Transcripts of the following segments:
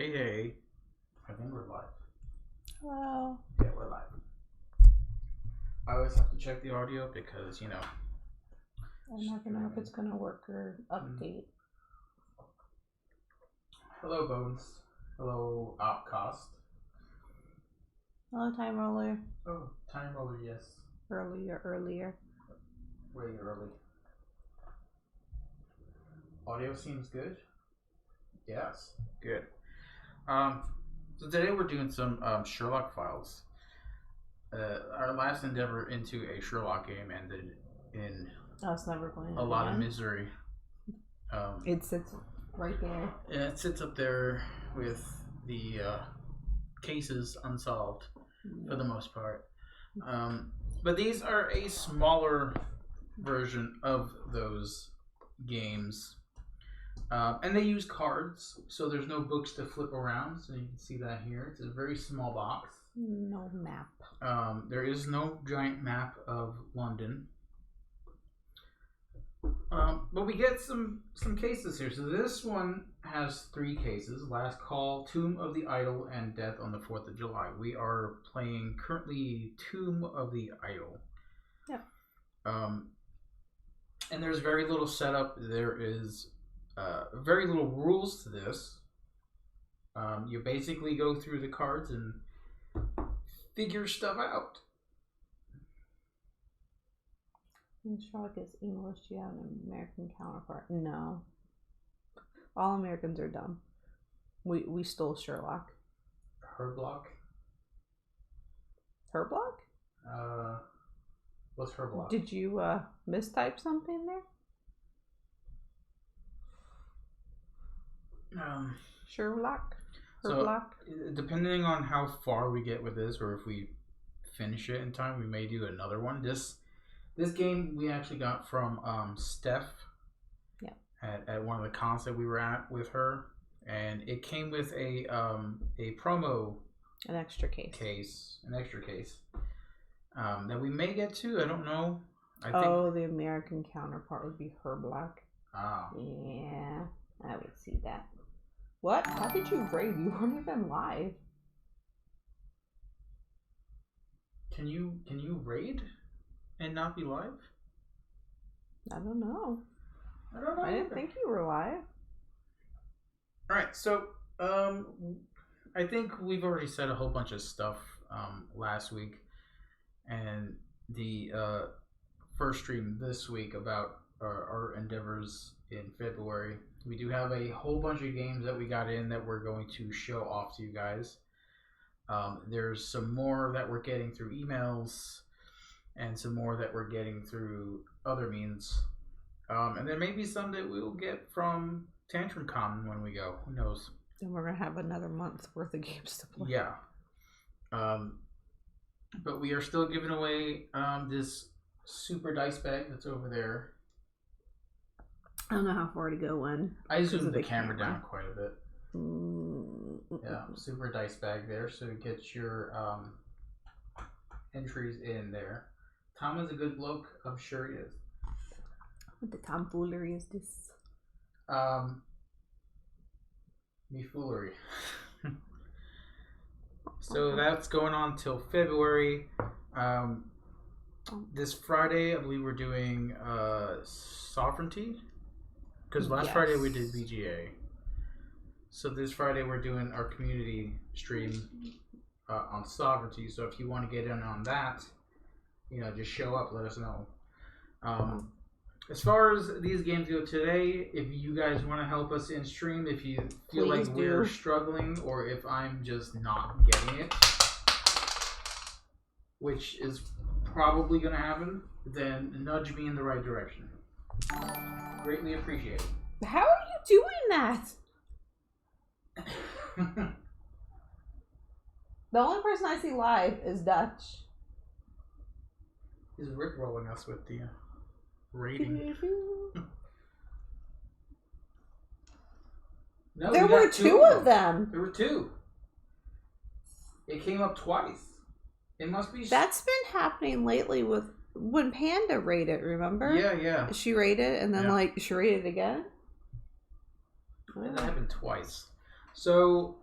Hey, hey. I think we're live. Hello. Yeah, we're live. I always have to check the audio because, I never know if it's going to work or update. Hello, Bones. Hello, Outcast. Hello, Time Roller. Oh, Time Roller, yes. Earlier. Way early. Audio seems good. Yes, good. So today we're doing some Sherlock files. Our last endeavor into a Sherlock game ended in Us never playing a lot of misery. It sits right there. And it sits up there with the cases unsolved for the most part. But these are a smaller version of those games. And they use cards, so there's no books to flip around, so you can see that here. It's a very small box. No map. There is no giant map of London. But we get some cases here. So this one has 3 cases: Last Call, Tomb of the Idol, and Death on the 4th of July. We are playing currently Tomb of the Idol. Yeah. And there's very little setup. There is very little rules to this. You basically go through the cards and figure stuff out. Sherlock is English. Do you have an American counterpart? No. All Americans are dumb. We stole Sherlock. Herblock? Herblock? What's Herblock? Did you mistype something there? Sherlock? Herblock? So, depending on how far we get with this, or if we finish it in time, we may do another one. This game we actually got from Steph. Yeah. At one of the cons that we were at with her, and it came with a promo. An extra case. An extra case. That we may get to. I don't know. I think the American counterpart would be Herblock. Oh. Yeah, I would see that. What? How did you raid? You weren't even live. Can you raid and not be live? I don't know. I didn't think you were live. All right, so I think we've already said a whole bunch of stuff last week, and the first stream this week about our endeavors in February. We do have a whole bunch of games that we got in that we're going to show off to you guys. There's some more that we're getting through emails, and some more that we're getting through other means. And there may be some that we'll get from Tantrum Con when we go. Who knows? Then we're going to have another month's worth of games to play. Yeah. But we are still giving away this super dice bag that's over there. I don't know how far to go when. I zoomed the camera down quite a bit. Yeah, super dice bag there, so you get your entries in there. Tom is a good bloke, I'm sure he is. What the tomfoolery is this? Me foolery. So that's going on till February. This Friday, I believe we're doing Sovereignty. Because last Friday we did BGA. So this Friday we're doing our community stream on Sovereignty. So if you want to get in on that, just show up, let us know. As far as these games go today, if you guys want to help us in stream, if you feel like we're struggling, or if I'm just not getting it, which is probably going to happen, then nudge me in the right direction. Greatly appreciated. How are you doing that? The only person I see live is Dutch. He's rickrolling us with the rating. No, there were 2 of them. There were 2. It came up twice. It must be. That's been happening lately with when Panda rated. Remember? Yeah. She rated and then she rated again. And that happened twice. So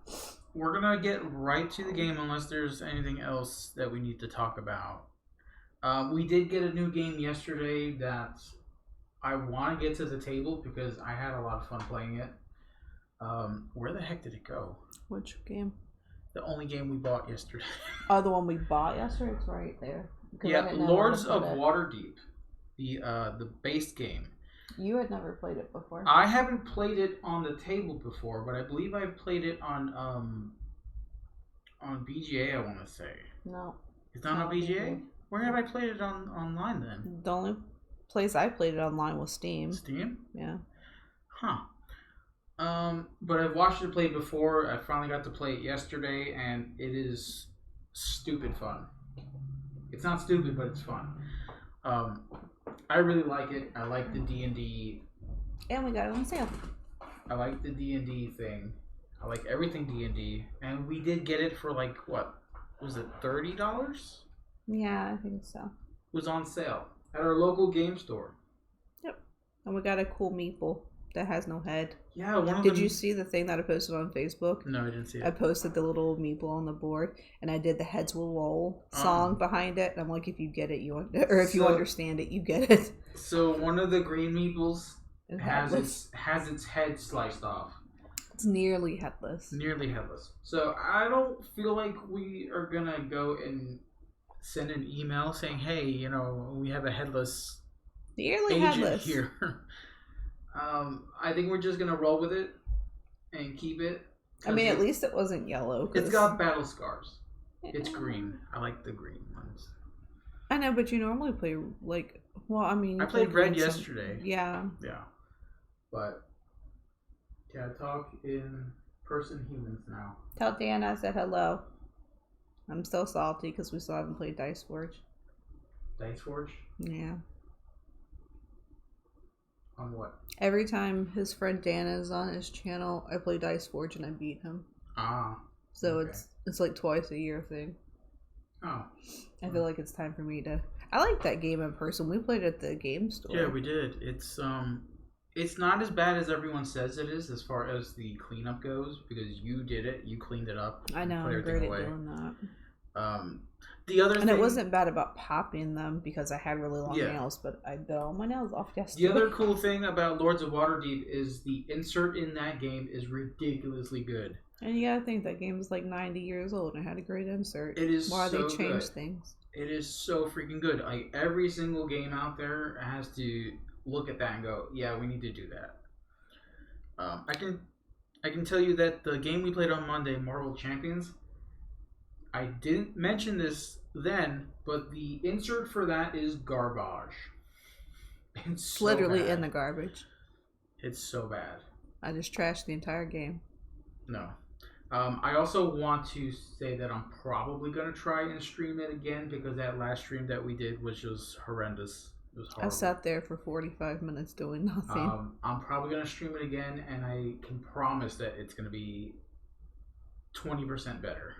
we're gonna get right to the game unless there's anything else that we need to talk about. We did get a new game yesterday that I want to get to the table because I had a lot of fun playing it. Where the heck did it go? Which game? The only game we bought yesterday. Oh, the one we bought yesterday. It's right there. Yeah, Lords of Waterdeep, the base game. You had never played it before. I haven't played it on the table before, but I believe I've played it on BGA. I want to say. No. It's not on BGA. Where have I played it online then? The only place I played it online was Steam. Steam? Yeah. Huh. But I've watched it play before. I finally got to play it yesterday, and it is stupid fun. It's not stupid, but it's fun. I really like it. I like the D&D. And we got it on sale. I like the D&D thing. I like everything D&D. And we did get it for like, what? Was it $30? Yeah, I think so. It was on sale at our local game store. Yep. And we got a cool meeple that has no head. Yeah, Did you see the thing that I posted on Facebook? No, I didn't see it. I posted the little meeple on the board, and I did the "Heads Will Roll" song behind it. And I'm like, if you get it, you you understand it, you get it. So one of the green meeples has its head sliced off. It's nearly headless. Nearly headless. So I don't feel like we are gonna go and send an email saying, "Hey, we have a headless nearly agent headless here." I think we're just gonna roll with it and keep it. I mean, at least it wasn't yellow. It's got battle scars. It's green. I like the green ones. I know, but you normally play I played red yesterday. Yeah. Yeah. But yeah, talk in person humans now. Tell Dan I said hello. I'm still salty because we still haven't played Dice Forge. Dice Forge? Yeah. On what? Every time his friend Dan is on his channel, I play Dice Forge and I beat him. Ah. So okay. It's like twice a year thing. Oh. I feel like it's time for me to. I like that game in person. We played at the game store. Yeah, we did. It's not as bad as everyone says it is as far as the cleanup goes because you did it. You cleaned it up. I know. I'm great at doing that. The other thing, it wasn't bad about popping them because I had really long nails, but I bit all my nails off yesterday. The other cool thing about Lords of Waterdeep is the insert in that game is ridiculously good. And you gotta think that game is like 90 years old and had a great insert. It is why so they changed good. Things. It is so freaking good. Like every single game out there has to look at that and go, "Yeah, we need to do that." I can tell you that the game we played on Monday, Marvel Champions. I didn't mention this then, but the insert for that is garbage. It's so literally bad. in the garbage. It's so bad. I just trashed the entire game. No. I also want to say that I'm probably going to try and stream it again because that last stream that we did was just horrendous. It was horrible. I sat there for 45 minutes doing nothing. I'm probably going to stream it again, and I can promise that it's going to be 20% better.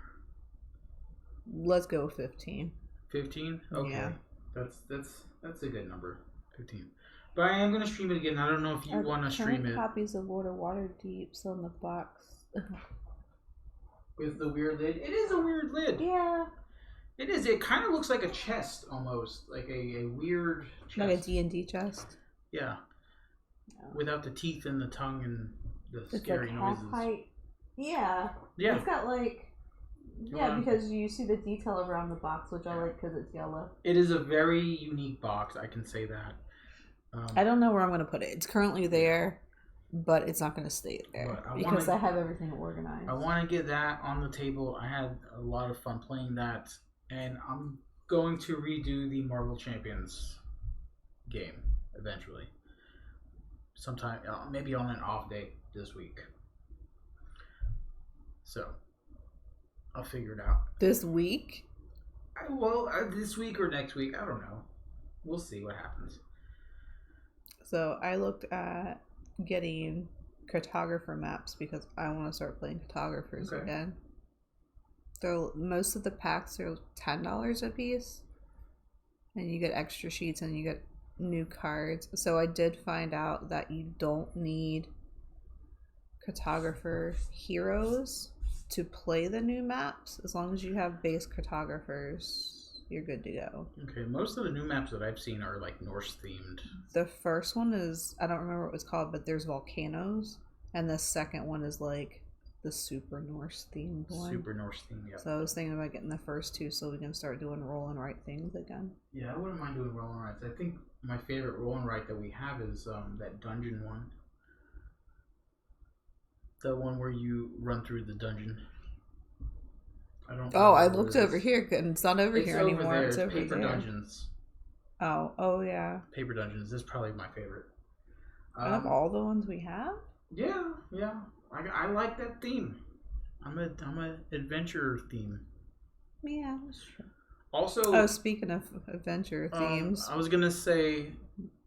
Let's go 15. 15? Okay. Yeah. That's a good number. 15. But I am going to stream it again. I don't know if you want to stream it. Copies of Waterdeep's on the box. With the weird lid. It is a weird lid. Yeah. It is. It kind of looks like a chest almost. Like a weird chest. Like a D&D chest. Yeah. Without the teeth and the tongue and the scary like noises. Half height. Yeah. Yeah. It's got like... Yeah, because you see the detail around the box, which I like because it's yellow. It is a very unique box, I can say that. I don't know where I'm going to put it. It's currently there, but it's not going to stay there because I have everything organized. I want to get that on the table. I had a lot of fun playing that, and I'm going to redo the Marvel Champions game eventually. Sometime, maybe on an off day this week. So... I'll figure it out. This week? This week or next week. I don't know. We'll see what happens. So I looked at getting cartographer maps because I want to start playing cartographers again. So most of the packs are $10 a piece. And you get extra sheets and you get new cards. So I did find out that you don't need cartographer heroes to play the new maps. As long as you have base cartographers, you're good to go. Okay, most of the new maps that I've seen are like Norse themed. The first one is, I don't remember what it's called, but there's volcanoes. And the second one is like the super Norse themed one. Super Norse theme, yeah. So I was thinking about getting the first two so we can start doing roll and write things again. Yeah, I wouldn't mind doing roll and writes. I think my favorite roll and write that we have is that dungeon one. The one where you run through the dungeon. I don't. Oh, I looked over here and it's not over here over anymore. There. It's over Paper there. Dungeons. Oh yeah. Paper Dungeons. This is probably my favorite. Out of all the ones we have? Yeah. I like that theme. I'm a adventure theme. Yeah, that's true. Also, oh, speaking of adventure themes, I was gonna say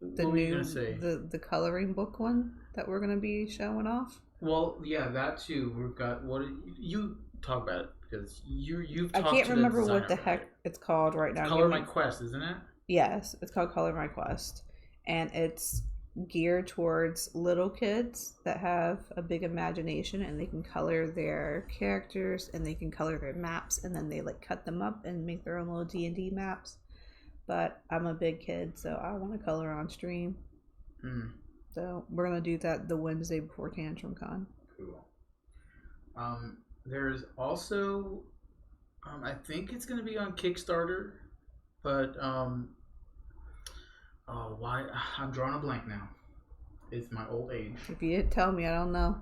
the the coloring book one that we're gonna be showing off. Well, yeah, that too. We've got what you talk about it because you've. I can't remember what the heck it's called right now. Color My Quest, isn't it? Yes, it's called Color My Quest, and it's geared towards little kids that have a big imagination and they can color their characters and they can color their maps and then they like cut them up and make their own little D&D maps. But I'm a big kid, so I want to color on stream. So we're gonna do that the Wednesday before Tantrum Con. Cool. There's also I think it's gonna be on Kickstarter, but oh, why? I'm drawing a blank now. It's my old age. If you didn't tell me, I don't know.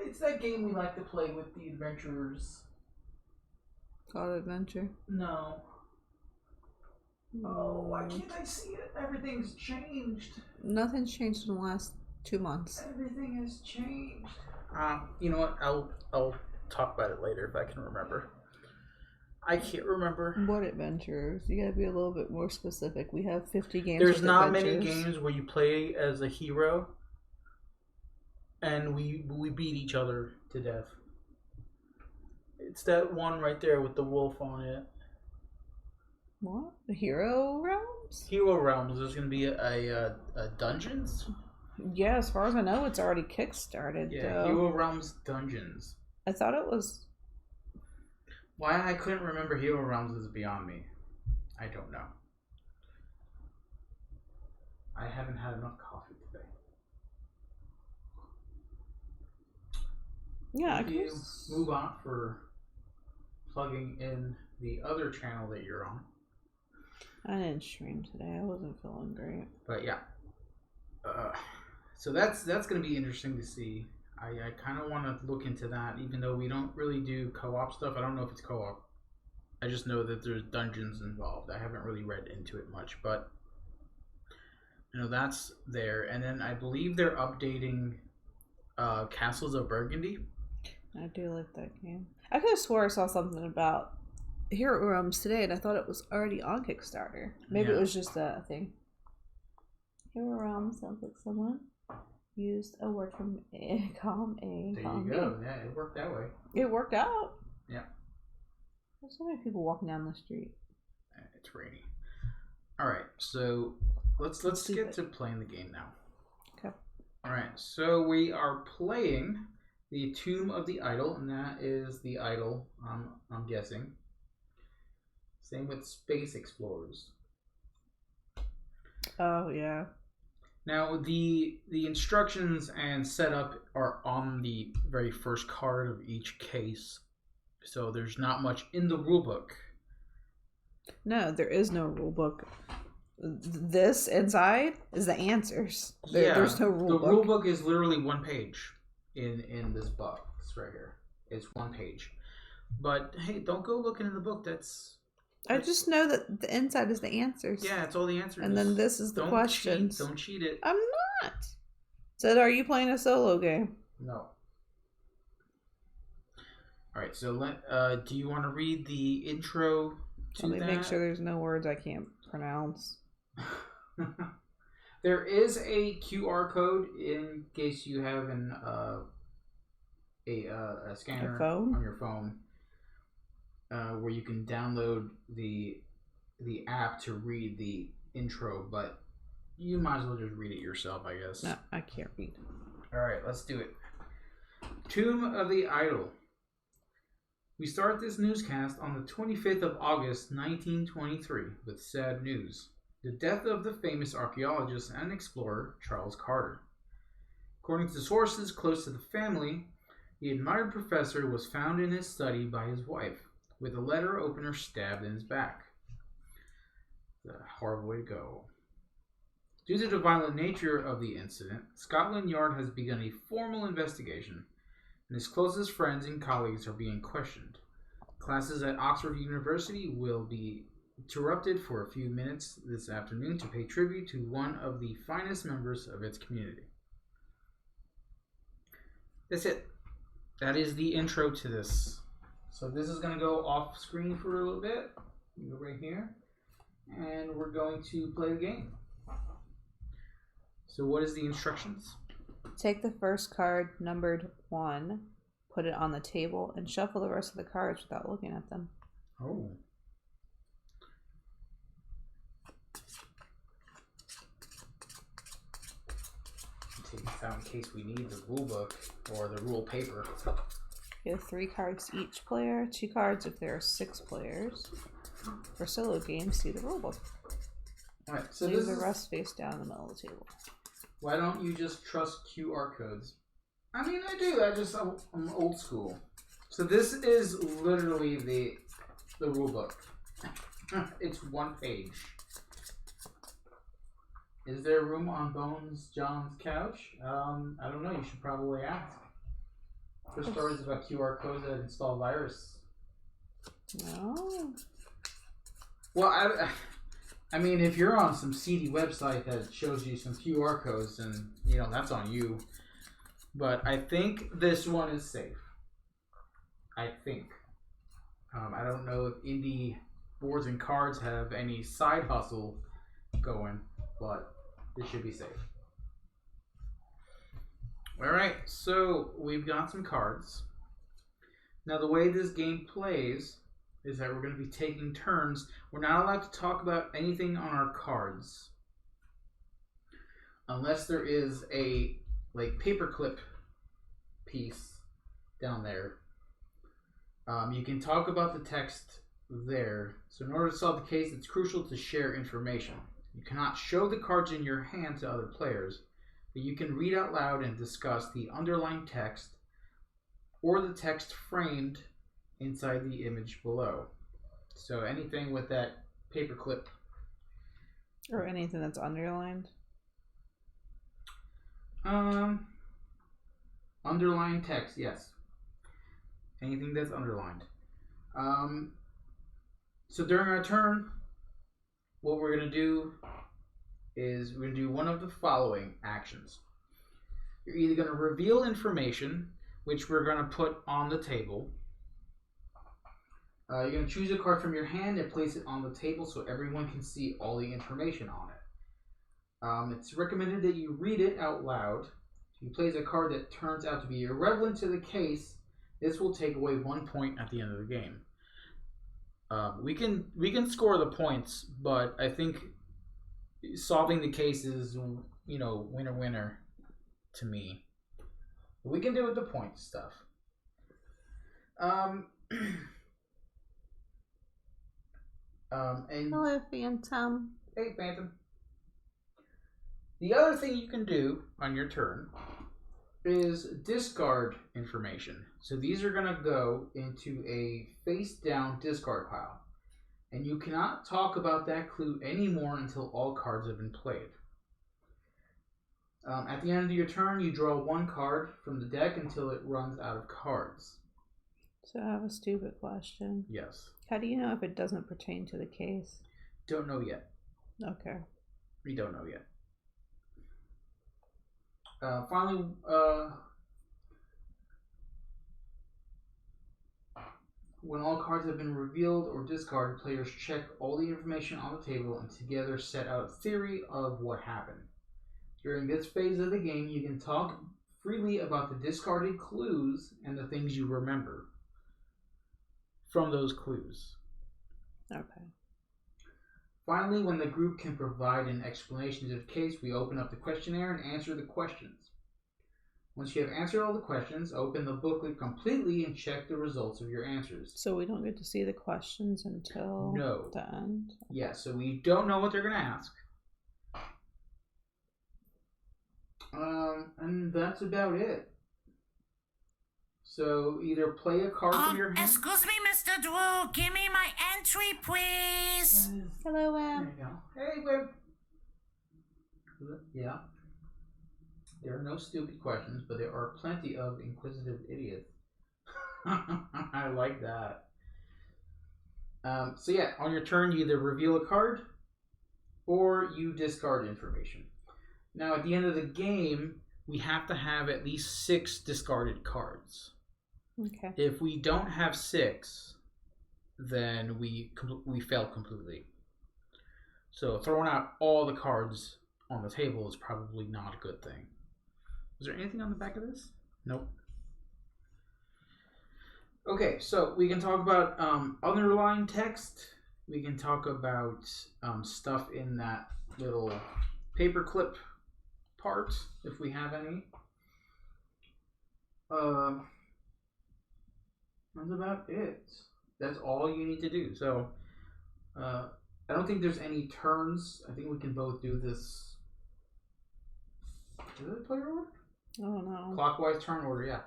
It's that game we like to play with the adventurers. Called Adventure? No. Oh, why can't I see it? Everything's changed. Nothing's changed in the last 2 months. Everything has changed. You know what? I'll talk about it later if I can remember. I can't remember. What adventures? You gotta be a little bit more specific. We have 50 games. There's not many games where you play as a hero and we beat each other to death. It's that one right there with the wolf on it. What? The Hero Realms? Hero Realms. There's gonna be a Dungeons? Yeah, as far as I know, it's already kickstarted. Yeah, Hero Realms Dungeons. I thought it was... Why I couldn't remember Hero Realms is beyond me. I don't know. I haven't had enough coffee today. Yeah, I can move on for plugging in the other channel that you're on. I didn't stream today. I wasn't feeling great. But yeah. So that's going to be interesting to see. I kind of want to look into that, even though we don't really do co-op stuff. I don't know if it's co-op. I just know that there's dungeons involved. I haven't really read into it much, but you know that's there. And then I believe they're updating Castles of Burgundy. I do like that game. I could have swore I saw something about Hero Realms today, and I thought it was already on Kickstarter. Maybe it was just a thing. Hero Realms sounds like someone used a word from column A. There you go. Yeah, it worked that way. It worked out. Yeah. There's so many people walking down the street. It's rainy. All right, so let's get to playing the game now. Okay. All right, so we are playing the Tomb of the Idol, and that is the idol. I'm guessing. Same with Space Explorers. Oh yeah. Now the instructions and setup are on the very first card of each case, so there's not much in the rulebook. No, there is no rulebook. This inside is the answers. There's no rulebook. The rulebook is literally one page in this box right here. It's one page. But hey, don't go looking in the book. I just know that the inside is the answers. Yeah, it's all the answers. And then this is the questions. Don't cheat it. I'm not. So are you playing a solo game? No. All right, so do you want to read the intro to Let me make sure there's no words I can't pronounce. There is a QR code in case you have a scanner on your phone. Where you can download the app to read the intro, but you might as well just read it yourself, I guess. No, I can't read. All right, let's do it. Tomb of the Idol. We start this newscast on the 25th of August, 1923, with sad news. The death of the famous archaeologist and explorer Charles Carter. According to sources close to the family, the admired professor was found in his study by his wife, with a letter opener stabbed in his back. The hard way to go. Due to the violent nature of the incident, Scotland Yard has begun a formal investigation, and his closest friends and colleagues are being questioned. Classes at Oxford University will be interrupted for a few minutes this afternoon to pay tribute to one of the finest members of its community. That's it. That is the intro to this. So this is going to go off screen for a little bit. Go right here. And we're going to play the game. So what is the instructions? Take the first card, numbered 1, put it on the table, and shuffle the rest of the cards without looking at them. Oh. Take this out in case we need the rule book or the rule paper. You have 3 cards each player, 2 cards if there are 6 players. For solo games, see the rule book. Alright, so leave the rest face down in the middle of the table. Why don't you just trust QR codes? I mean, I do. I'm old school. So this is literally the rule book. It's 1 page. Is there room on Bones John's couch? I don't know. You should probably ask. For stories about QR codes that install virus. No. Well, I mean, if you're on some seedy website that shows you some QR codes, then, that's on you. But I think this one is safe. I think. I don't know if indie boards and cards have any side hustle going, but this should be safe. Alright, so we've got some cards. Now the way this game plays is that we're going to be taking turns. We're not allowed to talk about anything on our cards unless there is a paperclip piece down there. You can talk about the text there. So in order to solve the case, it's crucial to share information. You cannot show the cards in your hand to other players, but you can read out loud and discuss the underlying text or the text framed inside the image below. So anything with that paperclip. Or anything that's underlined. Underlying text, yes. Anything that's underlined. So during our turn, what we're going to do is we're going to do one of the following actions. You're either going to reveal information, which we're going to put on the table. You're going to choose a card from your hand and place it on the table so everyone can see all the information on it. It's recommended that you read it out loud. If you place a card that turns out to be irrelevant to the case, this will take away 1 point at the end of the game. We can score the points, but I think solving the case is, winner to me. We can do with the point stuff. And hello, Phantom. Hey, Phantom. The other thing you can do on your turn is discard information. So these are going to go into a face-down discard pile. And you cannot talk about that clue anymore until all cards have been played. At the end of your turn, you draw 1 card from the deck until it runs out of cards. So I have a stupid question. Yes. How do you know if it doesn't pertain to the case? Don't know yet. Okay. We don't know yet. Finally, when all cards have been revealed or discarded, players check all the information on the table and together set out a theory of what happened. During this phase of the game, you can talk freely about the discarded clues and the things you remember from those clues. Okay. Finally, when the group can provide an explanation to the case, we open up the questionnaire and answer the questions. Once you have answered all the questions, open the booklet completely and check the results of your answers. So we don't get to see the questions until the end? Yeah, so we don't know what they're going to ask. And that's about it. So either play a card from your hand. Excuse me, Mr. Drew. Give me my entry, please. Hello, There you go. Hey, Web. Yeah. There are no stupid questions, but there are plenty of inquisitive idiots. I like that. So yeah, on your turn, you either reveal a card or you discard information. Now, at the end of the game, we have to have at least 6 discarded cards. Okay. If we don't have 6, then we fail completely. So throwing out all the cards on the table is probably not a good thing. Is there anything on the back of this? Nope. Okay, so we can talk about underlying text. We can talk about stuff in that little paperclip part, if we have any. That's about it. That's all you need to do. So, I don't think there's any turns. I think we can both do this. Is it player order? I don't know. Clockwise turn order, yeah.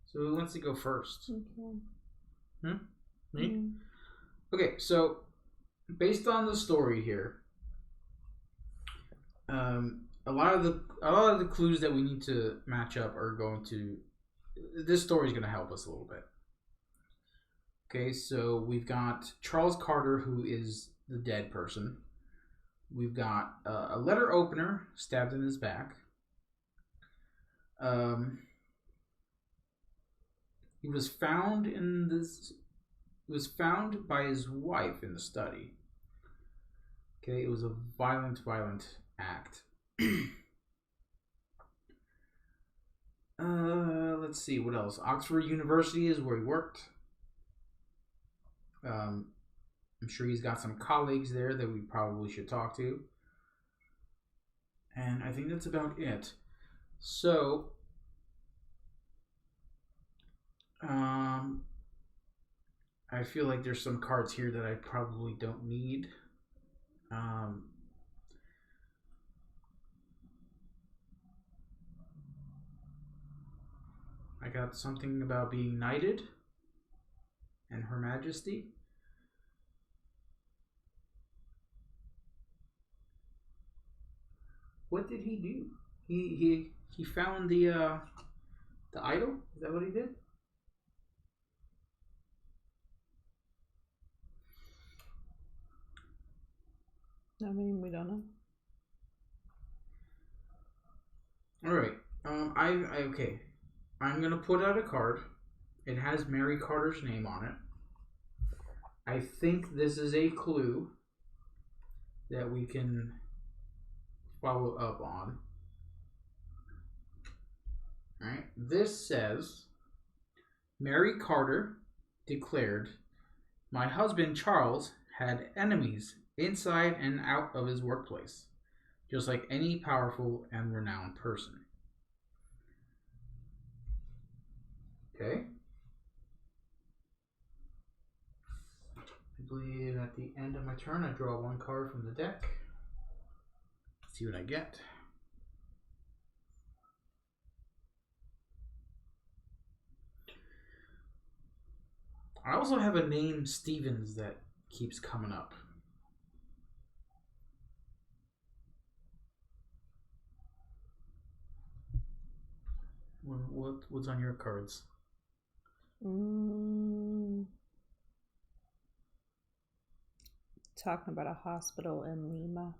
So who wants to go first? Okay. Me? Mm. Okay, so based on the story here, a lot of the clues that we need to match up are going to. This story is going to help us a little bit. Okay, so we've got Charles Carter, who is the dead person. We've got a letter opener stabbed in his back. He was found by his wife in the study. Okay, it was a violent act. Let's see, what else? Oxford University is where he worked. I'm sure he's got some colleagues there that we probably should talk to. And I think that's about it. So, I feel like there's some cards here that I probably don't need. I got something about being knighted and Her Majesty. What did he do? He found the idol? Is that what he did? I mean, we don't know. All right. Okay. I'm gonna put out a card. It has Mary Carter's name on it. I think this is a clue that we can follow up on. All right. This says, Mary Carter declared, "My husband Charles had enemies inside and out of his workplace, just like any powerful and renowned person." Okay. I believe at the end of my turn, I draw 1 card from the deck. Let's see what I get. I also have a name, Stevens, that keeps coming up. What's on your cards? Talking about a hospital in Lima.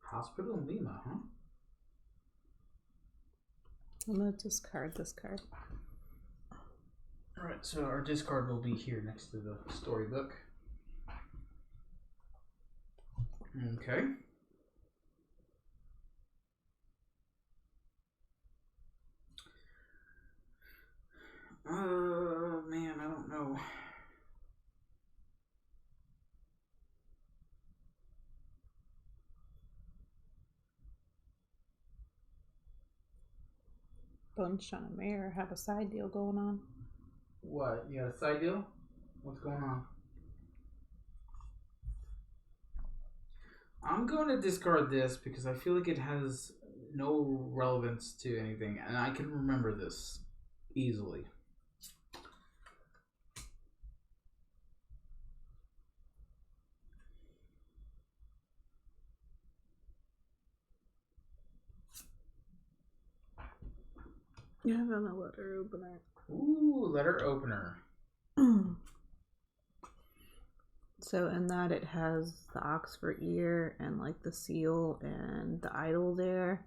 Hospital in Lima, huh? I'm going to discard this card. Alright, so our discard will be here next to the storybook. Okay. Man, I don't know. Bunshine Mayor have a side deal going on. What? You got a side deal? What's going on? I'm going to discard this because I feel like it has no relevance to anything, and I can remember this easily. Yeah, I'm on a letter opener. Ooh, letter opener. So in that it has the Oxford ear and like the seal and the idol there.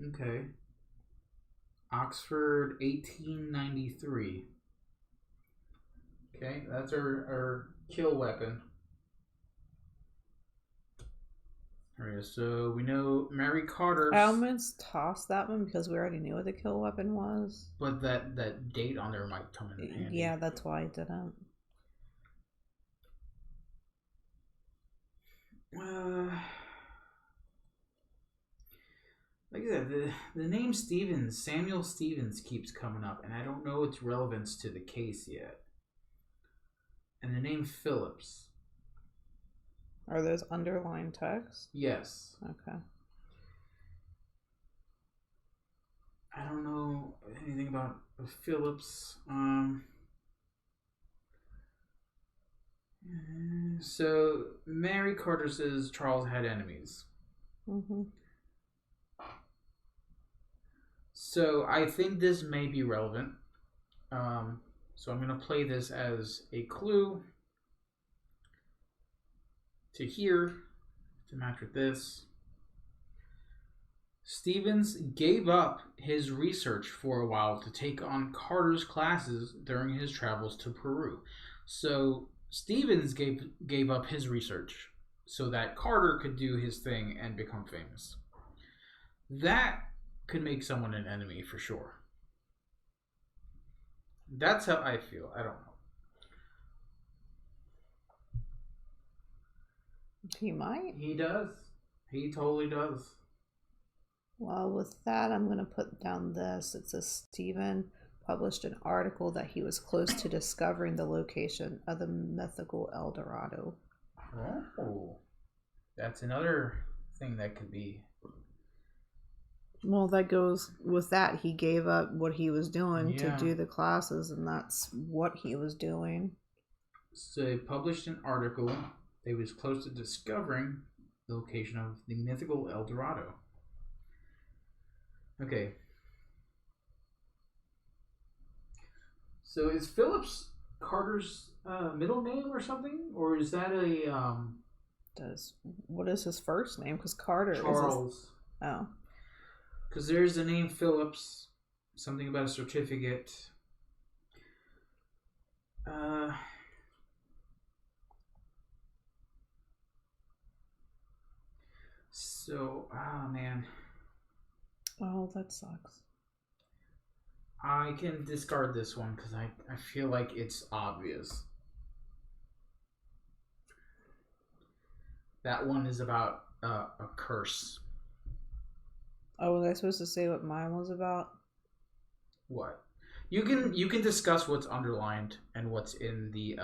Okay. Oxford 1893. Okay, that's our kill weapon. Alright, so we know Mary Carter. I almost tossed that one because we already knew what the kill weapon was. But that date on there might come in handy. Yeah, that's why I didn't. Like I said, the name Stevens, Samuel Stevens, keeps coming up, and I don't know its relevance to the case yet. And the name Phillips. Are those underlined text? Yes. Okay. I don't know anything about Phillips. So Mary Carter says Charles had enemies. Mm-hmm. So I think this may be relevant. So I'm going to play this as a clue to here to match with this. Stevens gave up his research for a while to take on Carter's classes during his travels to Peru. So Stevens gave up his research so that Carter could do his thing and become famous. That could make someone an enemy for sure. That's how I feel. I don't know. He might. He does. He totally does. Well, with that, I'm going to put down this. It says Stephen published an article that he was close to discovering the location of the mythical El Dorado. Oh, that's another thing that could be. Well, that goes with that. He gave up what he was doing to Yeah. do the classes, and that's what he was doing. So they published an article that he was close to discovering the location of the mythical El Dorado. Okay. So is Phillips Carter's middle name or something? Or is that a... What is his first name? Because Carter Charles. is his... Oh. Because there's the name Phillips. Something about a certificate. So, man. Oh, that sucks. I can discard this one because I feel like it's obvious. That one is about a curse. Oh, was I supposed to say what mine was about? What? You can discuss what's underlined and what's in the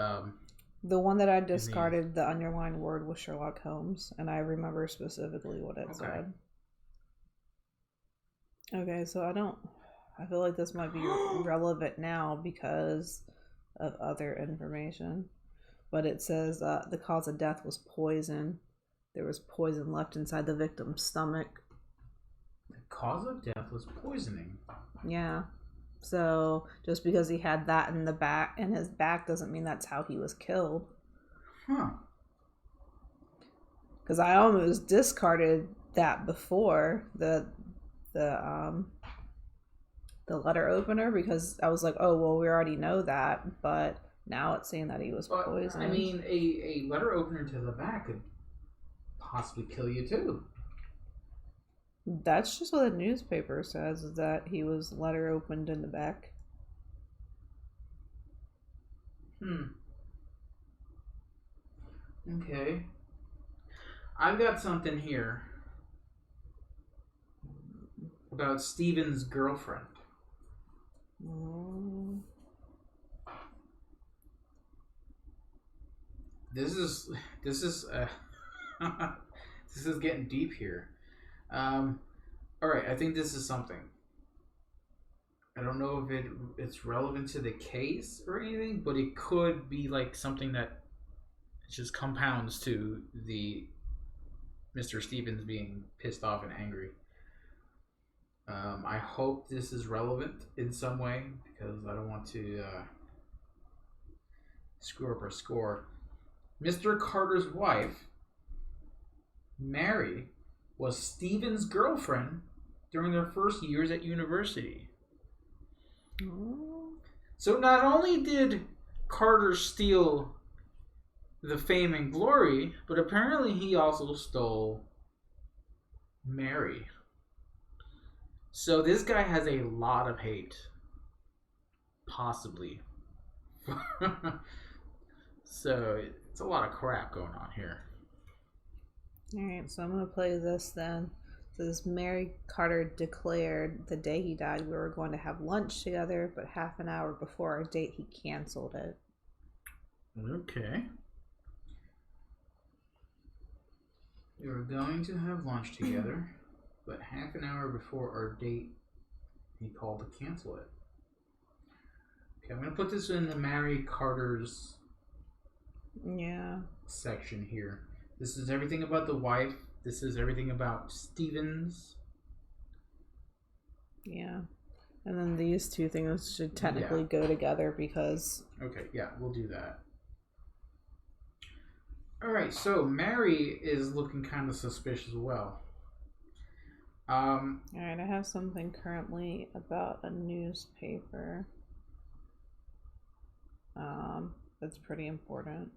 The one that I discarded, the underlined word was Sherlock Holmes, and I remember specifically what it said. Okay, so I feel like this might be relevant now because of other information. But it says the cause of death was poison. There was poison left inside the victim's stomach. The cause of death was poisoning. Yeah. So just because he had that in his back doesn't mean that's how he was killed. Huh. Because I almost discarded that before the letter opener because I was like, oh well, we already know that, but now it's saying that he was poisoned. I mean, a letter opener to the back could possibly kill you too. That's just what the newspaper says, is that he was letter opened in the back. Okay. I've got something here about Steven's girlfriend. Mm. This is this is this is getting deep here. All right, I think this is something. I don't know if it's relevant to the case or anything, but it could be like something that just compounds to the Mr. Stevens being pissed off and angry. I hope this is relevant in some way because I don't want to screw up our score. Mr. Carter's wife, Mary, was Stephen's girlfriend during their first years at university. Oh. So not only did Carter steal the fame and glory, but apparently he also stole Mary. So this guy has a lot of hate. Possibly. So it's a lot of crap going on here. Alright, so I'm going to play this then. So this Mary Carter declared the day he died we were going to have lunch together, but half an hour before our date he canceled it. Okay. We were going to have lunch together, but half an hour before our date he called to cancel it. Okay, I'm going to put this in the Mary Carter's section here. This is everything about the wife. This is everything about Stevens. Yeah. And then these two things should technically go together because... Okay, yeah, we'll do that. Alright, so Mary is looking kind of suspicious as well. Alright, I have something currently about a newspaper. That's pretty important.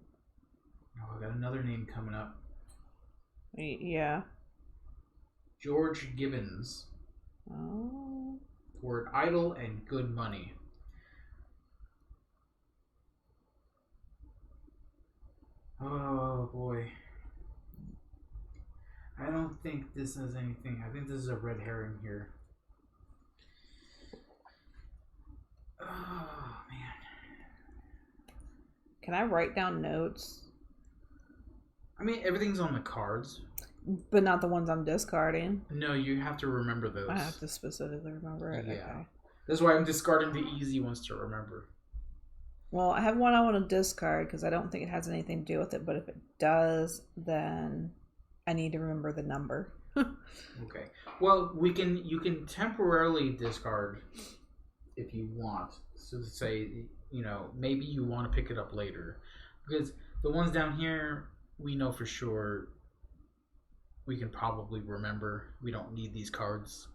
Oh, I got another name coming up. Yeah. George Gibbons. Oh. Word idle and good money. Oh boy. I don't think this is anything. I think this is a red herring here. Oh man. Can I write down notes? I mean, everything's on the cards. But not the ones I'm discarding. No, you have to remember those. I have to specifically remember it. Yeah. Okay. That's why I'm discarding the easy ones to remember. Well, I have one I want to discard because I don't think it has anything to do with it. But if it does, then I need to remember the number. Okay. Well, you can temporarily discard if you want. So to say, maybe you want to pick it up later. Because the ones down here, we know for sure we can probably remember. We don't need these cards.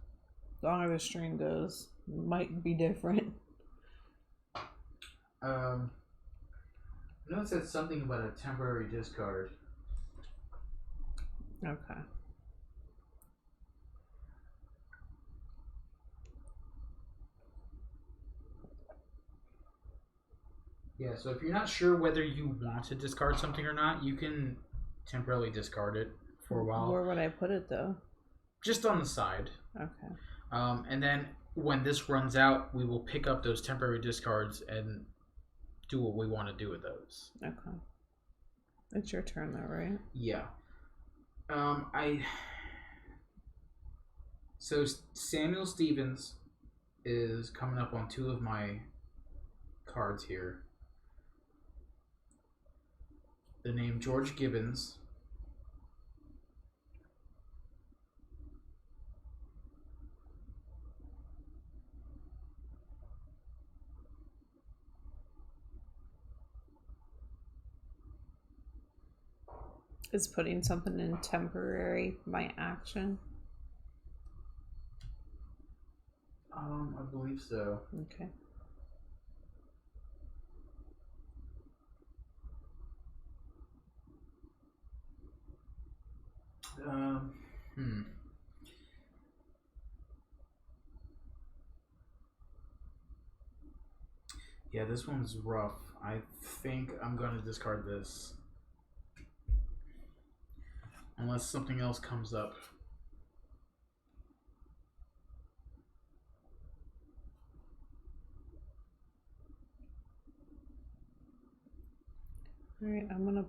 The longer the string goes, it might be different. I know it said something about a temporary discard. Okay. Yeah, so if you're not sure whether you want to discard something or not, you can temporarily discard it for a while. Where would I put it though? Just on the side. Okay. And then when this runs out, we will pick up those temporary discards and do what we want to do with those. Okay. It's your turn though, right? Yeah. So Samuel Stevens is coming up on two of my cards here. The name George Gibbons. Is putting something in temporary my action? I believe so. Okay. Yeah, this one's rough. I think I'm going to discard this. Unless something else comes up. Alright, I'm gonna...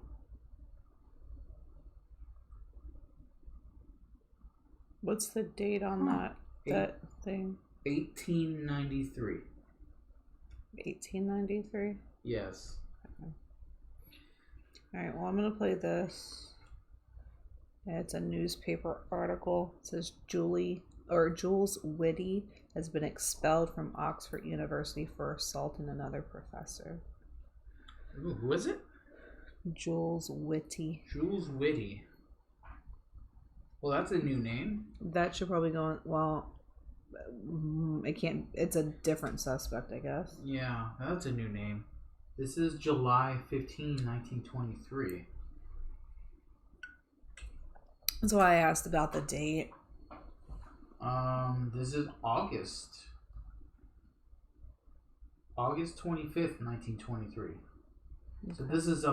What's the date on that thing? 1893. 1893? Yes. Okay. Alright, well, I'm gonna play this. It's a newspaper article. It says Jules Whitty has been expelled from Oxford University for assaulting another professor. Ooh, who is it? Jules Whitty. Jules Whitty. Well, that's a new name. That should probably go on. Well, it can't. It's a different suspect, I guess. Yeah, that's a new name. This is July 15, 1923. That's why I asked about the date. This is August 25th, 1923. Okay. So this is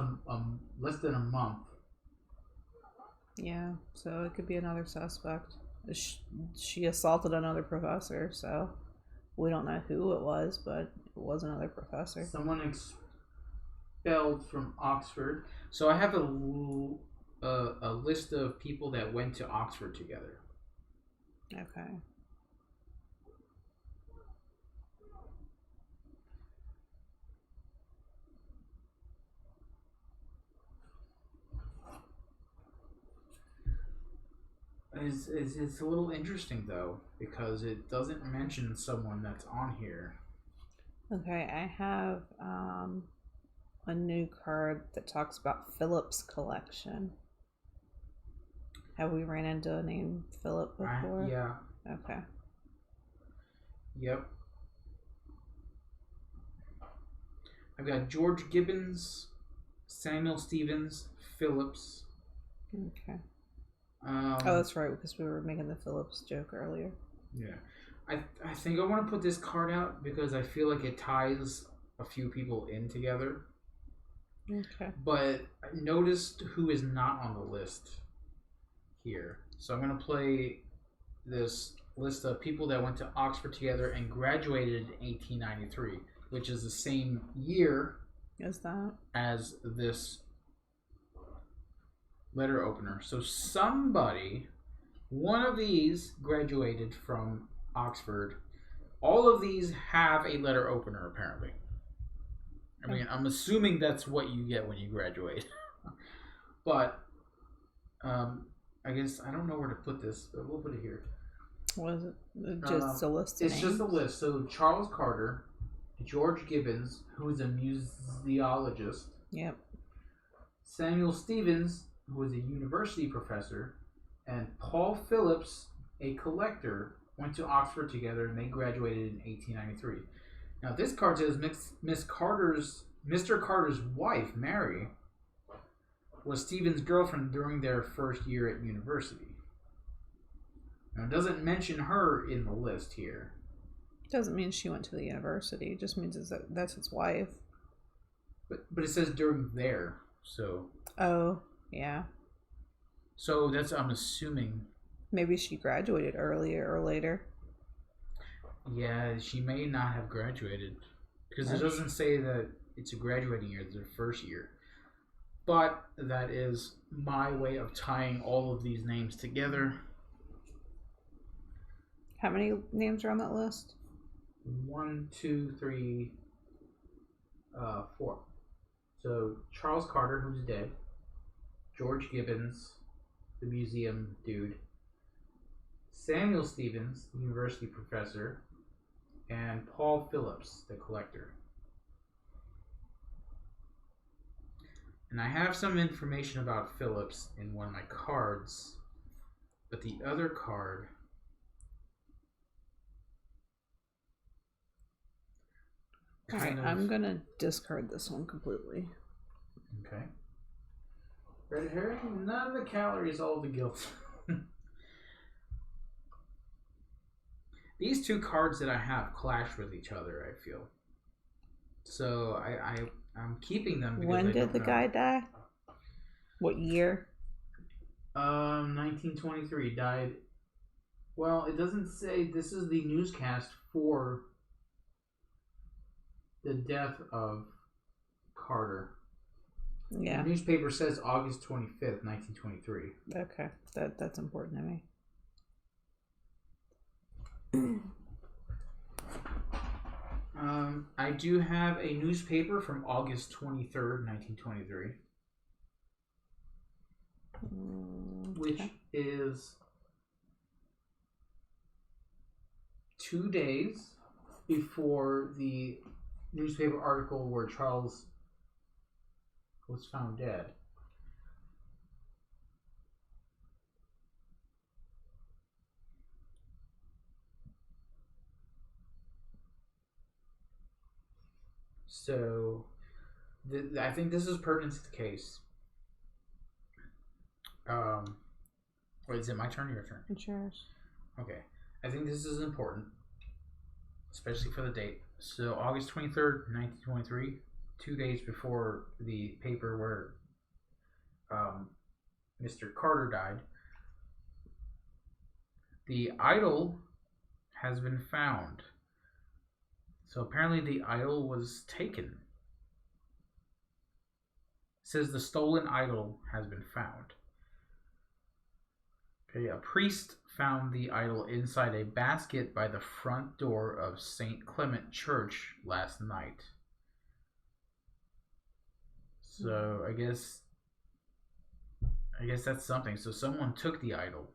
less than a month. Yeah, so it could be another suspect. She assaulted another professor, so we don't know who it was, but it was another professor. Someone expelled from Oxford. So I have a list of people that went to Oxford together. Okay. It's a little interesting though, because it doesn't mention someone that's on here. Okay, I have a new card that talks about Philip's collection. Have we ran into a name Philip before? Yeah. Okay. Yep. I've got George Gibbons, Samuel Stevens, Phillips. Okay. Oh, that's right, because we were making the Phillips joke earlier. Yeah. I think I want to put this card out because I feel like it ties a few people in together. Okay. But I noticed who is not on the list here. So I'm going to play this list of people that went to Oxford together and graduated in 1893, which is the same year as this letter opener. So one of these graduated from Oxford. All of these have a letter opener, apparently. I mean, I'm assuming that's what you get when you graduate. But I guess I don't know where to put this, but we'll put it here. What is it? Just a list of names? Just a list. So Charles Carter, George Gibbons, who is a museologist. Yep. Samuel Stevens, who is a university professor, and Paul Phillips, a collector, went to Oxford together and they graduated in 1893. Now this card says Mr. Carter's wife, Mary, was Stevens' girlfriend during their first year at university. Now it doesn't mention her in the list here. Doesn't mean she went to the university. It just means that's his wife. But it says during there, so. Oh, yeah. So that's, I'm assuming. Maybe she graduated earlier or later. Yeah, she may not have graduated. Because it doesn't say that it's a graduating year, it's their first year. But that is my way of tying all of these names together. How many names are on that list? 1, 2, 3, 4. So Charles Carter, who's dead. George Gibbons, the museum dude. Samuel Stevens, the university professor. And Paul Phillips, the collector. And I have some information about Phillips in one of my cards. But the other card... Alright, I'm gonna discard this one completely. Okay. Red herring, none of the calories, all the guilt. These two cards that I have clash with each other, I feel. So I'm keeping them because when did the guy die? What year? 1923. Died. Well, it doesn't say. This is the newscast for the death of Carter. Yeah. The newspaper says August 25th, 1923. Okay, that's important to me. I do have a newspaper from August 23rd, 1923, which is 2 days before the newspaper article where Charles was found dead. So, I think this is pertinent to the case. Wait, is it my turn or your turn? It's yours. Okay. I think this is important, especially for the date. So, August 23rd, 1923, 2 days before the paper where Mr. Carter died, the idol has been found. So apparently the idol was taken. It says the stolen idol has been found. Okay, a priest found the idol inside a basket by the front door of St. Clement Church last night. So I guess that's something. So someone took the idol.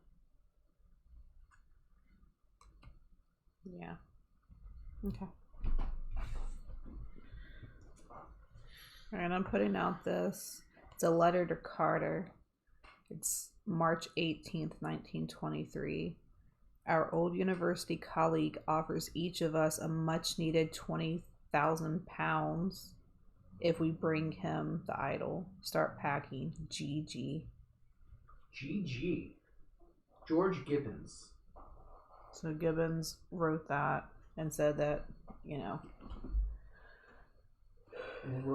Yeah. Okay. Alright, I'm putting out this. It's a letter to Carter. It's March 18th, 1923. Our old university colleague offers each of us a much needed 20,000 pounds if we bring him the idol. Start packing. GG. GG. George Gibbons. So Gibbons wrote that and said that,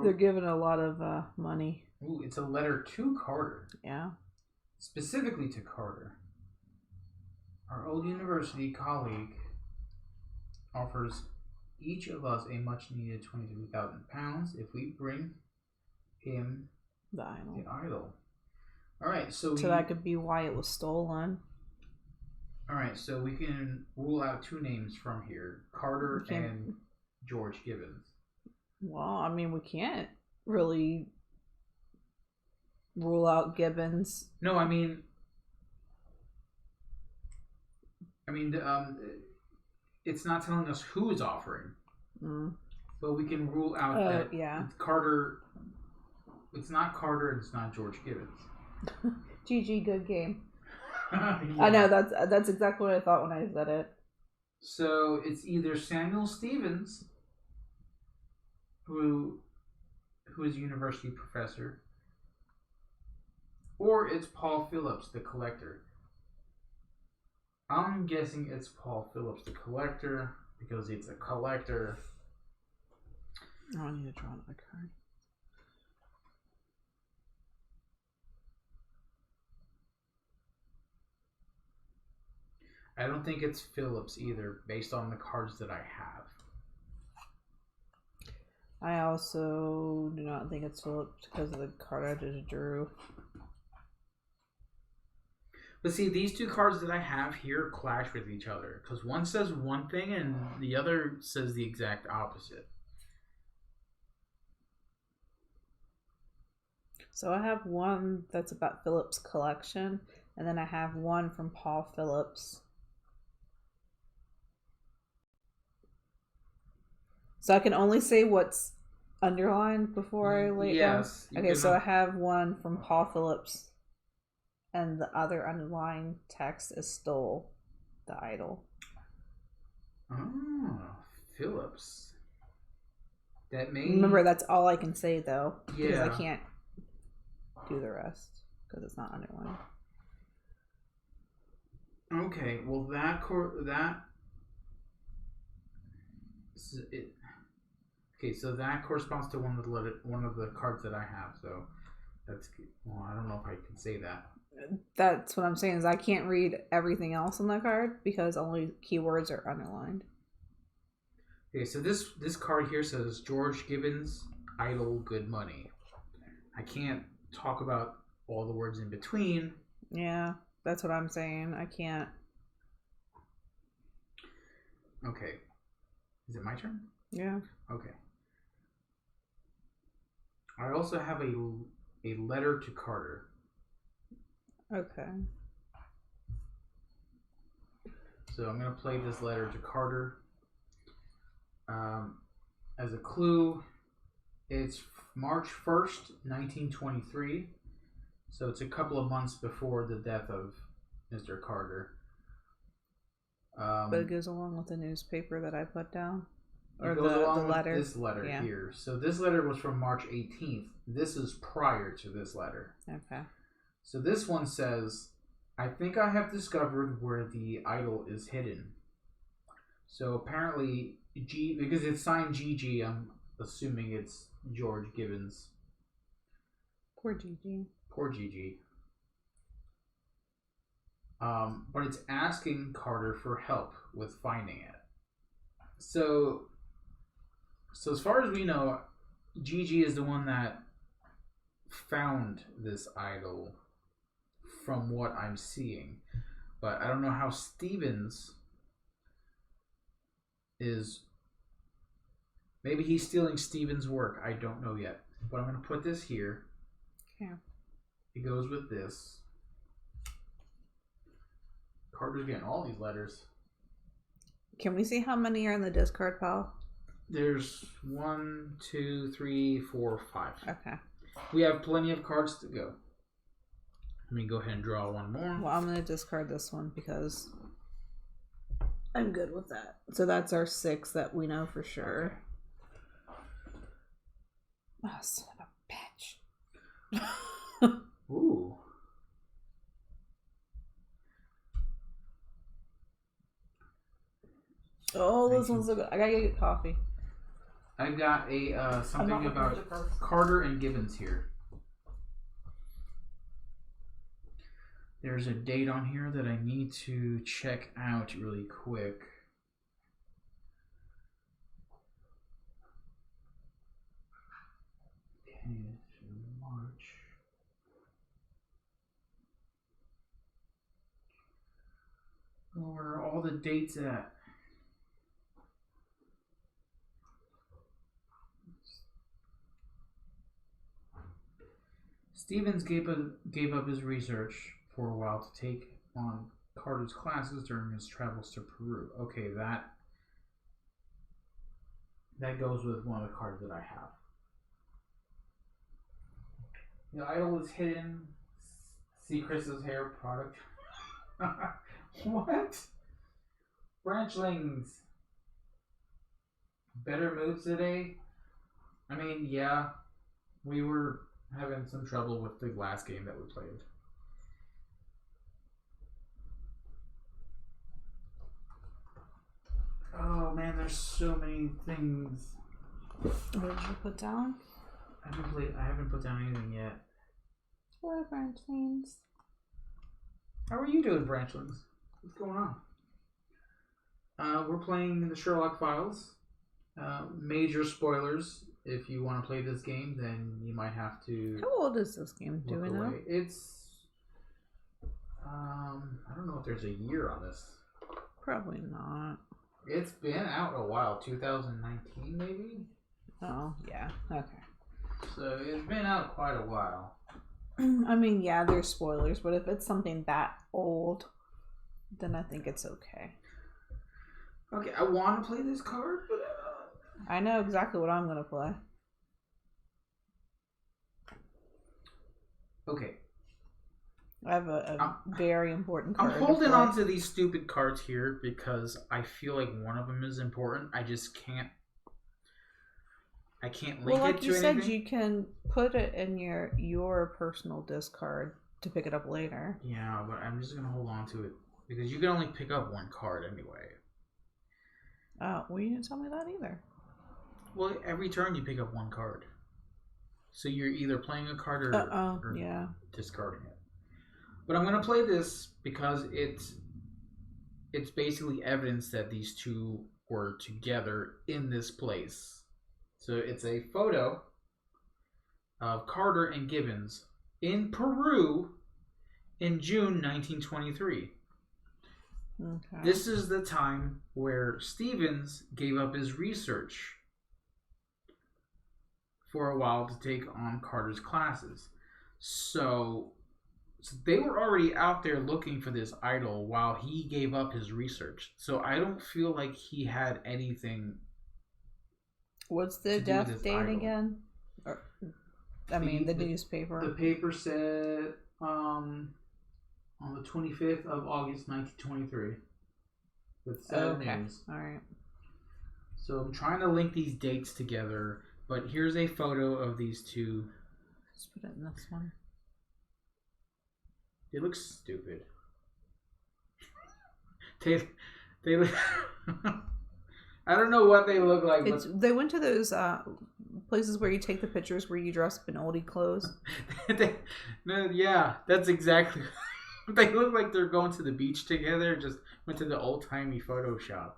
they're giving a lot of money. Ooh, it's a letter to Carter. Yeah. Specifically to Carter. Our old university colleague offers each of us a much needed 23,000 pounds if we bring him the idol. Alright, so that could be why it was stolen. Alright, so we can rule out 2 names from here. Carter and George Gibbons. Well, I mean, we can't really rule out Gibbons. No, I mean, it's not telling us who is offering. But we can rule out that Carter. It's not Carter and it's not George Gibbons. GG, good game. Yeah. I know, that's exactly what I thought when I said it. So it's either Samuel Stevens, who is a university professor, or it's Paul Phillips, the collector. I'm guessing it's Paul Phillips, the collector, because it's a collector. Oh, I need to draw another card. I don't think it's Phillips either, based on the cards that I have. I also do not think it's Phillips because of the card I just drew. But see, these 2 cards that I have here clash with each other. Because one says one thing and the other says the exact opposite. So I have one that's about Phillips' collection. And then I have one from Paul Phillips. So I can only say what's underlined before I lay it down? Yes. Okay, so I have one from Paul Phillips. And the other underlying text is stole the idol. Oh, Phillips. That may... Remember, that's all I can say, though. Yeah. Because I can't do the rest. Because it's not underlined. Okay, well okay, so that corresponds to one of the cards that I have. So that's I don't know if I can say that. That's what I'm saying is I can't read everything else on the card because only keywords are underlined. Okay, so this card here says George Gibbons, idol, good money. I can't talk about all the words in between. Yeah, that's what I'm saying. I can't. Okay. Is it my turn? Yeah. Okay. I also have a letter to Carter. Okay. So I'm going to play this letter to Carter. As a clue, it's March 1st, 1923. So it's a couple of months before the death of Mr. Carter. But it goes along with the newspaper that I put down? Or it goes the along letter? with this letter here. So this letter was from March 18th. This is prior to this letter. Okay. So this one says, I think I have discovered where the idol is hidden. So apparently, because it's signed GG, I'm assuming it's George Gibbons. Poor Gigi. Poor Gigi. But it's asking Carter for help with finding it. So as far as we know, Gigi is the one that found this idol from what I'm seeing. But I don't know how Stevens is. Maybe he's stealing Stevens' work. I don't know yet. But I'm going to put this here. Okay. It goes with this. Carter's getting all these letters. Can we see how many are in the discard pile? There's 1, 2, 3, 4, 5. Okay. We have plenty of cards to go. Let me go ahead and draw one more. Well, I'm going to discard this one because I'm good with that. So that's our 6 that we know for sure. Okay. Oh, son of a bitch. Ooh. Oh, this one's so good. I gotta get coffee. I got a something about Carter and Gibbons here. There's a date on here that I need to check out really quick. Okay, March. Well, where are all the dates at? Stevens gave up his research for a while to take on Carter's classes during his travels to Peru. Okay, that goes with one of the cards that I have. The idol is hidden. See Chris's hair product. What? Branchlings. Better moves today? I mean, yeah. We were having some trouble with the last game that we played. Oh man, there's so many things. What did you put down? I haven't put down anything yet. Hello, Branchlings. How are you doing, Branchlings? What's going on? We're playing the Sherlock Files. Major spoilers. If you want to play this game, then you might have to. How old is this game? Do we know? It's. I don't know if there's a year on this. Probably not. It's been out a while. 2019, maybe. Oh yeah. Okay. So it's been out quite a while. I mean, yeah, there's spoilers, but if it's something that old, then I think it's okay. Okay, I want to play this card, but I know exactly what I'm gonna play. okay. I have a very important card. I'm holding on to these stupid cards here because I feel like one of them is important. I just can't. I can't link like it to you anything. said, you can put it in your personal discard to pick it up later. Yeah, but I'm just gonna hold on to it because you can only pick up one card anyway. Well, you didn't tell me that either. Well, every turn you pick up one card, so you're either playing a card or yeah, discarding it. But I'm gonna play this because it's basically evidence that these two were together in this place. So it's a photo of Carter and Gibbons in Peru in June 1923. Okay. This is the time where Stevens gave up his research for a while to take on Carter's classes. So they were already out there looking for this idol while he gave up his research. So I don't feel like he had anything. What's the death date again? Or, the newspaper. The paper said on the 25th of August 1923 with 7 news. All right. So I'm trying to link these dates together, but here's a photo of these two. Let's put it in this one. They look stupid. They look. I don't know what they look like. They went to those places where you take the pictures where you dress up in oldie clothes. Yeah, that's exactly. They look like they're going to the beach together. Just went to the old timey photo shop.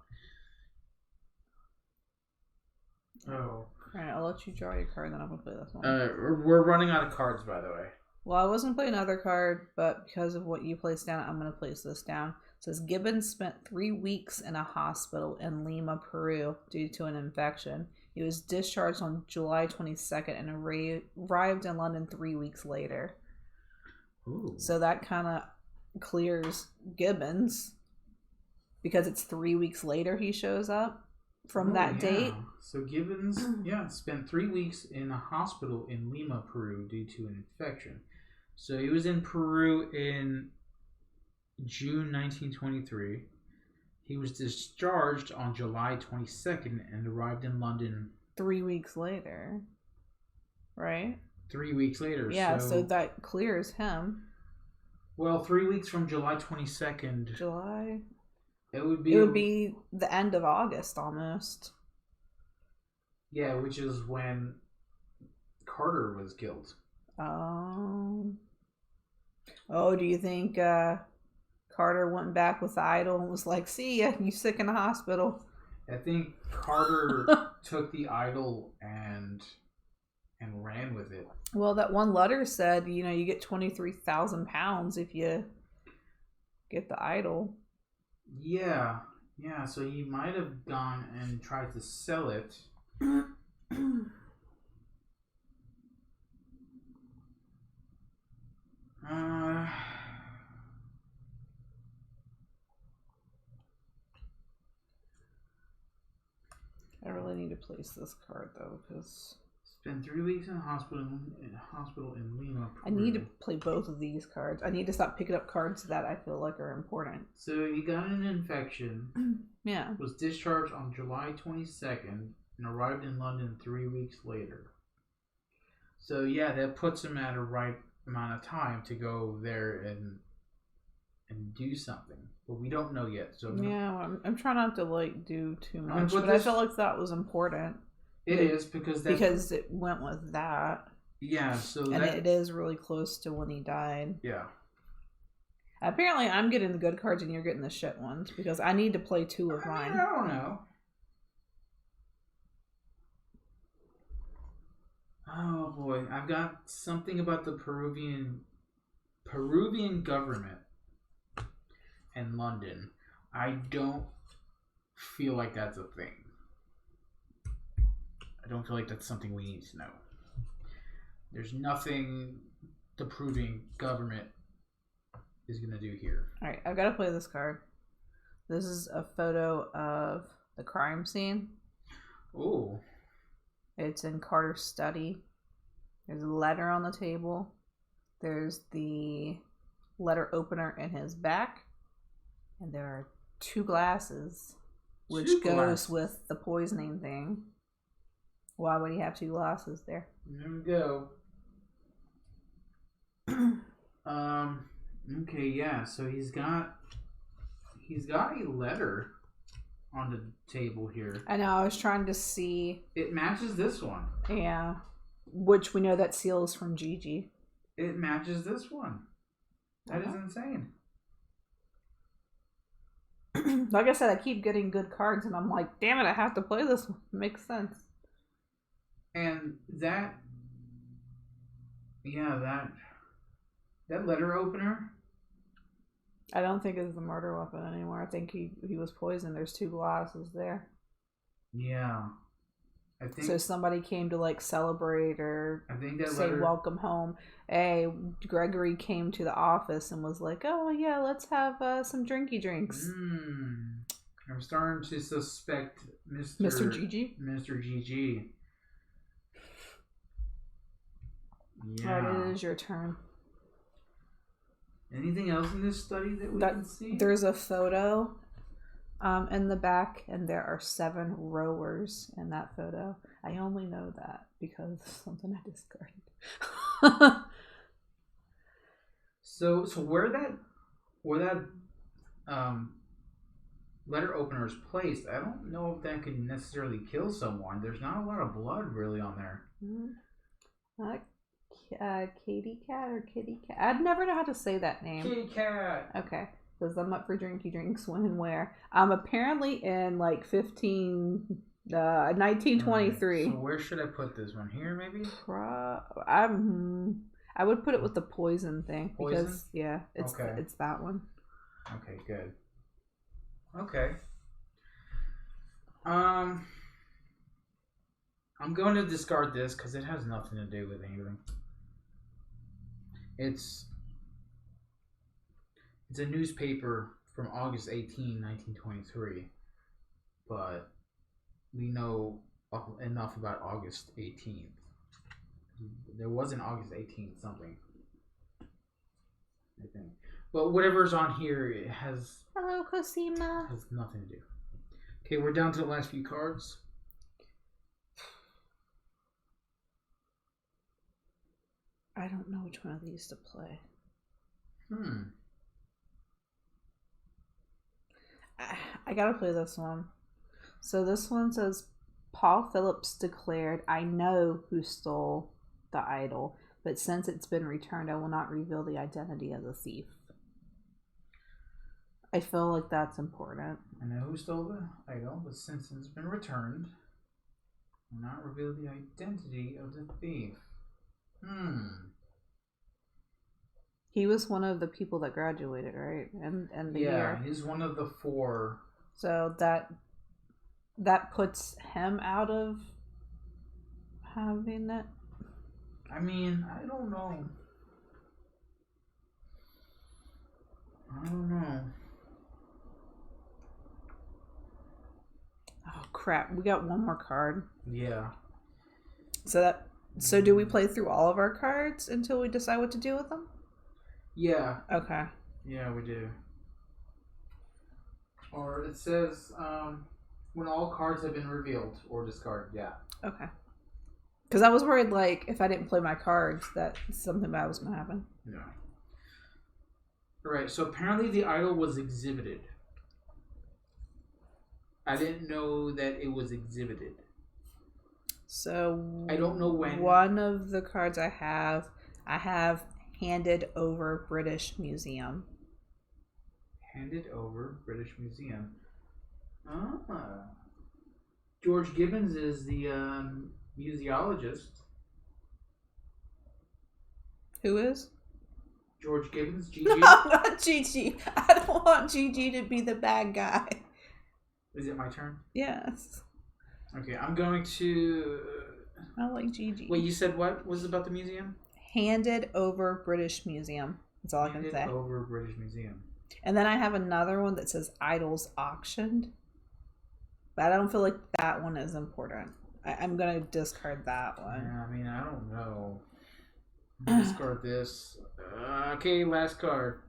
Oh. All right, I'll let you draw your card, then I'm gonna play this one. We're running out of cards, by the way. Well, I wasn't playing another card, but because of what you placed down, I'm gonna place this down. It says Gibbons spent 3 weeks in a hospital in Lima, Peru, due to an infection. He was discharged on July 22nd and arrived in London 3 weeks later. Ooh. So that kind of clears Gibbons because it's 3 weeks later he shows up from that date. So Gibbons, spent 3 weeks in a hospital in Lima, Peru, due to an infection. So he was in Peru in June 1923. He was discharged on July 22nd and arrived in London 3 weeks later. Right? 3 weeks later. Yeah, so that clears him. Well, 3 weeks from July 22nd. July? It would be the end of August almost. Yeah, which is when Carter was killed. Oh, do you think Carter went back with the idol and was like, "See ya, you sick in the hospital"? I think Carter took the idol and ran with it. Well, that one letter said, you get 23,000 pounds if you get the idol. Yeah. So he might have gone and tried to sell it. I really need to place this card though, because spent 3 weeks in a hospital in Lima, Peru. I need to play both of these cards. I need to stop picking up cards that I feel like are important. So he got an infection. Yeah. Was discharged on July 22nd and arrived in London 3 weeks later. So yeah, that puts him at a right amount of time to go there and do something, but we don't know yet. So I'm trying not to do too much, but I felt like that was important. It is because it went with that. Yeah, so it is really close to when he died. Yeah. Apparently, I'm getting the good cards and you're getting the shit ones because I need to play 2 of mine. I don't know. Oh boy, I've got something about the Peruvian government and London. I don't feel like that's a thing. I don't feel like that's something we need to know. There's nothing the Peruvian government is going to do here. Alright, I've got to play this card. This is a photo of the crime scene. Oh. It's in Carter's study. There's a letter on the table. There's the letter opener in his back. And there are 2 glasses, which goes with the poisoning thing. Why would he have 2 glasses there? There we go. Okay, yeah. So he's got a letter on the table here. I know. I was trying to see. It matches this one. Yeah, which we know that seal is from Gigi. It matches this one. That is insane. Like I said, I keep getting good cards, and I'm like, damn it, I have to play this one. It makes sense. And that Yeah, that letter opener. I don't think it's the murder weapon anymore. I think he was poisoned. There's 2 glasses there. Yeah, I think so. Somebody came to like celebrate or I think that say letter. welcome home. Hey, Gregory came to the office and was like, "Oh yeah, let's have some drinky drinks." I'm starting to suspect Mr. Gigi. Mr. Gigi. Yeah. All right, it is your turn. Anything else in this study that we can see? There's a photo in the back, and there are 7 rowers in that photo. I only know that because something I discarded. So where that letter opener is placed, I don't know if that could necessarily kill someone. There's not a lot of blood really on there. Katie Cat or Kitty Cat? I'd never know how to say that name. Kitty Cat. Okay, because I'm up for drinky drinks when and where. Apparently in like 1923. Right. So where should I put this one? Here, maybe? I would put it with the poison thing. Poison? Because, yeah, it's that one. Okay, good. Okay. I'm going to discard this because it has nothing to do with anything. It's a newspaper from August 18, 1923, but we know enough about August 18th. There was an August 18th something, I think. But whatever's on here, it has... Hello, Cosima. Has nothing to do. Okay, we're down to the last few cards. I don't know which one of these to play. I gotta play this one. So this one says, Paul Phillips declared, "I know who stole the idol, but since it's been returned, I will not reveal the identity of the thief." I feel like that's important. I know who stole the idol, but since it's been returned, I will not reveal the identity of the thief. He was one of the people that graduated, right? And the year. He's one of the 4. So that puts him out of having it. I mean, I don't know. Oh crap! We got one more card. Yeah. So do we play through all of our cards until we decide what to do with them? Yeah. Okay. Yeah, we do. Or it says when all cards have been revealed or discarded. Yeah. Okay. Because I was worried, like, if I didn't play my cards, that something bad was going to happen. No. Alright, so apparently the idol was exhibited. I didn't know that it was exhibited. So... I don't know when. One of the cards I have handed over British Museum. Handed over British Museum. George Gibbons is the museologist. Who is? George Gibbons, Gigi. No, not Gigi. I don't want Gigi to be the bad guy. Is it my turn? Yes. Okay, I'm going to... I like Gigi. Wait, you said what was about the museum? Handed over British Museum. That's all I can say. Handed over British Museum. And then I have another one that says idols auctioned. But I don't feel like that one is important. I'm going to discard that one. Yeah, I mean, I don't know. Discard this. Okay, last card.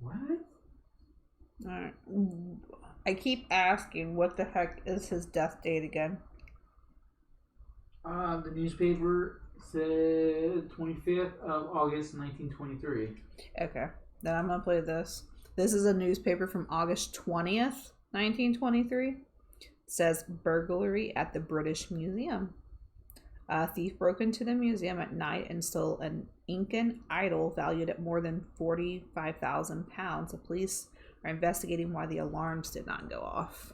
What? Alright. I keep asking, what the heck is his death date again? The newspaper said 25th of August, 1923. Okay, then I'm gonna play this. This is a newspaper from August 20th, 1923. It says, burglary at the British Museum. A thief broke into the museum at night and stole an Incan idol valued at more than £45,000. The police are investigating why the alarms did not go off.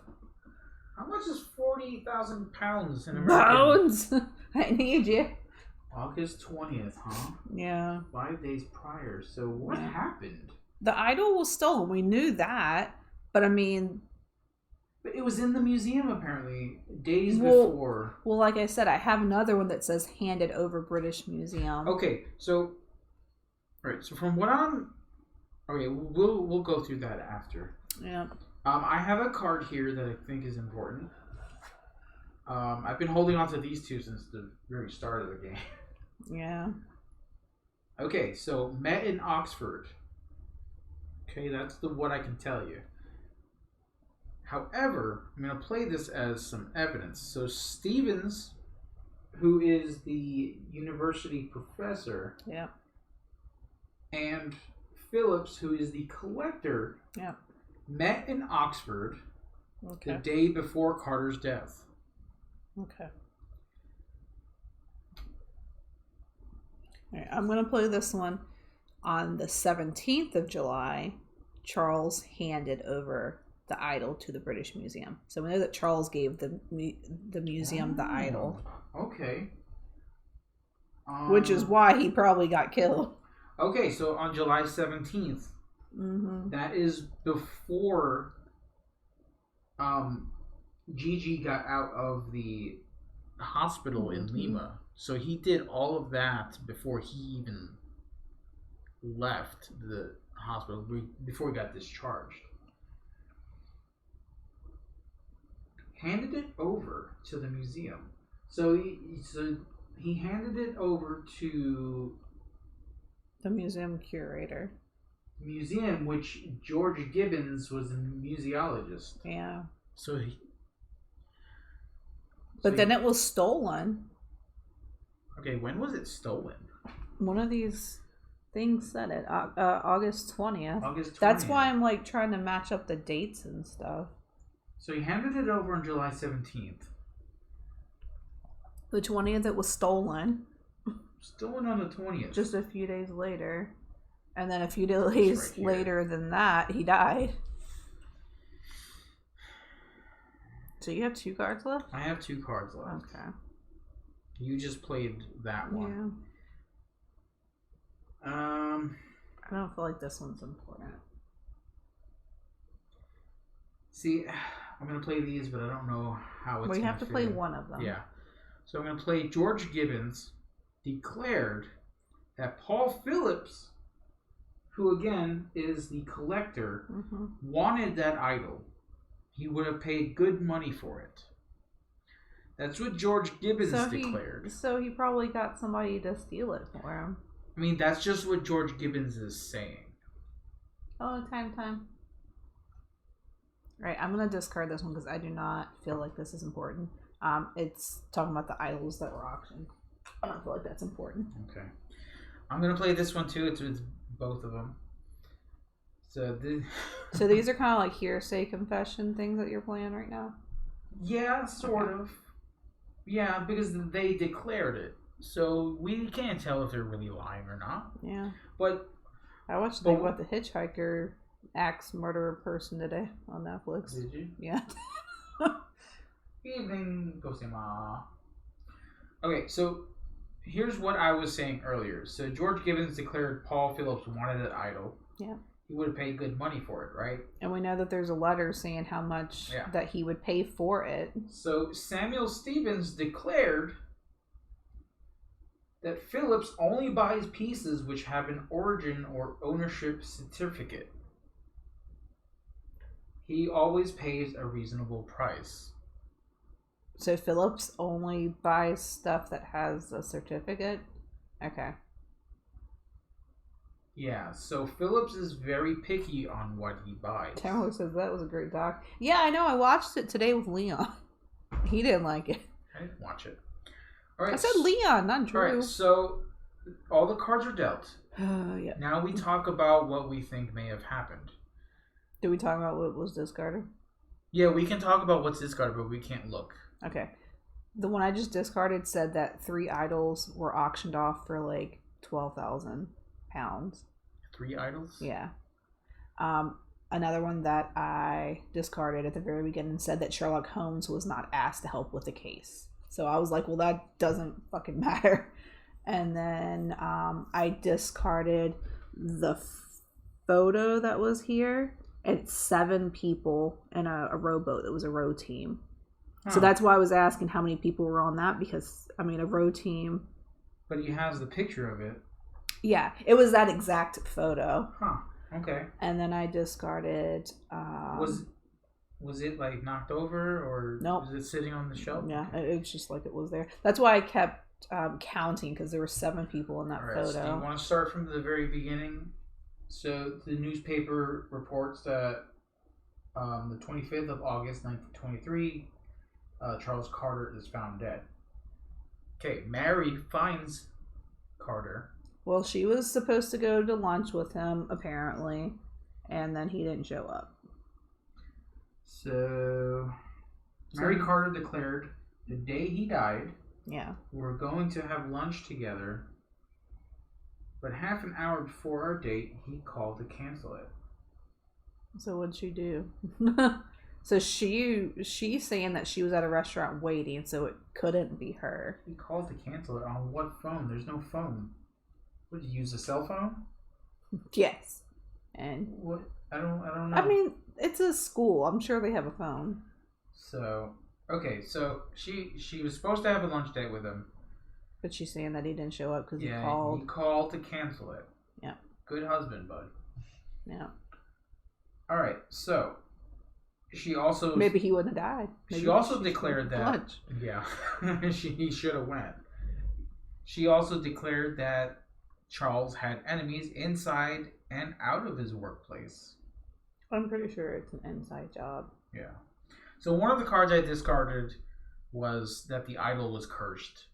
How much is 40,000 pounds in American? Bones! I need you. August 20th, huh? Yeah. 5 days prior. So what happened? The idol was stolen. We knew that. But I mean... But it was in the museum, apparently, days before. Well, like I said, I have another one that says handed over British Museum. Okay, so... Alright, so from what I'm... Okay, we'll go through that after. Yeah. I have a card here that I think is important. I've been holding on to these two since the very start of the game. Yeah. Okay, so met in Oxford. Okay, that's what I can tell you. However, I'm going to play this as some evidence. So Stevens, who is the university professor, yeah, and Phillips, who is the collector, yeah, met in Oxford okay, the day before Carter's death. Okay. All right, I'm going to play this one. On the 17th of July, Charles handed over the idol to the British Museum. So we know that Charles gave the museum the idol. Okay. Which is why he probably got killed. Okay, so on July 17th, that is before Gigi got out of the hospital in Lima. So he did all of that before he even left the hospital, before he got discharged. Handed it over to the museum. So he handed it over to the museum curator. Museum, which George Gibbons was a museologist. Yeah. But then it was stolen. Okay, when was it stolen? One of these things said it. August 20th. August 20th. That's why I'm like trying to match up the dates and stuff. So he handed it over on July 17th. The 20th it was stolen. Stolen on the 20th. Just a few days later. And then a few days later than that, he died. So you have 2 cards left? I have 2 cards left. Okay. You just played that one. Yeah. I don't feel like this one's important. See, I'm going to play these, but I don't know how it's going to We have to play one of them. Yeah. So I'm going to play George Gibbons declared that Paul Phillips, who again is the collector, wanted that idol. He would have paid good money for it. That's what George Gibbons declared. So he probably got somebody to steal it for him. I mean, that's just what George Gibbons is saying. Oh, time. Right, I'm going to discard this one because I do not feel like this is important. It's talking about the idols that were auctioned. I don't feel like that's important. Okay. I'm going to play this one too. It's both of them. So these are kind of like hearsay confession things that you're playing right now? Yeah, sort of. Yeah, because they declared it. So we can't tell if they're really lying or not. Yeah. But I watched the What the Hitchhiker Axe Murderer Person today on Netflix. Did you? Yeah. Evening, Gosima. Okay, so here's what I was saying earlier. So George Gibbons declared Paul Phillips wanted that idol. Yeah. He would have paid good money for it, right? And we know that there's a letter saying how much that he would pay for it. So Samuel Stevens declared that Phillips only buys pieces which have an origin or ownership certificate. He always pays a reasonable price. So Phillips only buys stuff that has a certificate? Okay. Yeah, so Phillips is very picky on what he buys. Taylor says that was a great doc. Yeah, I know. I watched it today with Leon. He didn't like it. I didn't watch it. All right, I said Leon, not Drew. All right, so all the cards are dealt. Yeah. Now we talk about what we think may have happened. Did we talk about what was discarded? Yeah, we can talk about what's discarded, but we can't look. Okay. The one I just discarded said that 3 idols were auctioned off for like £12,000. 3 idols? Yeah. another one that I discarded at the very beginning said that Sherlock Holmes was not asked to help with the case. So I was like, well, that doesn't fucking matter. And then I discarded the photo that was here. It's 7 people in a rowboat. It was a row team. Huh. So that's why I was asking how many people were on that, because, I mean, a row team. But he has the picture of it. Yeah, it was that exact photo. Huh. Okay. And then I discarded. Was it like knocked over, or nope. Was it sitting on the shelf? Yeah, it was just like it was there. That's why I kept counting, because there were 7 people in that photo. So you want to start from the very beginning? So the newspaper reports that the 25th of August, 1923, Charles Carter is found dead. Okay, Mary finds Carter. Well, she was supposed to go to lunch with him, apparently, and then he didn't show up. So, Mary Carter declared the day he died, yeah, we're going to have lunch together, but half an hour before our date, he called to cancel it. So what'd she do? So she's saying that she was at a restaurant waiting, so it couldn't be her. He called to cancel it on what phone? There's no phone. What, did you use a cell phone? Yes. And what? I don't know. I mean, it's a school. I'm sure they have a phone. So, okay, so she was supposed to have a lunch date with him. But she's saying that he didn't show up because he called to cancel it. Yeah. Good husband, bud. Yeah. All right, so she also... Maybe he wouldn't have died. Maybe she also declared that... Lunch. Yeah. He should have went. She also declared that Charles had enemies inside and out of his workplace. I'm pretty sure it's an inside job. Yeah. So one of the cards I discarded was that the idol was cursed.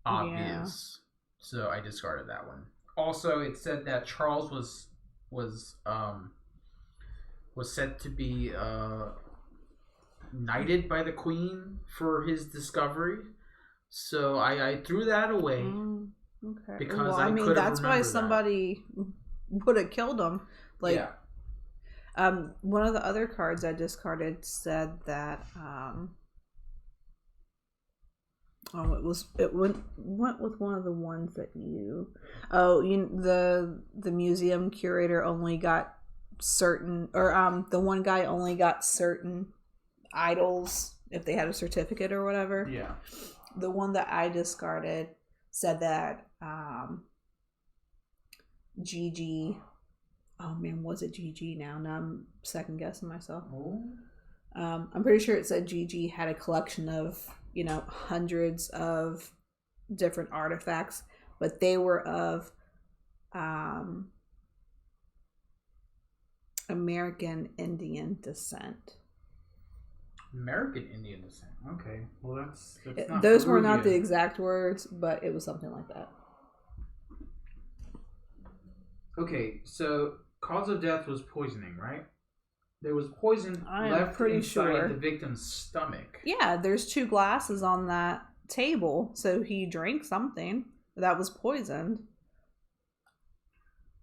Obvious. Yeah. So I discarded that one. Also, it said that Charles was said to be knighted by the Queen for his discovery. So I threw that away. Okay. Because well, I mean, that's why somebody would have killed him. Like, yeah. One of the other cards I discarded said that it went with one of the ones that the museum curator only got certain, or the one guy only got certain idols if they had a certificate or whatever. Yeah. The one that I discarded said that Gigi, oh man, was it Gigi now? Now I'm second guessing myself. Oh. I'm pretty sure it said Gigi had a collection of, hundreds of different artifacts, but they were of American Indian descent. American Indian descent. Okay. Well, that's not those were not the exact words, but it was something like that. Okay, so cause of death was poisoning, right? There was poison left inside the victim's stomach. Yeah, there's 2 glasses on that table, so he drank something that was poisoned.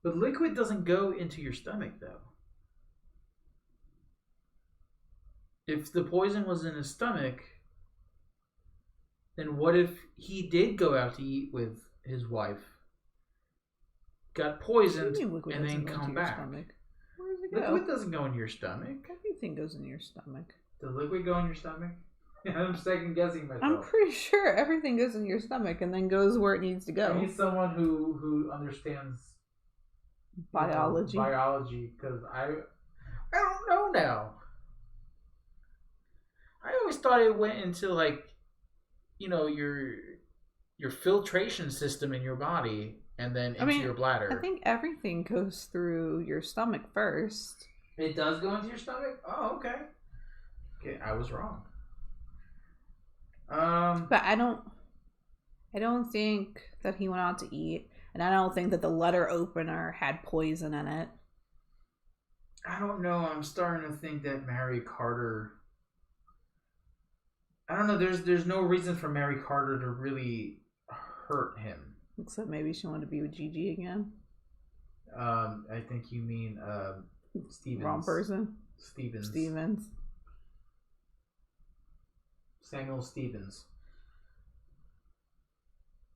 But liquid doesn't go into your stomach, though. If the poison was in his stomach, then what if he did go out to eat with his wife, got poisoned, and then come back? Where does it go? Liquid doesn't go in your stomach. Everything goes in your stomach. Does liquid go in your stomach? I'm second guessing myself. I'm pretty sure everything goes in your stomach and then goes where it needs to go. I need someone who understands biology. Because I don't know now. I always thought it went into your filtration system in your body and then into your bladder. I think everything goes through your stomach first. It does go into your stomach? Oh, okay. Okay, I was wrong. But I don't think that he went out to eat, and I don't think that the letter opener had poison in it. I don't know. I'm starting to think that Mary Carter... I don't know. There's no reason for Mary Carter to really hurt him. Except maybe she wanted to be with Gigi again. I think you mean Stevens. Wrong person. Stevens. Samuel Stevens.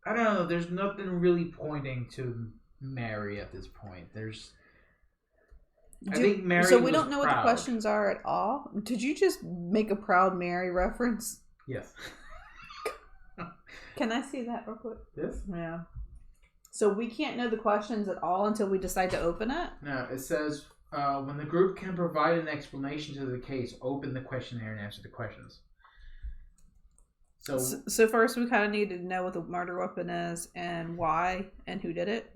I don't know. There's nothing really pointing to Mary at this point. I think Mary. So we don't know proud. what the questions are at all. Did you just make a Proud Mary reference? Yes. Can I see that real quick? This? Yeah. So we can't know the questions at all until we decide to open it? No, it says when the group can provide an explanation to the case, open the questionnaire and answer the questions. So first we kind of need to know what the murder weapon is and why and who did it.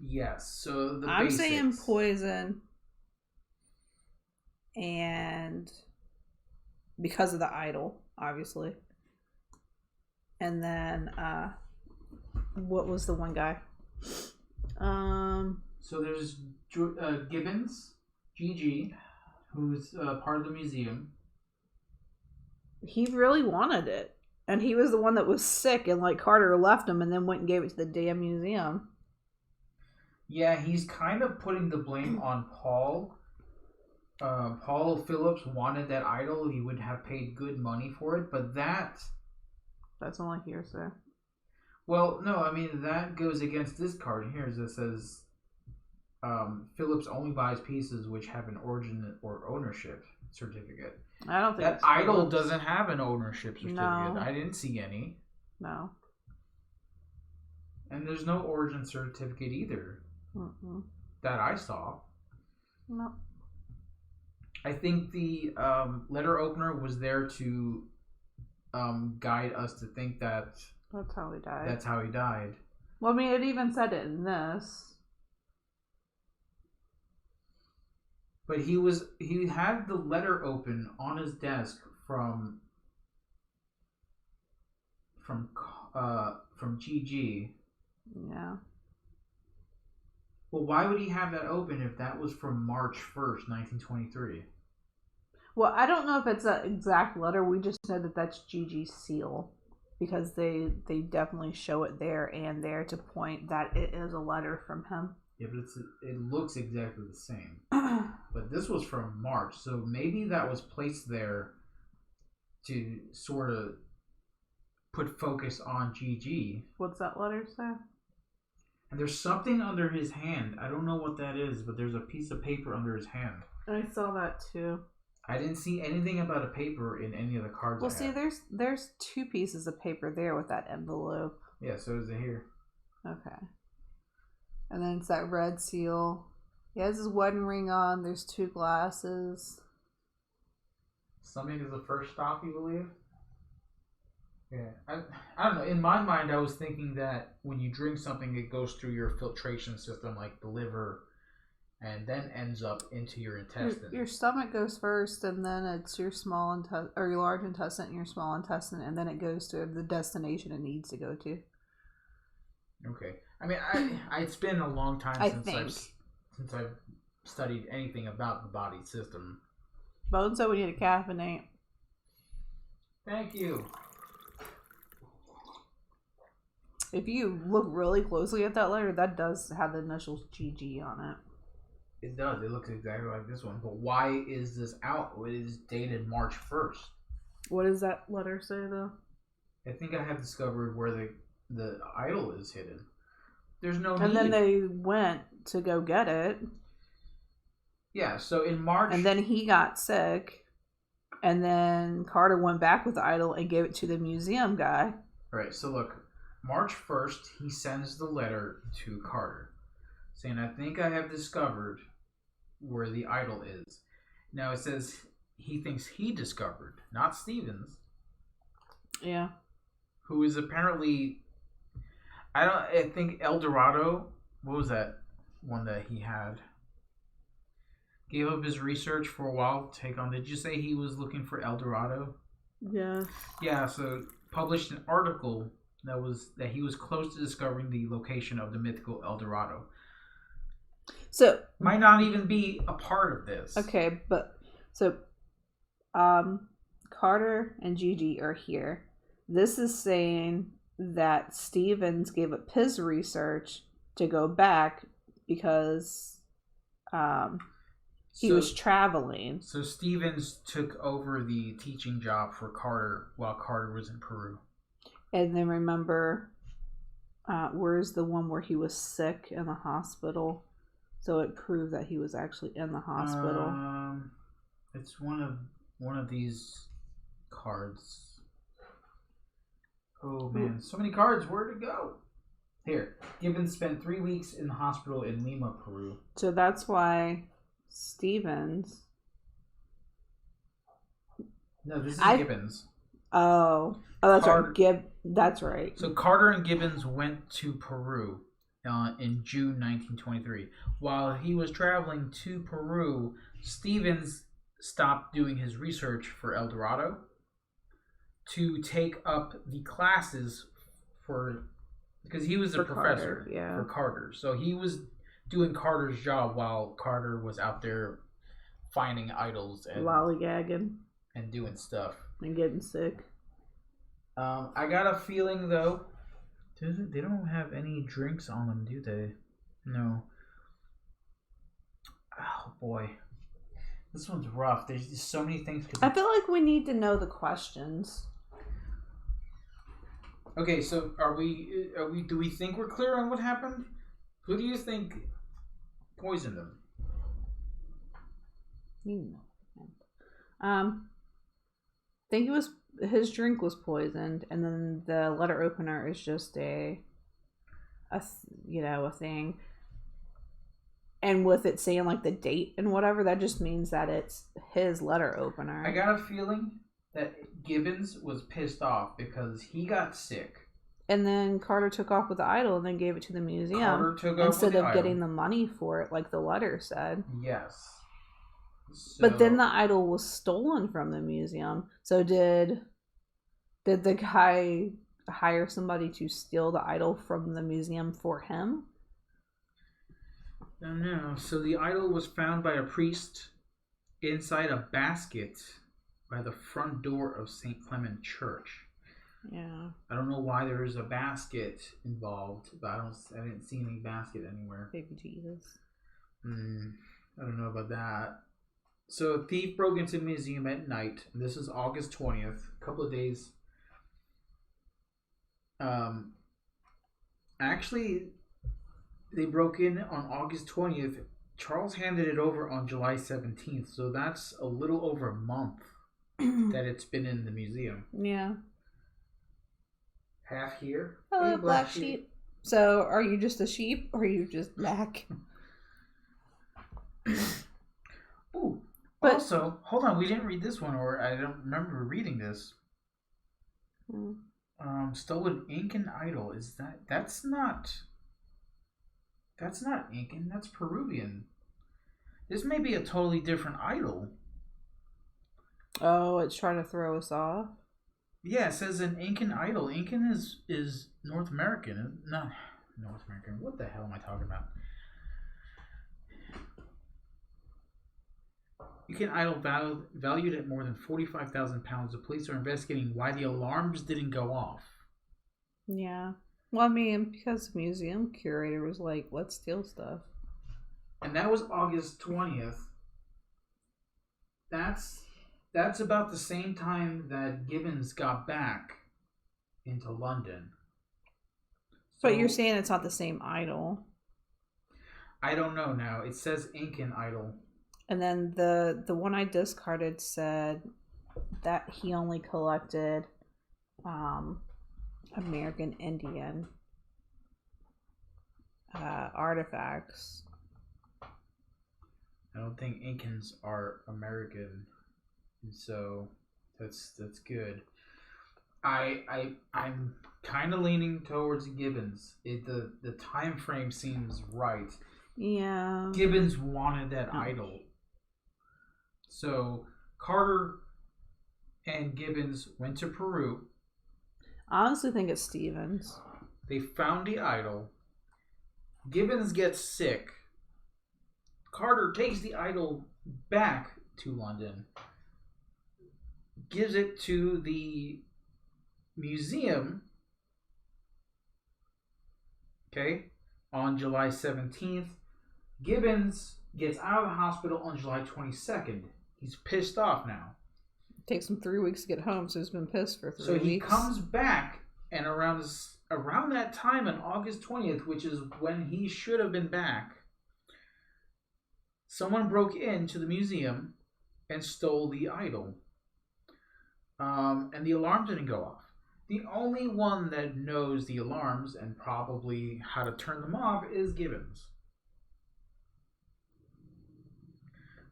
Yes. So I'm basics. saying poison, and because of the idol, obviously. And then what was the one guy? So there's Gibbons, GG, who's part of the museum. He really wanted it. And he was the one that was sick, and like Carter left him and then went and gave it to the damn museum. Yeah, he's kind of putting the blame on Paul. Paul Phillips wanted that idol. He would have paid good money for it, but that's only hearsay. Well, no, I mean, that goes against this card here that says Phillips only buys pieces which have an origin or ownership certificate. I don't think that idol doesn't have an ownership certificate. No. I didn't see any. No. And there's no origin certificate either. That I saw. No. I think the letter opener was there to guide us to think that that's how he died. That's how he died. Well, I mean, it even said it in this. But he had the letter open on his desk from GG. Yeah. Well, why would he have that open if that was from March 1st, 1923? Well, I don't know if it's an exact letter. We just know that that's GG's seal. Because they definitely show it there and there to point that it is a letter from him. Yeah, but it looks exactly the same. But this was from March, so maybe that was placed there to sort of put focus on GG. What's that letter say? And there's something under his hand. I don't know what that is, but there's a piece of paper under his hand. I saw that too. I didn't see anything about a paper in any of the cards. Well, see, there's two pieces of paper there with that envelope. Yeah, so is it here. Okay. And then it's that red seal. He has his wedding ring on. There's two glasses. Stomach is the first stop, you believe? Yeah. I don't know. In my mind, I was thinking that when you drink something, it goes through your filtration system, like the liver, and then ends up into your intestine. Your stomach goes first, and then it's your small intestine, or your large intestine and your small intestine, and then it goes to the destination it needs to go to. Okay. I mean, it's been a long time since I've studied anything about the body system. Bone said we need to caffeinate. Thank you. If you look really closely at that letter, that does have the initials GG on it. It does. It looks exactly like this one. But why is this out? It is dated March 1st. What does that letter say, though? I think I have discovered where the idol is hidden. There's no need. And then they went to go get it. Yeah, so in March... And then he got sick. And then Carter went back with the idol and gave it to the museum guy. Right, so look. March 1st, he sends the letter to Carter, saying, I think I have discovered where the idol is. Now it says he thinks he discovered, not Stevens. Yeah. Who is apparently, I think El Dorado, what was that one that he had? Gave up his research for a while to take on, did you say he was looking for El Dorado? Yeah. Yeah, so published an article that he was close to discovering the location of the mythical El Dorado. So might not even be a part of this. Okay, but so Carter and Gigi are here. This is saying that Stevens gave up his research to go back because He was traveling. So Stevens took over the teaching job for Carter while Carter was in Peru. And then remember, where's the one where he was sick in the hospital? So it proved that he was actually in the hospital. It's one of these cards. Oh man, so many cards. Where'd it go? Here, Gibbons spent 3 weeks in the hospital in Lima, Peru. So that's why Stevens. No, this is Gibbons. Oh, that's right. That's right. So Carter and Gibbons went to Peru in June 1923. While he was traveling to Peru, Stevens stopped doing his research for El Dorado to take up the classes because he was a professor for Carter. So he was doing Carter's job while Carter was out there finding idols and lollygagging and doing stuff and getting sick. I got a feeling though, they don't have any drinks on them, do they? No. Oh boy, this one's rough. There's just so many things. I feel like we need to know the questions. Okay, so are we? Do we think we're clear on what happened? Who do you think poisoned them? I think his drink was poisoned, and then the letter opener is just a thing. And with it saying like the date and whatever, that just means that it's his letter opener. I got a feeling that Gibbons was pissed off because he got sick. And then Carter took off with the idol and then gave it to the museum. Carter took off instead with the of getting the money for it, like the letter said. Yes. So, but then the idol was stolen from the museum. So did the guy hire somebody to steal the idol from the museum for him? No. So the idol was found by a priest inside a basket by the front door of St. Clement Church. Yeah. I don't know why there is a basket involved, but I didn't see any basket anywhere. Baby Jesus. I don't know about that. So a thief broke into the museum at night. This is August 20th, a couple of days. Actually, they broke in on August 20th. Charles handed it over on July 17th, so that's a little over a month that it's been in the museum. Yeah. Half here. Hello, black sheep. So, are you just a sheep, or are you just black? Ooh. But, also, hold on, we didn't read this one, or I don't remember reading this. Stolen Incan idol. That's not Incan, that's Peruvian. This may be a totally different idol. Oh, it's trying to throw us off? Yeah, it says an Incan idol. Incan is North American. Not North American. What the hell am I talking about? Incan idol valued at more than 45,000 pounds. The police are investigating why the alarms didn't go off. Yeah. Well, I mean, because the museum curator was like, let's steal stuff. And that was August 20th. That's about the same time that Gibbons got back into London. But you're saying it's not the same idol. I don't know now. It says Incan idol. And then the one I discarded said that he only collected American Indian artifacts. I don't think Incans are American, and so that's good. I'm kind of leaning towards Gibbons. The time frame seems right. Yeah. Gibbons wanted that idol. So Carter and Gibbons went to Peru. I honestly think it's Stevens. They found the idol. Gibbons gets sick. Carter takes the idol back to London, gives it to the museum, okay, on July 17th. Gibbons gets out of the hospital on July 22nd. He's pissed off now. It takes him 3 weeks to get home, so he's been pissed for 3 weeks. So he comes back, and around that time on August 20th, which is when he should have been back, someone broke into the museum and stole the idol. And the alarm didn't go off. The only one that knows the alarms and probably how to turn them off is Gibbons.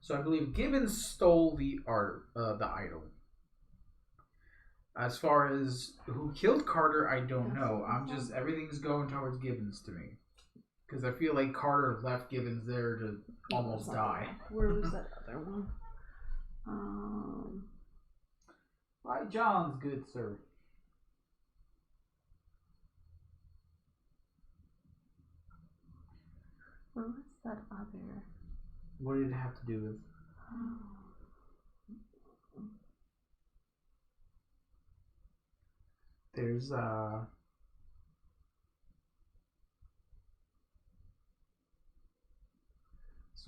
So I believe Gibbons stole the idol. As far as who killed Carter, I don't know. Everything's going towards Gibbons to me. Because I feel like Carter left Gibbons there to almost die. Where was that other one? Right, John's good, sir. Where was that other? What did it have to do with? There's someone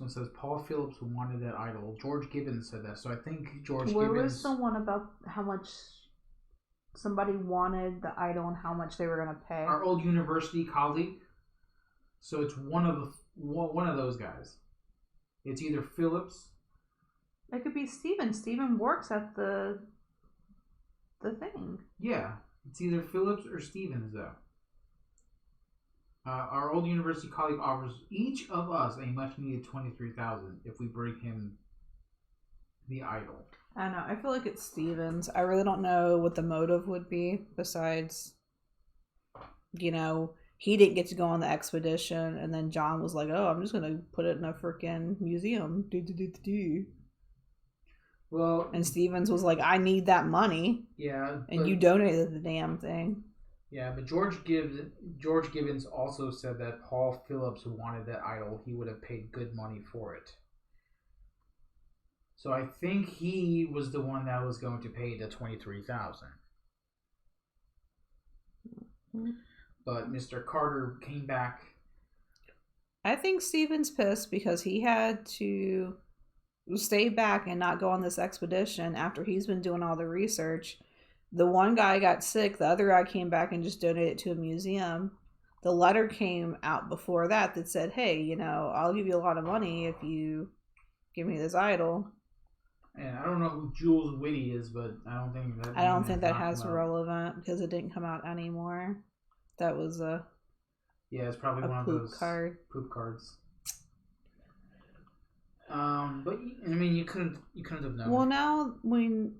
says Paul Phillips wanted that idol. George Gibbons said that, so I think Gibbons. Where was the one about how much somebody wanted the idol and how much they were going to pay? Our old university colleague. So it's one of those guys. It's either Phillips. It could be Steven. Steven works at the thing. Yeah, it's either Phillips or Stevens, though. Our old university colleague offers each of us a much-needed $23,000 if we bring him the idol. I don't know. I feel like it's Stevens. I really don't know what the motive would be besides, he didn't get to go on the expedition, and then John was like, "Oh, I'm just gonna put it in a freaking museum." Well, and Stevens was like, "I need that money." Yeah, and you donated the damn thing. Yeah, but George Gibbons also said that Paul Phillips wanted that idol. He would have paid good money for it. So I think he was the one that was going to pay the $23,000. Mm-hmm. But Mr. Carter came back. I think Steven's pissed because he had to stay back and not go on this expedition after he's been doing all the research. The one guy got sick. The other guy came back and just donated it to a museum. The letter came out before that said, "Hey, I'll give you a lot of money if you give me this idol." And I don't know who Jules Whitty is, but I don't think that has relevant because it didn't come out anymore. That was it's probably one of those poop cards. But I mean, you couldn't have known. Well, now when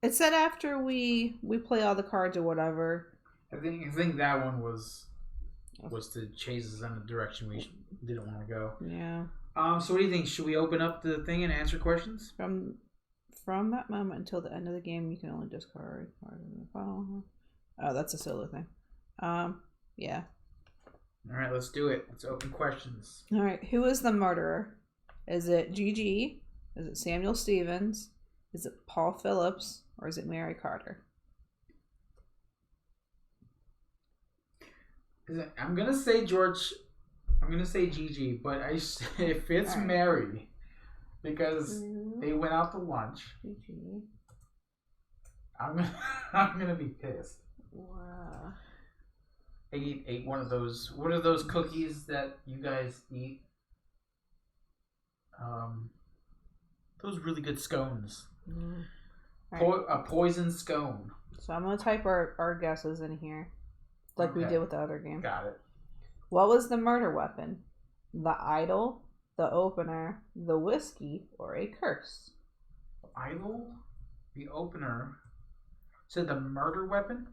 it said after we play all the cards or whatever, I think that one was to chase us in a direction we didn't want to go. Yeah. So what do you think? Should we open up the thing and answer questions? From that moment until the end of the game, you can only discard card in the file. Oh, that's a solo thing. Yeah. All right, let's do it. Let's open questions. All right, who is the murderer? Is it Gigi? Is it Samuel Stevens? Is it Paul Phillips? Or is it Mary Carter? I'm gonna say George. I'm gonna say Gigi, but if it's right. Mary, because they went out to lunch. Gigi. I'm gonna be pissed. Wow. I ate one of those. What are those cookies that you guys eat? Those really good scones. Right. A poison scone. So I'm gonna type our guesses in here, like we did with the other game. Got it. What was the murder weapon? The idol, the opener, the whiskey, or a curse? The idol, the opener. So the murder weapon?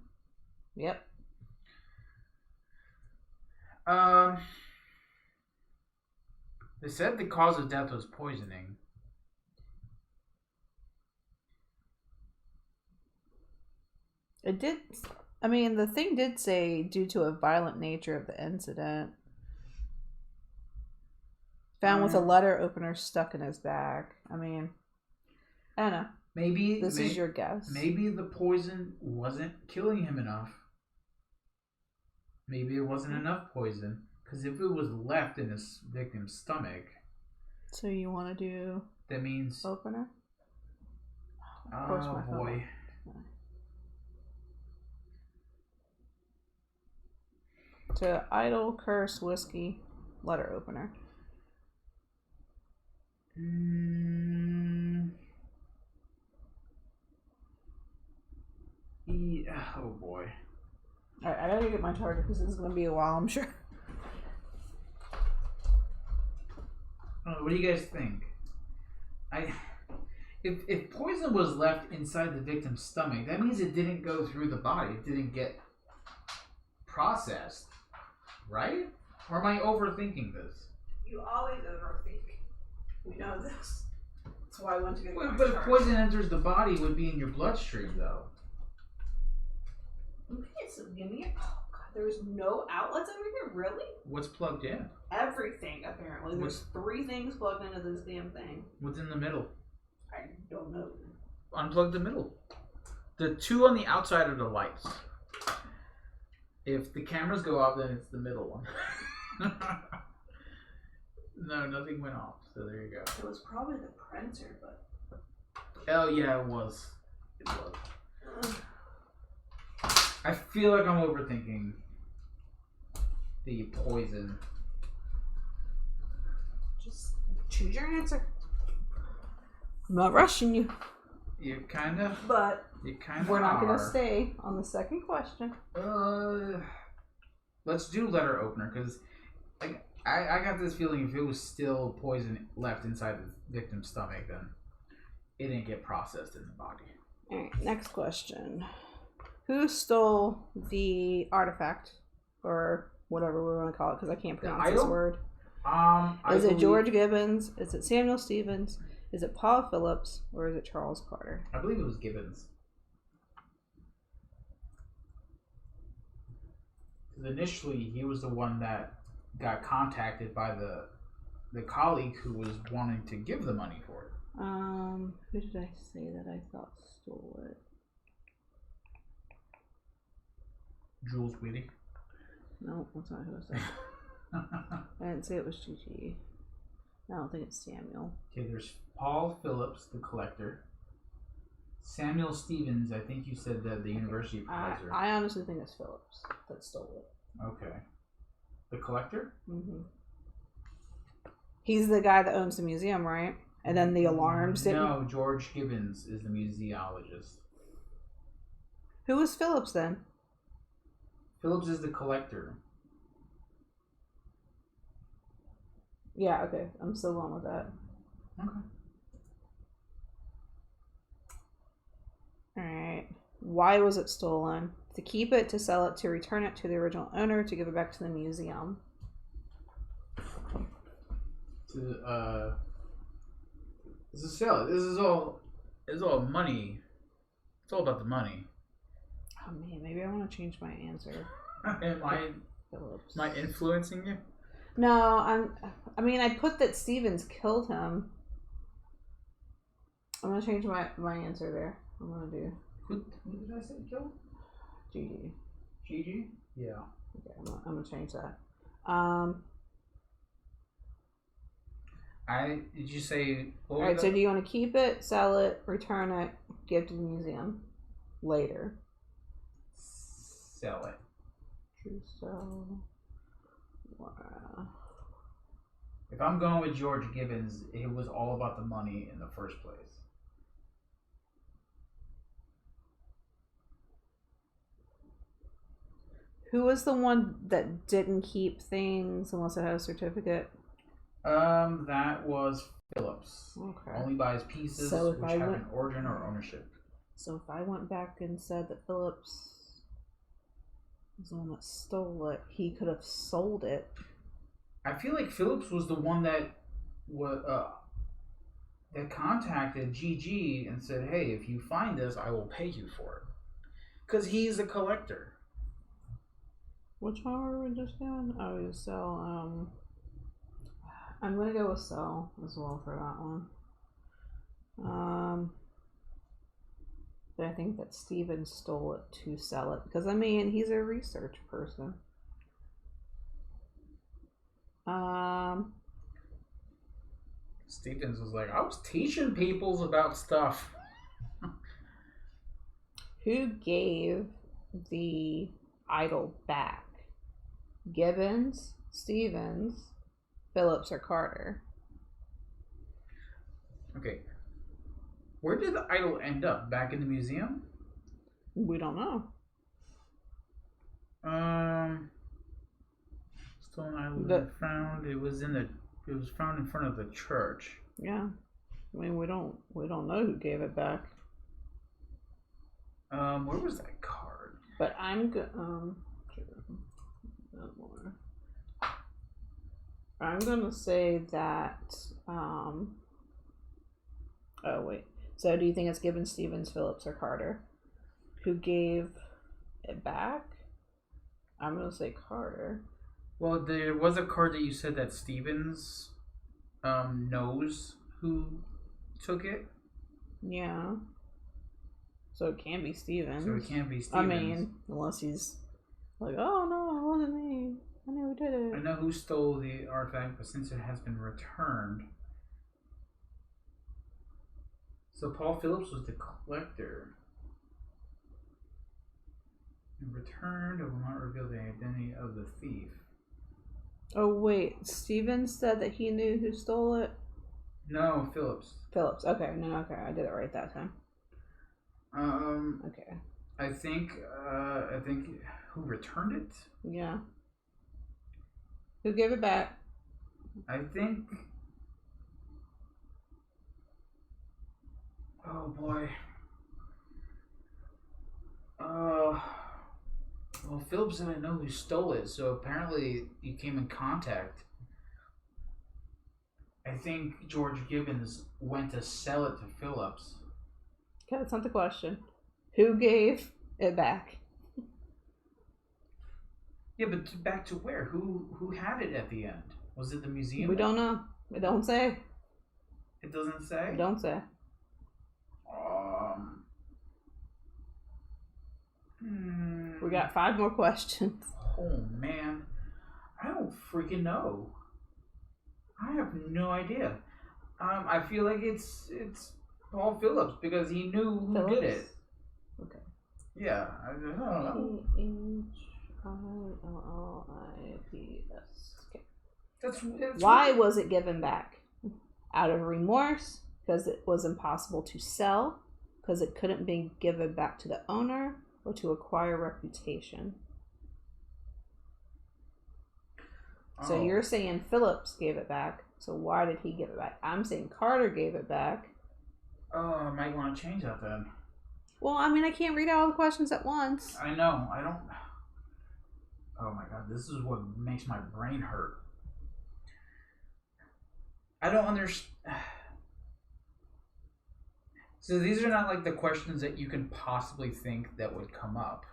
Yep. They said the cause of death was poisoning. It did. I mean, the thing did say due to a violent nature of the incident. Found with a letter opener stuck in his bag. I mean, I don't know. Maybe this is your guess. Maybe the poison wasn't killing him enough. Maybe it wasn't enough poison. Because if it was left in this victim's stomach, So you want to do that means. opener? Oh boy. To idle, curse, whiskey, letter opener. Oh boy. Alright, I gotta get my charger because this is gonna be a while, I'm sure. What do you guys think? If poison was left inside the victim's stomach, that means it didn't go through the body. It didn't get processed, right? Or am I overthinking this? You always overthink. We know this. That's why I went to get my But if charger. poison enters the body, it would be in your bloodstream, though. Give me oh god, there's no outlets over here, really? What's plugged in? Everything, apparently. There's 3 things plugged into this damn thing. What's in the middle? I don't know. Unplug the middle. The 2 on the outside are the lights. If the cameras go off, then it's the middle one. No, nothing went off, so there you go. It was probably the printer, but... Oh yeah, it was. It was. Ugh. I feel like I'm overthinking the poison. Just choose your answer. I'm not rushing you. You kinda. But You kinda. we're not going to stay on the second question. Let's do letter opener because, like, I got this feeling if it was still poison left inside the victim's stomach, then it didn't get processed in the body. All right, next question. Who stole the artifact, or whatever we want to call it, because I can't pronounce this word? Is it George Gibbons? Is it Samuel Stevens? Is it Paul Phillips? Or is it Charles Carter? I believe it was Gibbons. Because initially, he was the one that got contacted by the colleague who was wanting to give the money for it. Who did I say that I thought stole it? Jules Whitty. No, that's not who I said. I didn't say it was Gigi. I don't think it's Samuel. Okay, there's Paul Phillips, the collector. Samuel Stevens, I think you said that the university professor. I honestly think it's Phillips that stole it. Okay. The collector? Mm-hmm. He's the guy that owns the museum, right? And then the alarms didn't... No, George Gibbons is the museologist. Who was Phillips then? Phillips is the collector. Yeah, okay. I'm still going with that. Okay. Alright. Why was it stolen? To keep it, to sell it, to return it to the original owner, to give it back to the museum. This is sell it. This is all money. It's all about the money. Oh man, maybe I want to change my answer. Am I influencing you? No, I mean, I put that Stevens killed him. I'm gonna change my answer there. I'm gonna do. Who did I say killed? Gigi. Gigi? Yeah. Okay, I'm gonna change that. Did you say? All right. So do you want to keep it, sell it, return it, give to the museum later? Sell it. True sell. Wow. If I'm going with George Gibbons, it was all about the money in the first place. Who was the one that didn't keep things unless it had a certificate? That was Phillips. Okay. Only buys pieces So which have an origin or ownership. So if I went back and said that Phillips was the one that stole it, he could have sold it. I feel like Phillips was the one that contacted GG and said, "Hey, if you find this, I will pay you for it," because he's a collector. Which one were we just doing? Oh, you sell. I'm gonna go with sell as well for that one. But I think that Steven stole it to sell it because I mean he's a research person. Stevens was like, I was teaching peoples about stuff. Who gave the idol back? Gibbons, Stevens, Phillips, or Carter? Okay. Where did the idol end up? Back in the museum? We don't know. Stolen idol found. It was found in front of the church. Yeah. I mean, we don't know who gave it back. Where was that card? But I'm gonna say that. Oh wait. So do you think it's Gibbons, Stevens, Phillips, or Carter? Who gave it back? I'm gonna say Carter. Well, there was a card that you said that Stevens knows who took it. Yeah. So it can't be Stevens. So it can't be Stevens. I mean, unless he's like, oh no, it wasn't me. I know who did it. I know who stole the artifact, but since it has been returned. So Paul Phillips was the collector. In return, it will not reveal the identity of the thief. Oh wait, Stevens said that he knew who stole it? No, Phillips. Phillips. Okay, no, okay, I did it right that time. Okay. I think who returned it? Yeah. Who gave it back? I think. Oh boy. Well, Phillips didn't know who stole it, so apparently you came in contact. I think George Gibbons went to sell it to Phillips. Okay, that's not the question. Who gave it back? Yeah, but back to where? Who had it at the end? Was it the museum? We don't know. It don't say. It doesn't say? It don't say. We got 5 more questions. Oh man, I don't freaking know. I have no idea. I feel like it's Paul Phillips because he knew who did it. Okay. Yeah, I don't know. P-H-I-L-L-I-P-S. Okay. That's Why was it given back? Out of remorse, because it was impossible to sell, because it couldn't be given back to the owner, or to acquire reputation. So you're saying Phillips gave it back. So why did he give it back? I'm saying Carter gave it back. Oh, I might want to change that then. Well, I mean, I can't read all the questions at once. I know. I don't. Oh my god, this is what makes my brain hurt. I don't understand. So these are not like the questions that you can possibly think that would come up.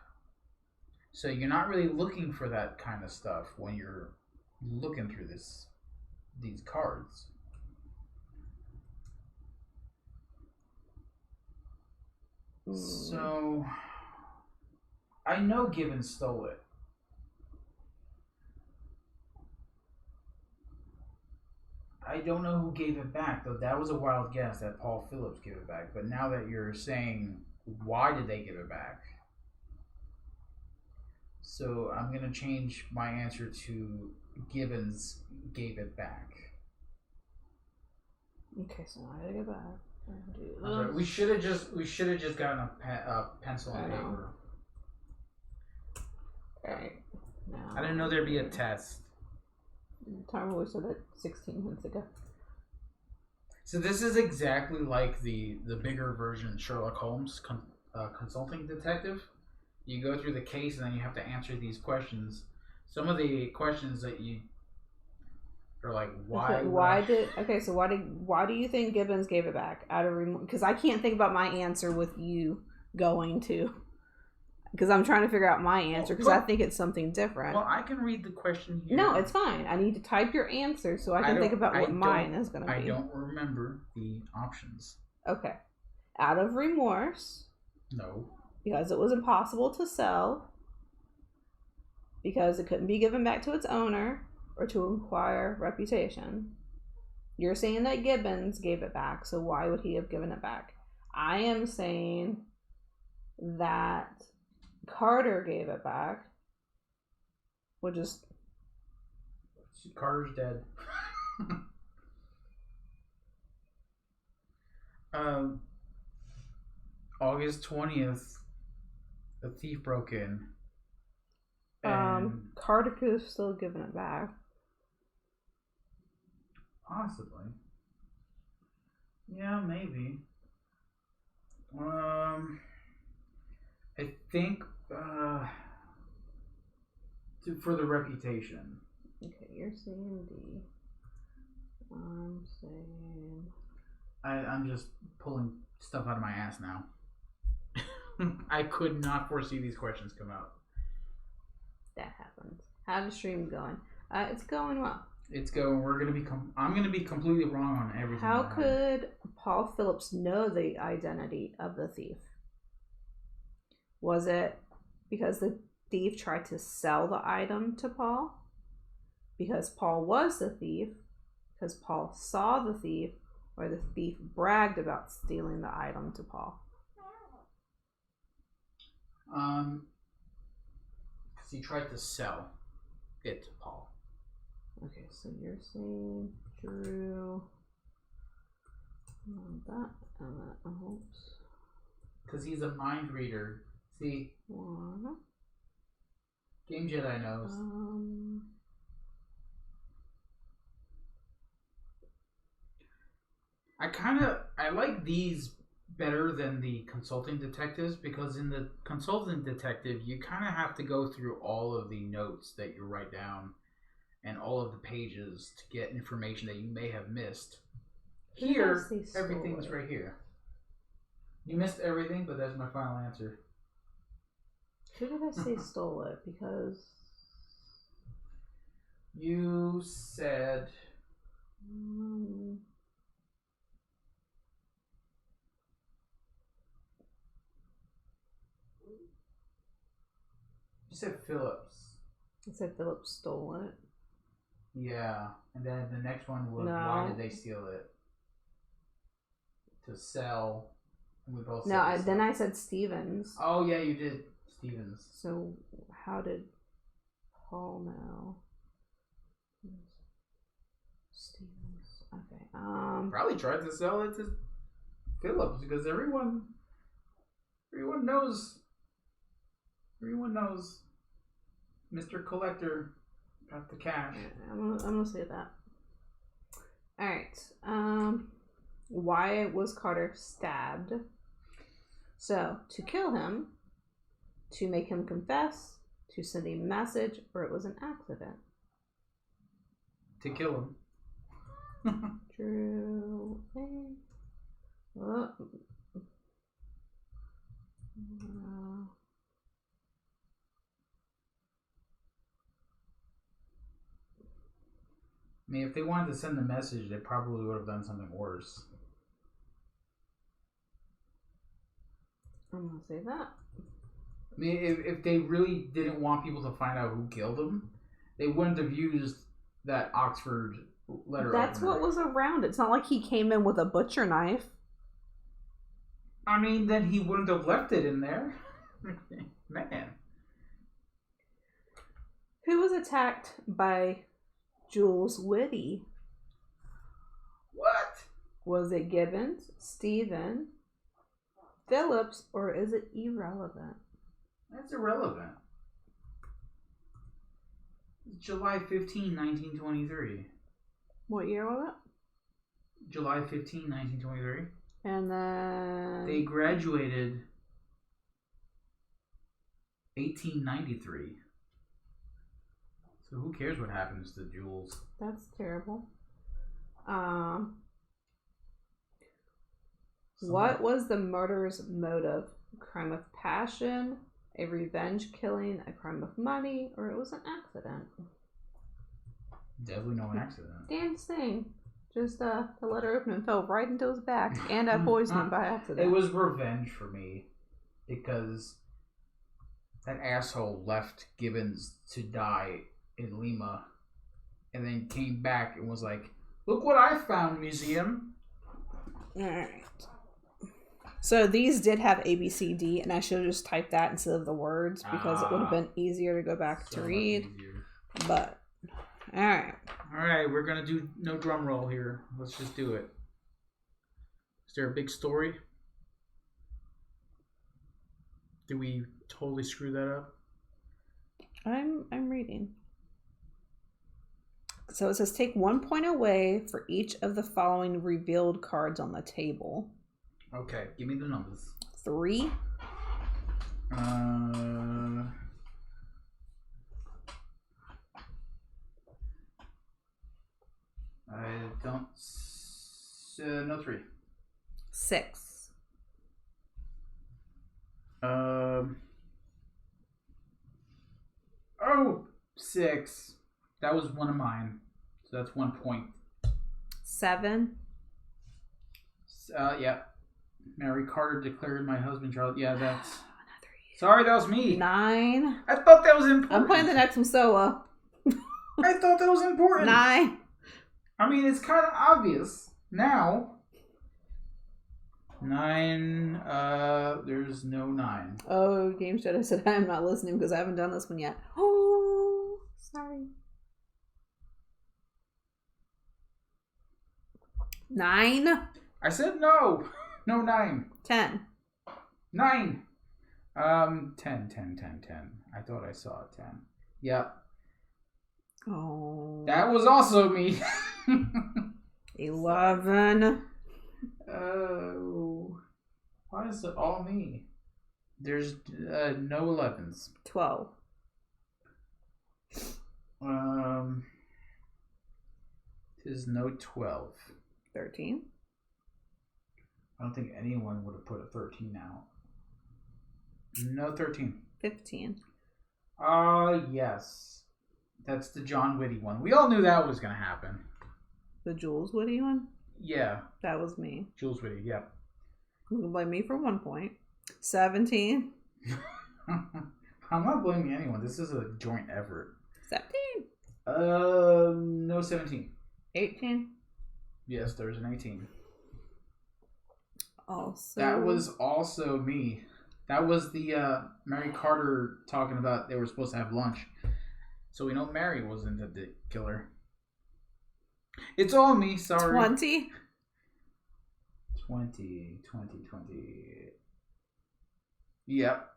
So you're not really looking for that kind of stuff when you're looking through these cards. So I know Gibbons stole it. I don't know who gave it back, though. That was a wild guess that Paul Phillips gave it back. But now that you're saying, why did they give it back? So I'm going to change my answer to Gibbons gave it back. Okay, so now I gotta go back. Sorry, we should have just gotten a pencil and paper. Alright. Now I didn't know there'd be a test. Time we said that 16 minutes ago. So this is exactly like the bigger version Sherlock Holmes consulting detective. You go through the case and then you have to answer these questions. Some of the questions that you are like, why? So why do you think Gibbons gave it back? Out of because I can't think about my answer with you going to. Because I'm trying to figure out my answer because I think it's something different. Well, I can read the question here. No, it's fine. I need to type your answer so I can think about what mine is going to be. I don't remember the options. Okay. Out of remorse. No. Because it was impossible to sell. Because it couldn't be given back to its owner. or to acquire reputation. You're saying that Gibbons gave it back, so why would he have given it back? I am saying that Carter gave it back, which is... Carter's dead. August 20th, a thief broke in. And Carter could have still given it back. Possibly. Yeah, maybe. I think for the reputation. Okay, you're saying D. I'm saying... I'm just pulling stuff out of my ass now. I could not foresee these questions come out. That happens. How's the stream going? It's going well. It's going. I'm gonna be completely wrong on everything. How could Paul Phillips know the identity of the thief? Was it because the thief tried to sell the item to Paul? Because Paul was the thief? Because Paul saw the thief? Or the thief bragged about stealing the item to Paul? Because he tried to sell it to Paul. Okay, so you're saying Drew. That helps. Because he's a mind reader. See? One. Game Jedi knows. I like these better than the consulting detectives, because in the consulting detective you kind of have to go through all of the notes that you write down and all of the pages to get information that you may have missed. Here, everything's right here. You missed everything, but that's my final answer. Who did I say stole it? Because you said you said Phillips. I said Phillips stole it. Yeah, and then the next one was why did they steal it? To sell. And we both said then I said Stevens. Oh yeah, you did Stevens. So how did Paul know? Stevens. Okay. Probably tried to sell it to Phillips because everyone knows. Everyone knows Mr. Collector got the cash. I'm gonna say that. All right. Why was Carter stabbed? So, to kill him, to make him confess, to send a message, or it was an accident? To kill him. True. I mean, if they wanted to send the message, they probably would have done something worse. I'm gonna say that. I mean, if they really didn't want people to find out who killed him, they wouldn't have used that Oxford letter That's opener. what was around. It's not like he came in with a butcher knife. I mean, then he wouldn't have left it in there. Man. Who was attacked by Jules Whitty? What? Was it Gibbons, Stephen, Phillips, or is it irrelevant? That's irrelevant. It's July 15, 1923. What year was it? July 15, 1923. And then... They graduated 1893. So who cares what happens to Jules? That's terrible. What was the murderer's motive? A crime of passion, a revenge killing, a crime of money, or it was an accident? Definitely no accident. Damn thing. Just the letter opening fell right into his back, and I poisoned him by accident. It was revenge for me because that asshole left Gibbons to die in Lima, and then came back and was like, "Look what I found, museum." All right. So these did have A, B, C, D, and I should have just typed that instead of the words because it would have been easier to go back to read. But all right. All right, we're gonna do no drum roll here. Let's just do it. Is there a big story? Did we totally screw that up? I'm reading. So it says take 1 point away for each of the following revealed cards on the table. Okay, give me the numbers. 3. I don't. No 3. 6. Oh, 6. That was one of mine. So that's 1 point. 7. Yeah. Mary Carter declared my husband Charles. Yeah, that's. Sorry, that was me. 9. I thought that was important. I'm playing the next one solo. I thought that was important. 9. I mean, it's kind of obvious now. 9. There's no 9. Oh, Game Shadow said I am not listening because I haven't done this one yet. Oh, sorry. 9. I said no. No 9. 10. 9. 10. I thought I saw a 10. Yep. Oh. That was also me. 11. Oh. Why is it all me? There's no 11s. 12. There's no 12. 13. I don't think anyone would have put a 13 out. No 13. 15. Yes. That's the John Whitty one. We all knew that was going to happen. The Jules Woody one? Yeah. That was me. Jules Whitty, yep. You can blame me for 1 point. 17. I'm not blaming anyone. This is a joint effort. 17. No 17. 18. Yes, there's an 18. Also. That was also me. That was the Mary Carter talking about they were supposed to have lunch. So we know Mary wasn't the killer. It's all me, sorry. 20. 20. Yep.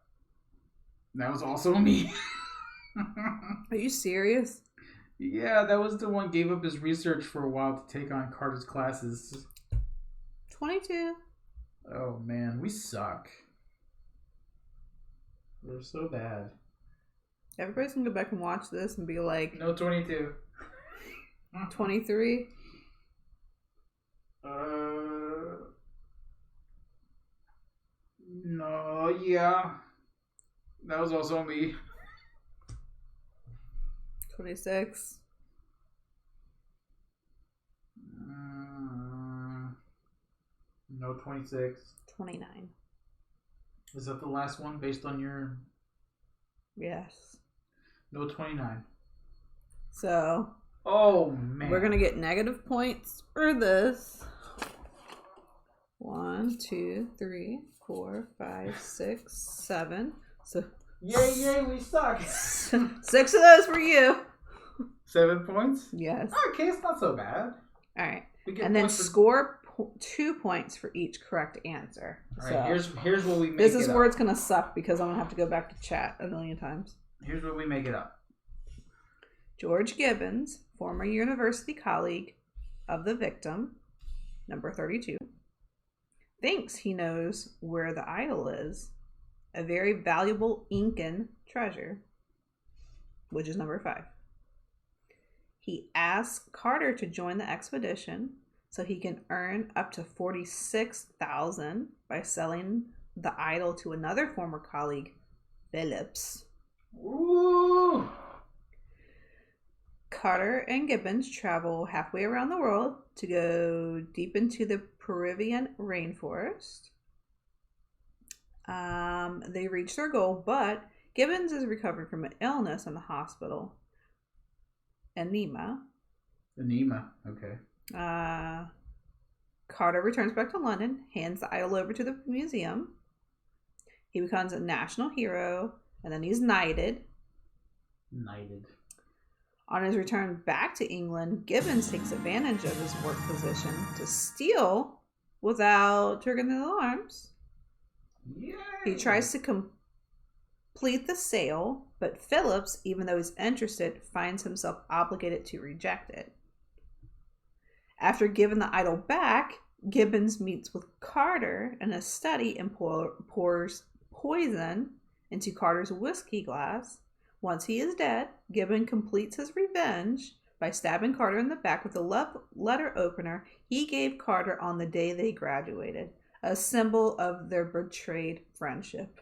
That was also me. Are you serious? Yeah, that was the one gave up his research for a while to take on Carter's classes. 22. Oh man, we suck. We're so bad. Everybody's gonna go back and watch this and be like, No 22. 23. No, yeah. That was also me. 26. No 26. 29. Is that the last one based on your... Yes. No 29. So. Oh, man. We're going to get negative points for this. 1, 2, 3, 4, 5, 6, 7. So. Yay, we suck. 6 of those for you. 7 points? Yes. Okay, it's not so bad. All right. And then score 2 points for each correct answer. All right, so here's what we make this is where it's going to suck because I'm going to have to go back to chat a million times. Here's what we make it up. George Gibbons, former university colleague of the victim, number 32, thinks he knows where the idol is, a very valuable Incan treasure, which is number 5. He asks Carter to join the expedition so he can earn up to $46,000 by selling the idol to another former colleague, Phillips. Ooh. Carter and Gibbons travel halfway around the world to go deep into the Peruvian rainforest. They reach their goal, but Gibbons is recovering from an illness in the hospital, edema, Enema. Okay. Carter returns back to London, hands the idol over to the museum. He becomes a national hero, and then he's knighted. Knighted. On his return back to England, Gibbons takes advantage of his work position to steal without triggering the alarms. Yeah. He tries to complete the sale, but Phillips, even though he's interested, finds himself obligated to reject it. After giving the idol back, Gibbons meets with Carter in a study and pours poison into Carter's whiskey glass. Once he is dead, Gibbon completes his revenge by stabbing Carter in the back with a love letter opener he gave Carter on the day they graduated, a symbol of their betrayed friendship.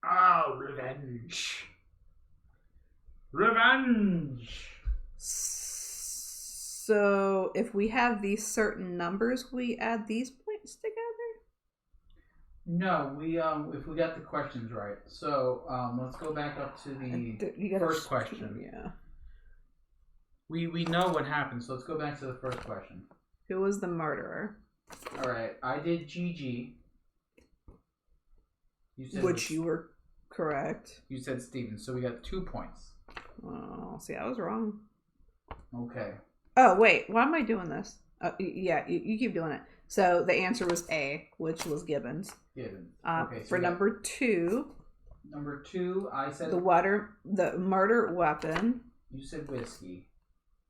Oh, revenge. Revenge. So, if we have these certain numbers, we add these points together? No, we if we got the questions right. So let's go back up to the first question. Yeah. We know what happened, so let's go back to the first question. Who was the murderer? All right, I did GG. You said you were correct. You said Steven, so we got 2 points. Oh, see, I was wrong. Okay. Oh, wait, why am I doing this? Yeah, you keep doing it. So the answer was A, which was Gibbons. Gibbons. Okay. So for number 2. Number 2, I said the murder weapon. You said whiskey.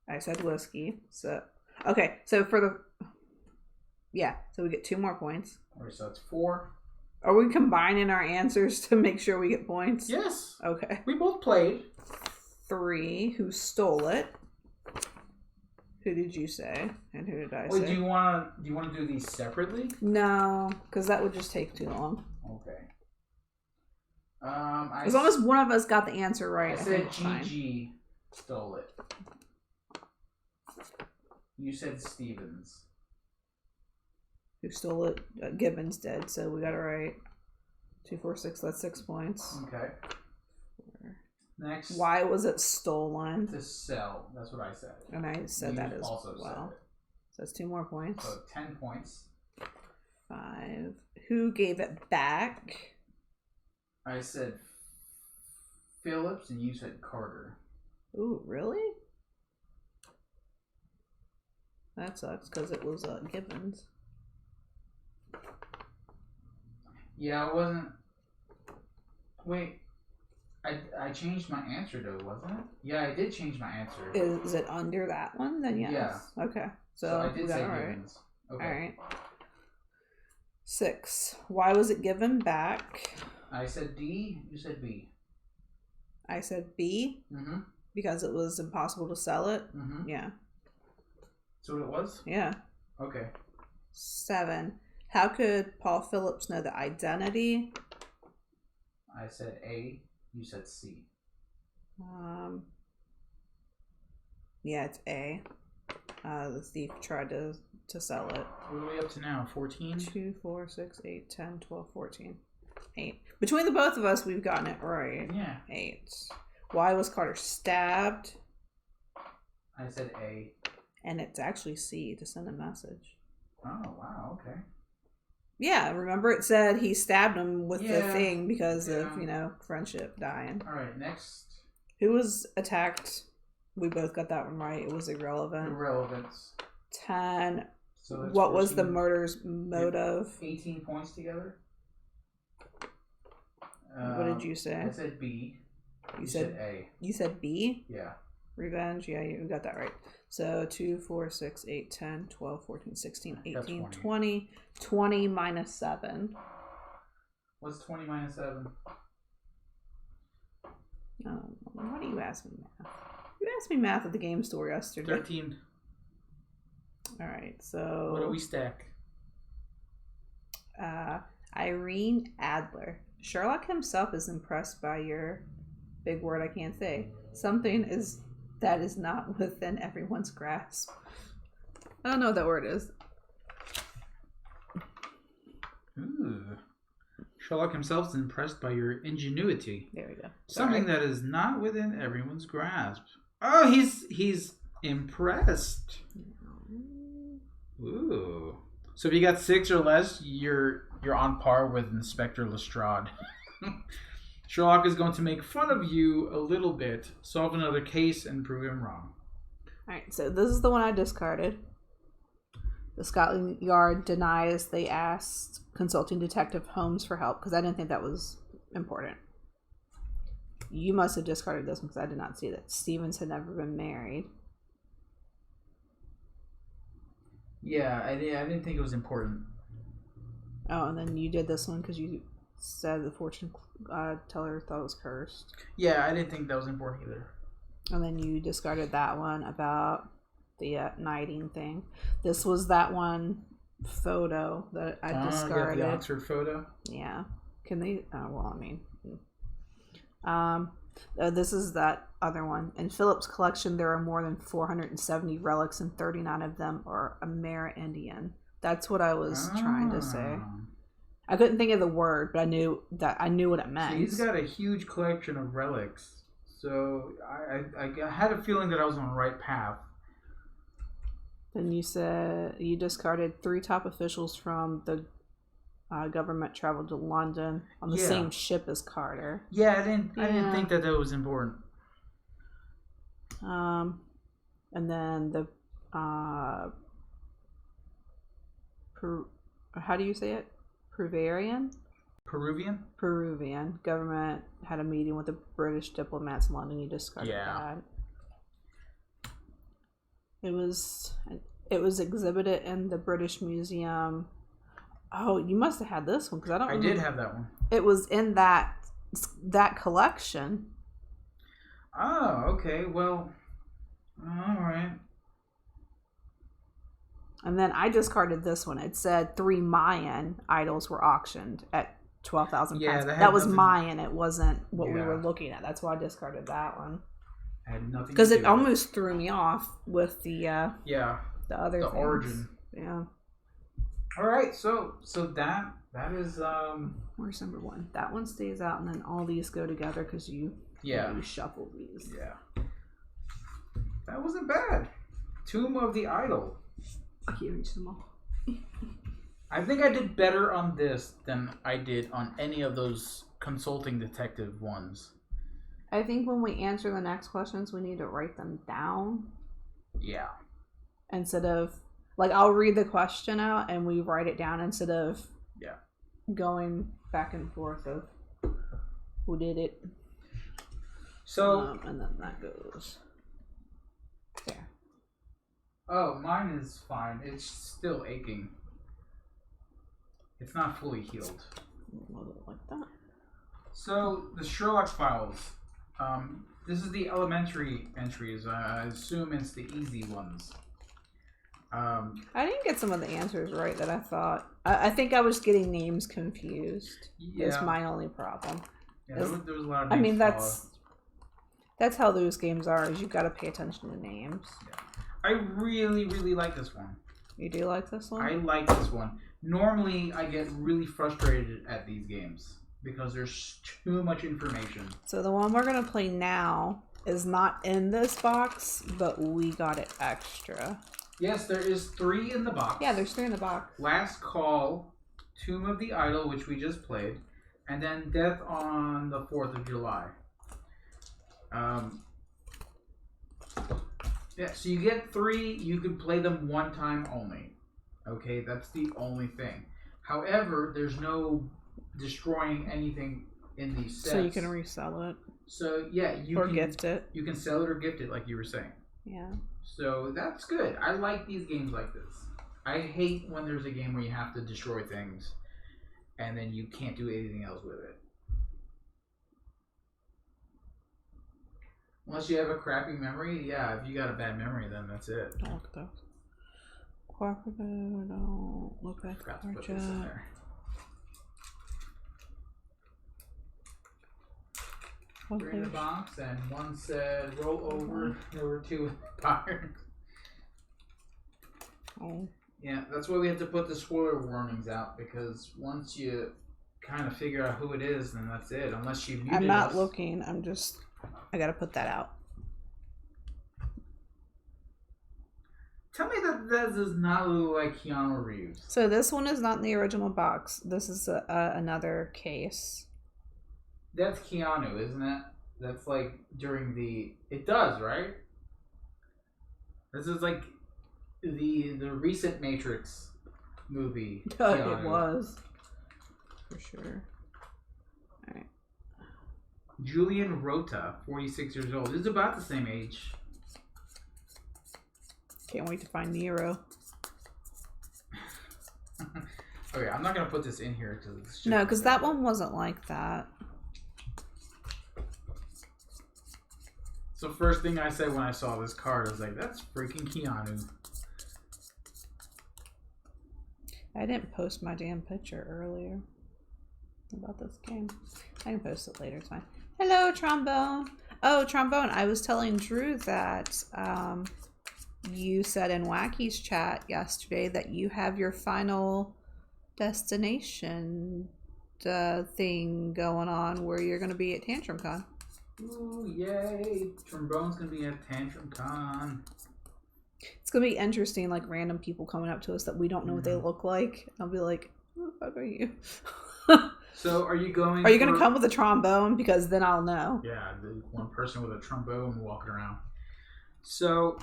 I said whiskey. So okay. So so we get 2 more points. All right, so that's 4. Are we combining our answers to make sure we get points? Yes. Okay. We both played. 3. Who stole it? Who did you say? And who did I say? Wait, do you want to do these separately? No, because that would just take too long. Okay. As long as one of us got the answer right. I said GG stole it. You said Stevens. Who stole it? Gibbons did, so we got it right. 2, 4, 6, that's 6 points. Okay. Next. Why was it stolen? To sell. That's what I said. And I said that as also well. Said it. So that's 2 more points. So 10 points. 5. Who gave it back? I said Phillips and you said Carter. Ooh, really? That sucks because it was Gibbons. Yeah, it wasn't. Wait. I changed my answer though, wasn't it? Yeah, I did change my answer. Is it under that one? Then yes. Yeah. Okay. So I did say right. Gibbons. Okay. All right. 6. Why was it given back? I said D. You said B. I said B. Mm-hmm. Because it was impossible to sell it. Mm-hmm. Yeah. So what it was? Yeah. Okay. 7. How could Paul Phillips know the identity? I said A. You said C. Yeah, it's A. The thief tried to sell it. What are we up to now? 14? 2, 4, 6, 8, 10, 12, 14. 8. Between the both of us, we've gotten it right. Yeah. 8. Why was Carter stabbed? I said A. And it's actually C, to send a message. Oh, wow, okay. Yeah, remember it said he stabbed him with the thing because of, friendship dying. All right, next. Who was attacked? We both got that one right. It was irrelevant. Irrelevance. 10. So that's what 14, was the murder's motive? 18 points together. What did you say? I said B. You said A. You said B? Yeah. Revenge? Yeah, you got that right. So 2, 4, 6, 8, 10, 12, 14, 16, 18, 20. 20 minus 7. What's 20 minus 7? Oh, why do you ask me math? You asked me math at the game store yesterday. 13. Alright, so... What do we stack? Irene Adler. Sherlock himself is impressed by your big word I can't say. Something that is not within everyone's grasp. I don't know what that word is. Ooh. Sherlock himself is impressed by your ingenuity. There we go. Something that is not within everyone's grasp. Oh, he's Impressed. Ooh. So if you got 6 or less, you're on par with Inspector Lestrade. Sherlock is going to make fun of you a little bit, solve another case, and prove him wrong. Alright, so this is the one I discarded. The Scotland Yard denies they asked consulting detective Holmes for help because I didn't think that was important. You must have discarded this one because I did not see that Stevens had never been married. Yeah, I didn't think it was important. Oh, and then you did this one because you said the fortune teller thought it was cursed. Yeah, I didn't think that was important either. And then you discarded that one about the knighting thing. This was that one photo that I discarded. Yeah, the Oxford photo. Yeah. Can they? Well, I mean, this is that other one. In Philip's collection, there are more than 470 relics, and 39 of them are Amerindian. That's what I was trying to say. I couldn't think of the word, but I knew what it meant. So he's got a huge collection of relics. So I had a feeling that I was on the right path. Then you said you discarded 3 top officials from the government traveled to London on the same ship as Carter. Yeah, I didn't think that was important. And then the how do you say it? Peruvian government had a meeting with the British diplomats in London. You discarded that. It was exhibited in the British Museum. Oh, you must have had this one because I don't. I did have that one. It was in that collection. Oh, okay. Well, all right. And then I discarded this one. It said 3 Mayan idols were auctioned at 12,000 pounds. That was Mayan. It wasn't what we were looking at. That's why I discarded that one. I had nothing. Because it almost threw me off with the other the things. origin. Yeah. All right. So that is Where's number 1? That one stays out, and then all these go together because you shuffle these. Yeah. That wasn't bad. Tomb of the Idol. I can't reach them all. I think I did better on this than I did on any of those consulting detective ones. I think when we answer the next questions, we need to write them down. Yeah. Instead of, like, I'll read the question out and we write it down instead of going back and forth of who did it. So. And then that goes there. Oh, mine is fine. It's still aching. It's not fully healed. Was it like that? So, the Sherlock files. This is the elementary entries. I assume it's the easy ones. I didn't get some of the answers right that I thought. I think I was getting names confused. Yeah. That's my only problem. Yeah, there was a lot of names. I mean, that's how those games are, is you've got to pay attention to names. Yeah. I really, really like this one. You do like this one? I like this one. Normally, I get really frustrated at these games because there's too much information. So the one we're going to play now is not in this box, but we got it extra. Yes, there is 3 in the box. Yeah, there's 3 in the box. Last Call, Tomb of the Idol, which we just played, and then Death on the 4th of July. Yeah, so you get 3. You can play them one time only. Okay, that's the only thing. However, there's no destroying anything in these sets. So you can resell it. So yeah, you can gift it. You can sell it or gift it, like you were saying. Yeah. So that's good. I like these games like this. I hate when there's a game where you have to destroy things and then you can't do anything else with it. Unless you have a crappy memory, yeah, if you got a bad memory, then that's it. Don't look at those. Cooperative, don't look at Forgot to put this in there. Three in the box, and one said roll over. There were 2 in the box. Oh. Yeah, that's why we have to put the spoiler warnings out, because once you kind of figure out who it is, then that's it. Unless you muted I'm not us. looking. I gotta put that out. Tell me that does not look like Keanu Reeves. So this one is not in the original box. This is another case. That's Keanu, isn't it? That's like during the... It does, right? This is like the recent Matrix movie. It was. For sure. Alright. Julian Rota, 46 years old. He's about the same age. Can't wait to find Nero. Okay, I'm not going to put this in here. No, because that one wasn't like that. So first thing I said when I saw this card, I was like, that's freaking Keanu. I didn't post my damn picture earlier about this game. I can post it later, it's fine. Hello, Trombone. Oh, Trombone, I was telling Drew that you said in Wacky's chat yesterday that you have your final destination thing going on where you're going to be at Tantrum Con. Ooh, yay. Trombone's going to be at Tantrum Con. It's going to be interesting, like random people coming up to us that we don't know what they look like. I'll be like, who the fuck are you? So are you going... Are you going to come with a trombone? Because then I'll know. Yeah, the one person with a trombone walking around. So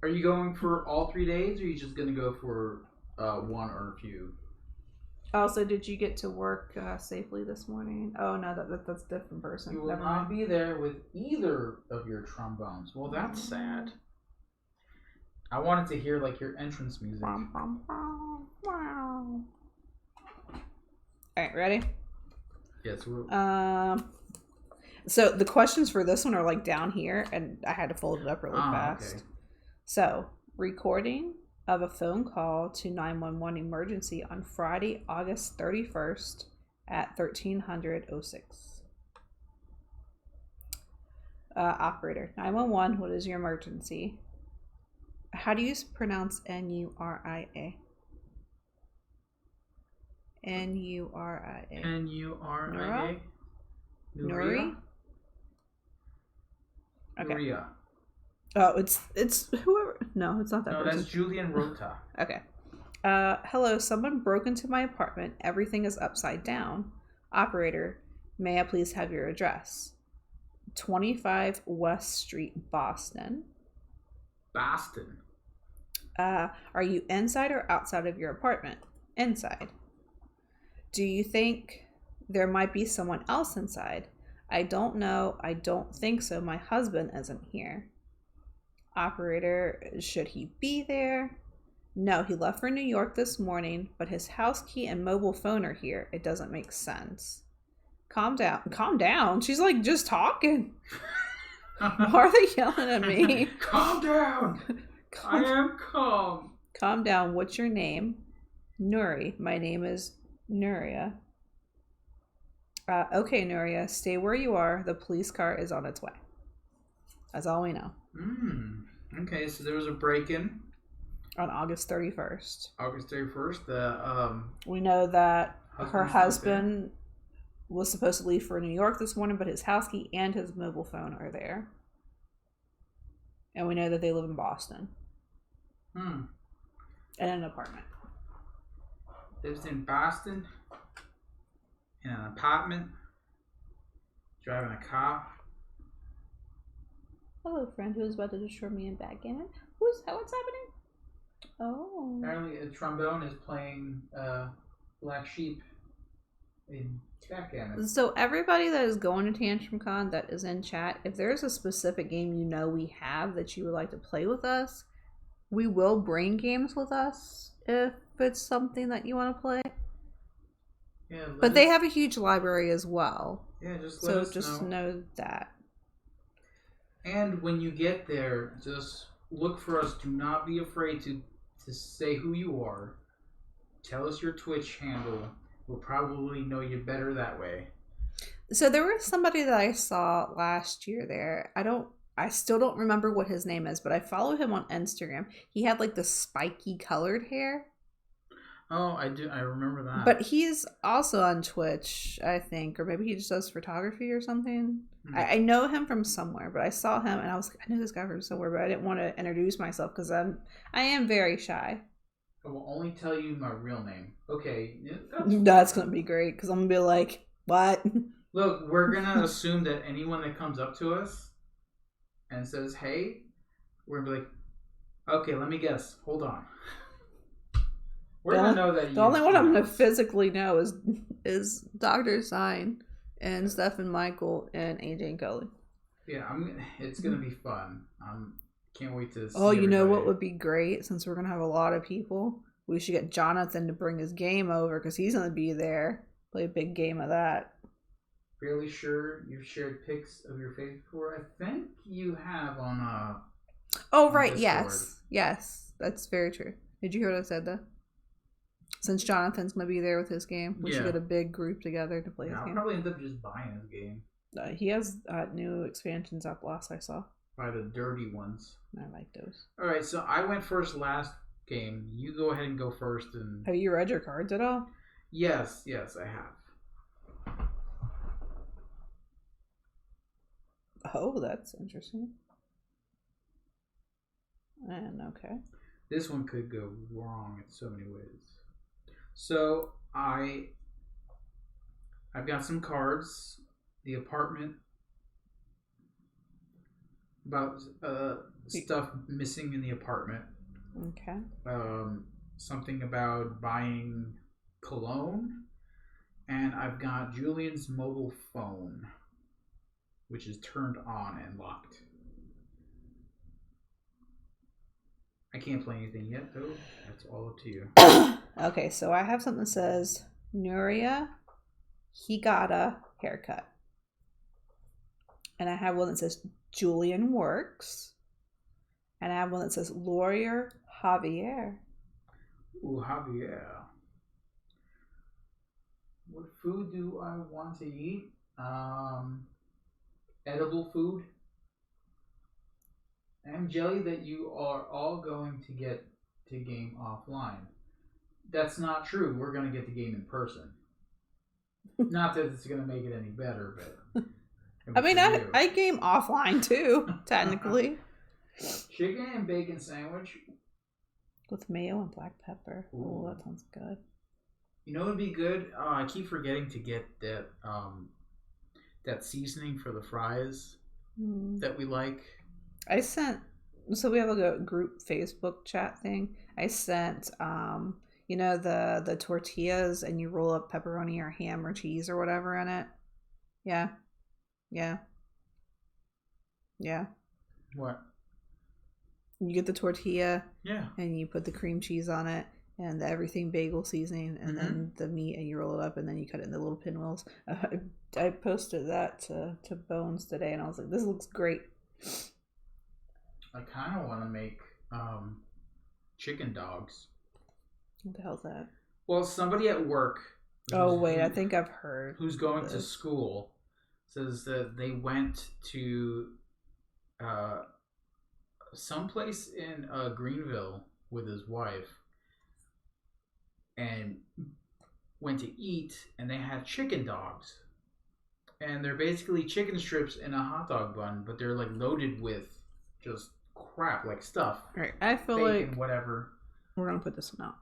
are you going for all 3 days, or are you just going to go for one or a few? Also, did you get to work safely this morning? Oh, no, that's a different person. You will Never not mind. be there with either of your trombones. Well, that's sad. I wanted to hear, like, your entrance music. Wow. Alright, ready? Yes. So the questions for this one are, like, down here, and I had to fold it up really fast. Okay. So, recording of a phone call to 911 emergency on Friday, August 31st at 13:06. Operator, 911, what is your emergency? How do you pronounce Nuria? Nuria. Nuria? Nuri? Okay. Nuria. Oh, it's whoever. No, it's not that No, person. that's Julian Rota. Okay. Hello, someone broke into my apartment. Everything is upside down. Operator, may I please have your address? 25 West Street, Boston. Boston. Are you inside or outside of your apartment? Inside. Do you think there might be someone else inside? I don't know. I don't think so. My husband isn't here. Operator, should he be there? No, he left for New York this morning, but his house key and mobile phone are here. It doesn't make sense. Calm down. Calm down. She's like just talking. Why are they yelling at me? Calm down. I am calm. Calm down. What's your name? Nuri. My name is Nuria. Okay, Nuria. Stay where you are. The police car is on its way. That's all we know. Okay, so there was a break-in on August 31st. August 31st. We know that her husband okay. was supposed to leave for New York this morning, but his house key and his mobile phone are there. And we know that they live in Boston. In an apartment. Lives in Boston. In an apartment. Driving a car. Hello, friend who is about to destroy me in backgammon. What's happening? Oh. Apparently, a trombone is playing Black Sheep in backgammon. So everybody that is going to Tantrum Con that is in chat, if there's a specific game you know we have that you would like to play with us, we will bring games with us if it's something that you want to play. Yeah, but they have a huge library as well. Yeah, let us just know that. And when you get there, just look for us. Do not be afraid to say who you are. Tell us your Twitch handle. We'll probably know you better that way. So there was somebody that I saw last year there. I still don't remember what his name is, but I follow him on Instagram. He had like the spiky colored hair. Oh, I do. I remember that. But he's also on Twitch, I think, or maybe he just does photography or something. I know him from somewhere, but I saw him and I was like, I know this guy from somewhere, but I didn't want to introduce myself because I am very shy. I will only tell you my real name. Okay, that's gonna be great because I'm gonna be like, what? Look, we're gonna assume that anyone that comes up to us and says, "Hey," we're gonna be like, "Okay, let me guess. Hold on." We're gonna know that the only one I'm gonna physically know is Dr. Sign and Stephen Michael and AJ and Cully. Yeah, it's gonna be fun. Can't wait to see. Oh, you know what would be great? Since we're gonna have a lot of people, we should get Jonathan to bring his game over because he's gonna be there. Play a big game of that. Fairly sure you've shared pics of your face before. I think you have on Oh right, yes, that's very true. Did you hear what I said though? Since Jonathan's gonna be there with his game, we should get a big group together to play his game. I'll probably end up just buying his game. He has new expansions up last I saw. By the dirty ones. I like those. Alright, so I went first last game. You go ahead and go first. And have you read your cards at all? Yes, I have. Oh, that's interesting. And okay. This one could go wrong in so many ways. So I've got some cards. The apartment. About stuff missing in the apartment. Okay. Something about buying cologne. And I've got Julian's mobile phone, which is turned on and locked. I can't play anything yet, though. That's all up to you. Okay, so I have something that says Nuria, he got a haircut. And I have one that says Julian works. And I have one that says lawyer Javier. Ooh, Javier. What food do I want to eat? Edible food. I'm jelly that you are all going to get to game offline. That's not true. We're going to get the game in person. Not that it's going to make it any better, but... I mean, I game offline too, technically. Chicken and bacon sandwich. With mayo and black pepper. Oh, that sounds good. You know what would be good? I keep forgetting to get that seasoning for the fries that we like. So we have like a group Facebook chat thing. I sent, you know, the tortillas and you roll up pepperoni or ham or cheese or whatever in it. Yeah. What? You get the tortilla. Yeah. And you put the cream cheese on it and the everything bagel seasoning and then the meat and you roll it up and then you cut it into little pinwheels. I posted that to Bones today and I was like, this looks great. I kind of want to make chicken dogs. What the hell's that? Well, somebody at work. Oh, wait, I think I've heard. Who's going to school says that they went to someplace in Greenville with his wife and went to eat and they had chicken dogs. And they're basically chicken strips in a hot dog bun, but they're like loaded with just crap, like stuff. Right. I feel bacon, like whatever. We're gonna put this one out.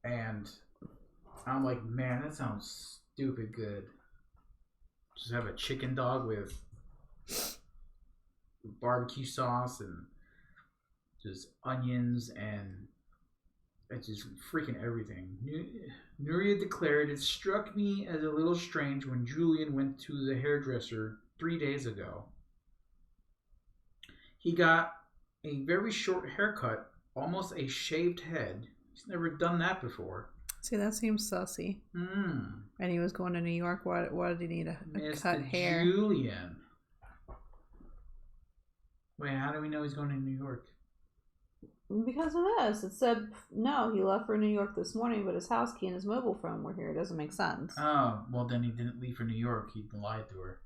And I'm like, man, that sounds stupid good. Just have a chicken dog with barbecue sauce and just onions and it's just freaking everything. Nuria declared, it struck me as a little strange when Julian went to the hairdresser 3 days ago. He got a very short haircut, almost a shaved head. He's never done that before. See, that seems sussy. And he was going to New York. Why did he need a cut hair? Julian. Wait, how do we know he's going to New York? Because of this. It said, no, he left for New York this morning, but his house key and his mobile phone were here. It doesn't make sense. Oh, well, then he didn't leave for New York. He lied to her.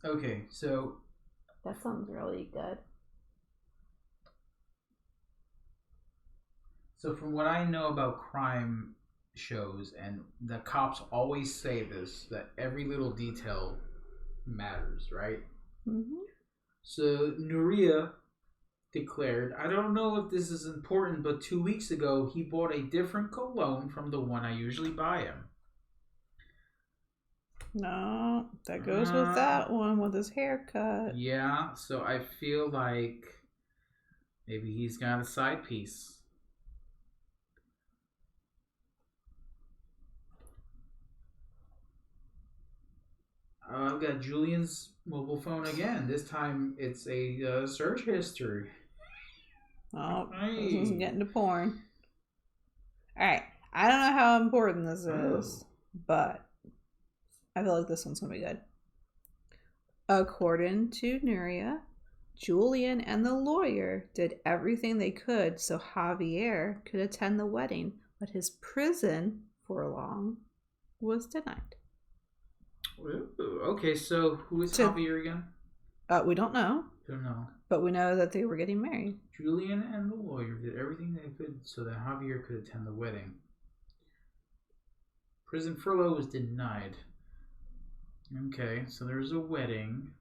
Okay, so... That sounds really good. So from what I know about crime shows, and the cops always say this, that every little detail matters, right? Mm-hmm. So Nuria declared, I don't know if this is important, but 2 weeks ago he bought a different cologne from the one I usually buy him. No, that goes with that one with his haircut. Yeah, so I feel like maybe he's got a side piece. I've got Julian's mobile phone again. This time it's a search history. Oh, Hey. this one's getting to porn. Alright, I don't know how important this is, but I feel like this one's gonna be good. According to Nuria, Julian and the lawyer did everything they could so Javier could attend the wedding, but his prison for long was denied. Ooh, okay, so who is Javier again? We don't know. Don't know. But we know that they were getting married. Julian and the lawyer did everything they could so that Javier could attend the wedding. Prison furlough was denied. Okay, so there's a wedding.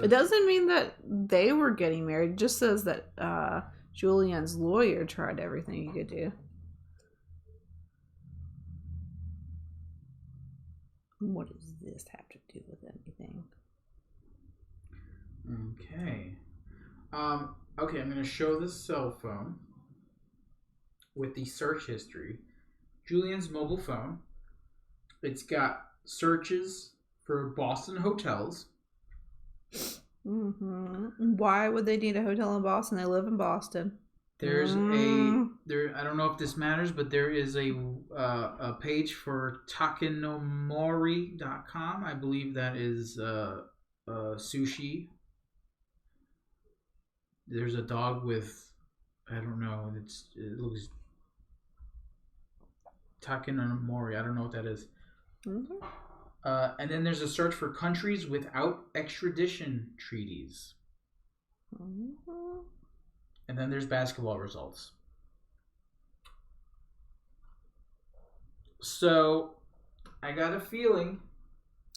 It doesn't mean that they were getting married. It just says that Julian's lawyer tried everything he could do. What does this have to do with anything? Okay. Okay, I'm going to show the cell phone with the search history. Julian's mobile phone. It's got searches for Boston hotels. Mm-hmm. Why would they need a hotel in Boston? They live in Boston. There's I don't know if this matters, but there is a page for takenomori.com. I believe that is sushi. There's a dog with, I don't know, it looks Takenomori. I don't know what that is. Mm-hmm. And then there's a search for countries without extradition treaties. Mm-hmm. And then there's basketball results. So, I got a feeling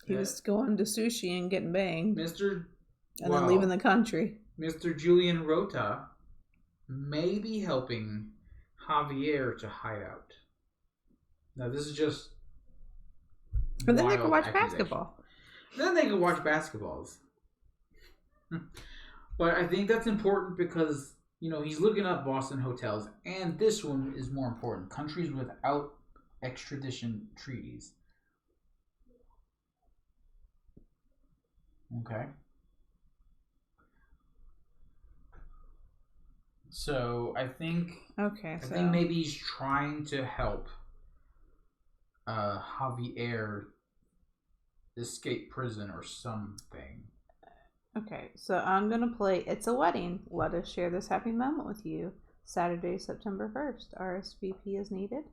he was going to sushi and getting banged. Then leaving the country. Mr. Julian Rota may be helping Javier to hide out. Now, this is just. And then they can watch basketball. Then they can watch basketballs. But I think that's important because, he's looking up Boston hotels. And this one is more important. Countries without extradition treaties. Okay. So I think I think maybe he's trying to help Javier escape prison or something. Okay, so I'm gonna play It's a Wedding. Let us share this happy moment with you. Saturday, September 1st. RSVP is needed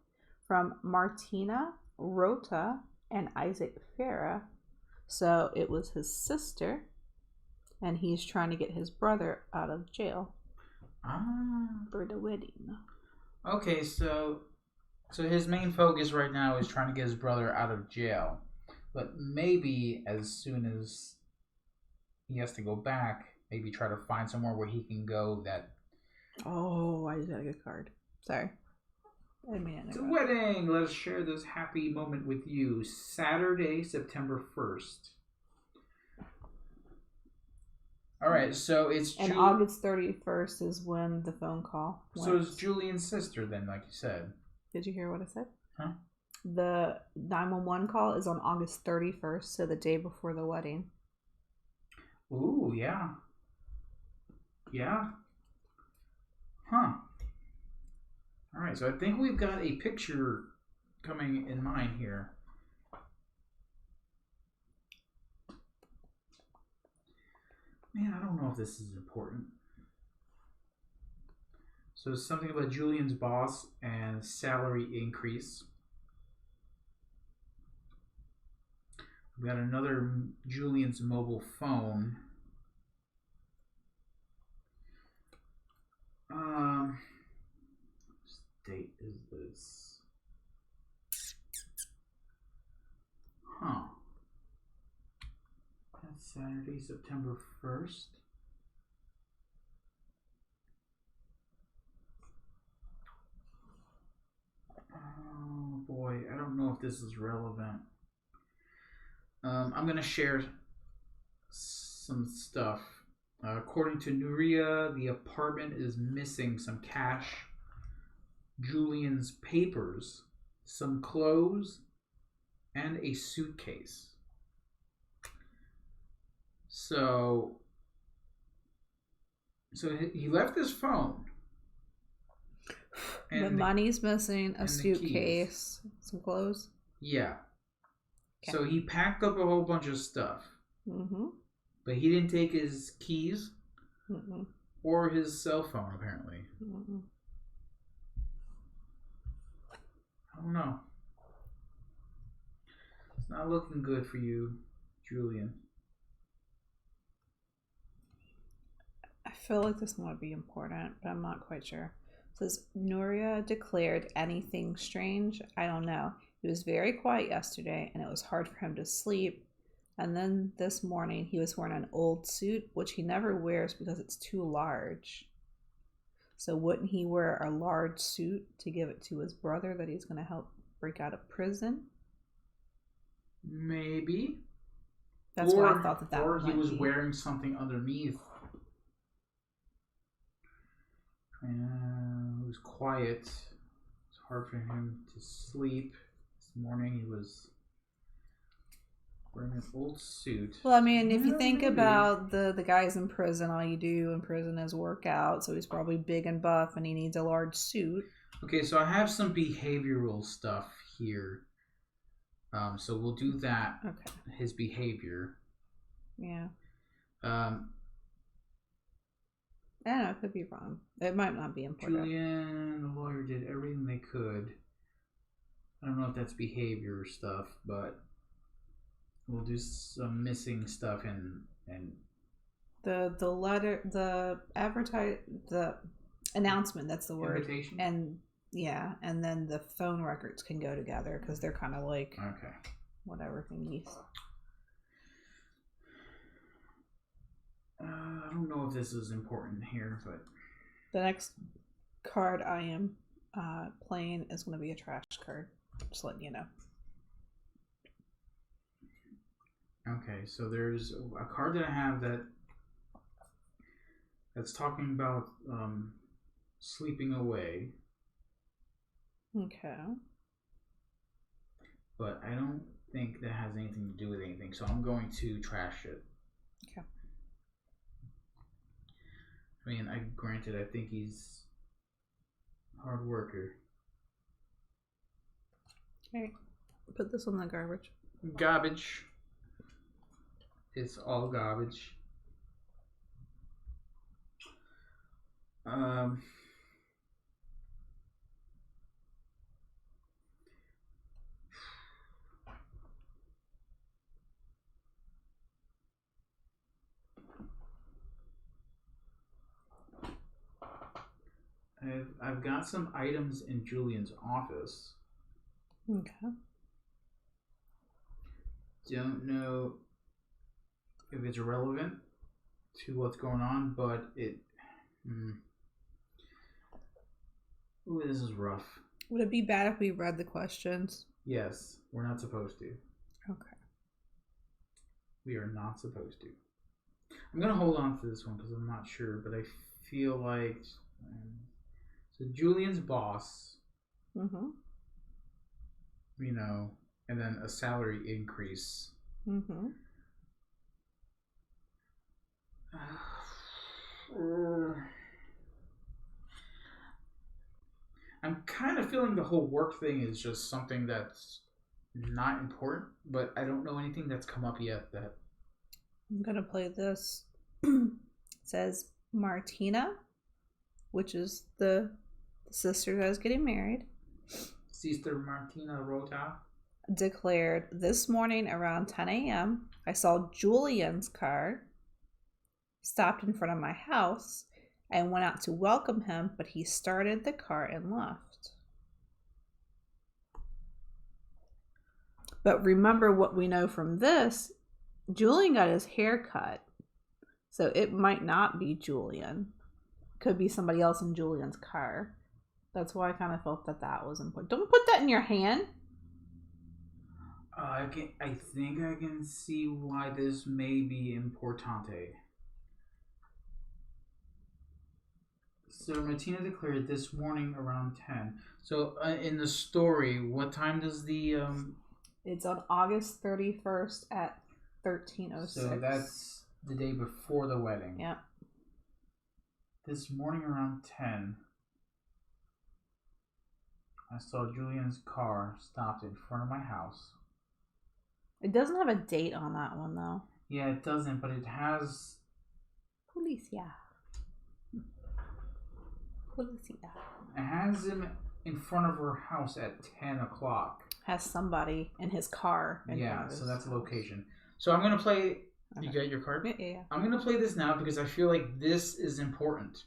from Martina Rota and Isaac Farah. So it was his sister, and he's trying to get his brother out of jail. For the wedding. Okay, so his main focus right now is trying to get his brother out of jail. But maybe as soon as he has to go back, maybe try to find somewhere where he can go that... Oh, I just got a good card. Sorry. It's a wedding! Let us share this happy moment with you. Saturday, September 1st. All right, so it's... And August 31st is when the phone call went. So it's Julian's sister then, like you said. Did you hear what I said? Huh? The 911 call is on August 31st, so the day before the wedding. Ooh, yeah. Yeah. Huh. All right, so I think we've got a picture coming in mind here. Man, I don't know if this is important. So it's something about Julian's boss and salary increase. We got another Julian's mobile phone. is this? Huh. That's Saturday, September 1st. Oh boy, I don't know if this is relevant. I'm gonna share some stuff. According to Nuria, the apartment is missing some cash, Julian's papers, some clothes, and a suitcase. So he left his phone. The money's missing, a suitcase, some clothes. Yeah. Okay. So he packed up a whole bunch of stuff. Mm-hmm. But he didn't take his keys or his cell phone, apparently. I don't know. It's not looking good for you, Julian. I feel like this might be important, but I'm not quite sure. It says, Nuria declared anything strange? I don't know. He was very quiet yesterday, and it was hard for him to sleep. And then this morning, he was wearing an old suit, which he never wears because it's too large. So wouldn't he wear a large suit to give it to his brother that he's going to help break out of prison? Maybe. That's what I thought that Or he was wearing something underneath. It was quiet. It's hard for him to sleep. This morning he was wearing an old suit. Well, I mean, if you think about the guys in prison, all you do in prison is work out. So he's probably big and buff and he needs a large suit. Okay, so I have some behavioral stuff here. So we'll do that. Okay. His behavior. Yeah. I don't know, it could be wrong. It might not be important. Julian, the lawyer, did everything they could. I don't know if that's behavior stuff, but we'll do some missing stuff and the letter, the announcement, that's the word. Invitation? And yeah, and then the phone records can go together because they're kind of like whatever thingies. I don't know if this is important here, but the next card I am playing is going to be a trash card. Just letting you know. Okay, so there's a card that I have that's talking about sleeping away. Okay. But I don't think that has anything to do with anything, so I'm going to trash it. Okay. I mean, granted, I think he's a hard worker. Alright. Put this on the garbage. Garbage. It's all garbage. I've got some items in Julian's office. Okay. Don't know if it's relevant to what's going on, but Ooh, this is rough. Would it be bad if we read the questions? Yes, we're not supposed to. Okay. We are not supposed to. I'm going to hold on to this one because I'm not sure, but I feel like... So Julian's boss, mm-hmm. You know, and then a salary increase. Mm-hmm. I'm kind of feeling the whole work thing is just something that's not important, but I don't know anything that's come up yet that... I'm going to play this. It says Martina, which is the sister that is getting married. Sister Martina Rota declared, this morning around 10 a.m., I saw Julian's car, stopped in front of my house, and went out to welcome him, but he started the car and left. But remember what we know from this, Julian got his hair cut. So it might not be Julian. Could be somebody else in Julian's car. That's why I kind of felt that was important. Don't put that in your hand. I think I can see why this may be importante. So Martina declared this morning around 10. So in the story, what time does the... It's on August 31st at 13:06. So that's the day before the wedding. Yeah. This morning around 10, I saw Julian's car stopped in front of my house. It doesn't have a date on that one, though. Yeah, it doesn't, but it has... Policia. It has him in front of her house at 10 o'clock. Has somebody in his car. Yeah, so that's a location. So I'm going to play... Okay. You got your card? Yeah. I'm going to play this now because I feel like this is important.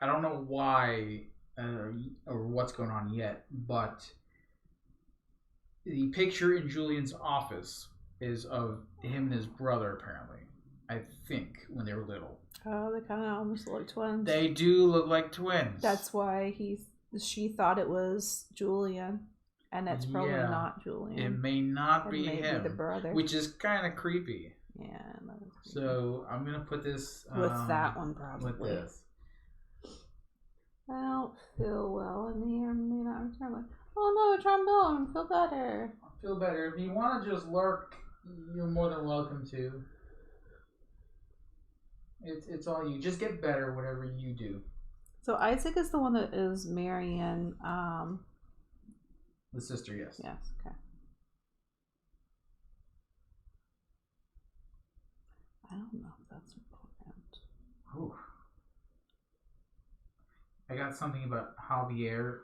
I don't know why or what's going on yet, but the picture in Julian's office is of him and his brother, apparently. I think, when they were little. Oh, they kind of almost look like twins. They do look like twins. That's why she thought it was Julian, and it's probably not Julian. It may not be him, the brother, which is kind of creepy. Yeah. That is creepy. So I'm gonna put this with that one probably. With this. I don't feel well. I may or may not return. Oh no, trombone. Feel better. I feel better. If you want to just lurk, you're more than welcome to. It's all you. Just get better, whatever you do. So Isaac is the one that is marrying the sister, yes. Yes, okay. I don't know if that's important. Ooh. I got something about Javier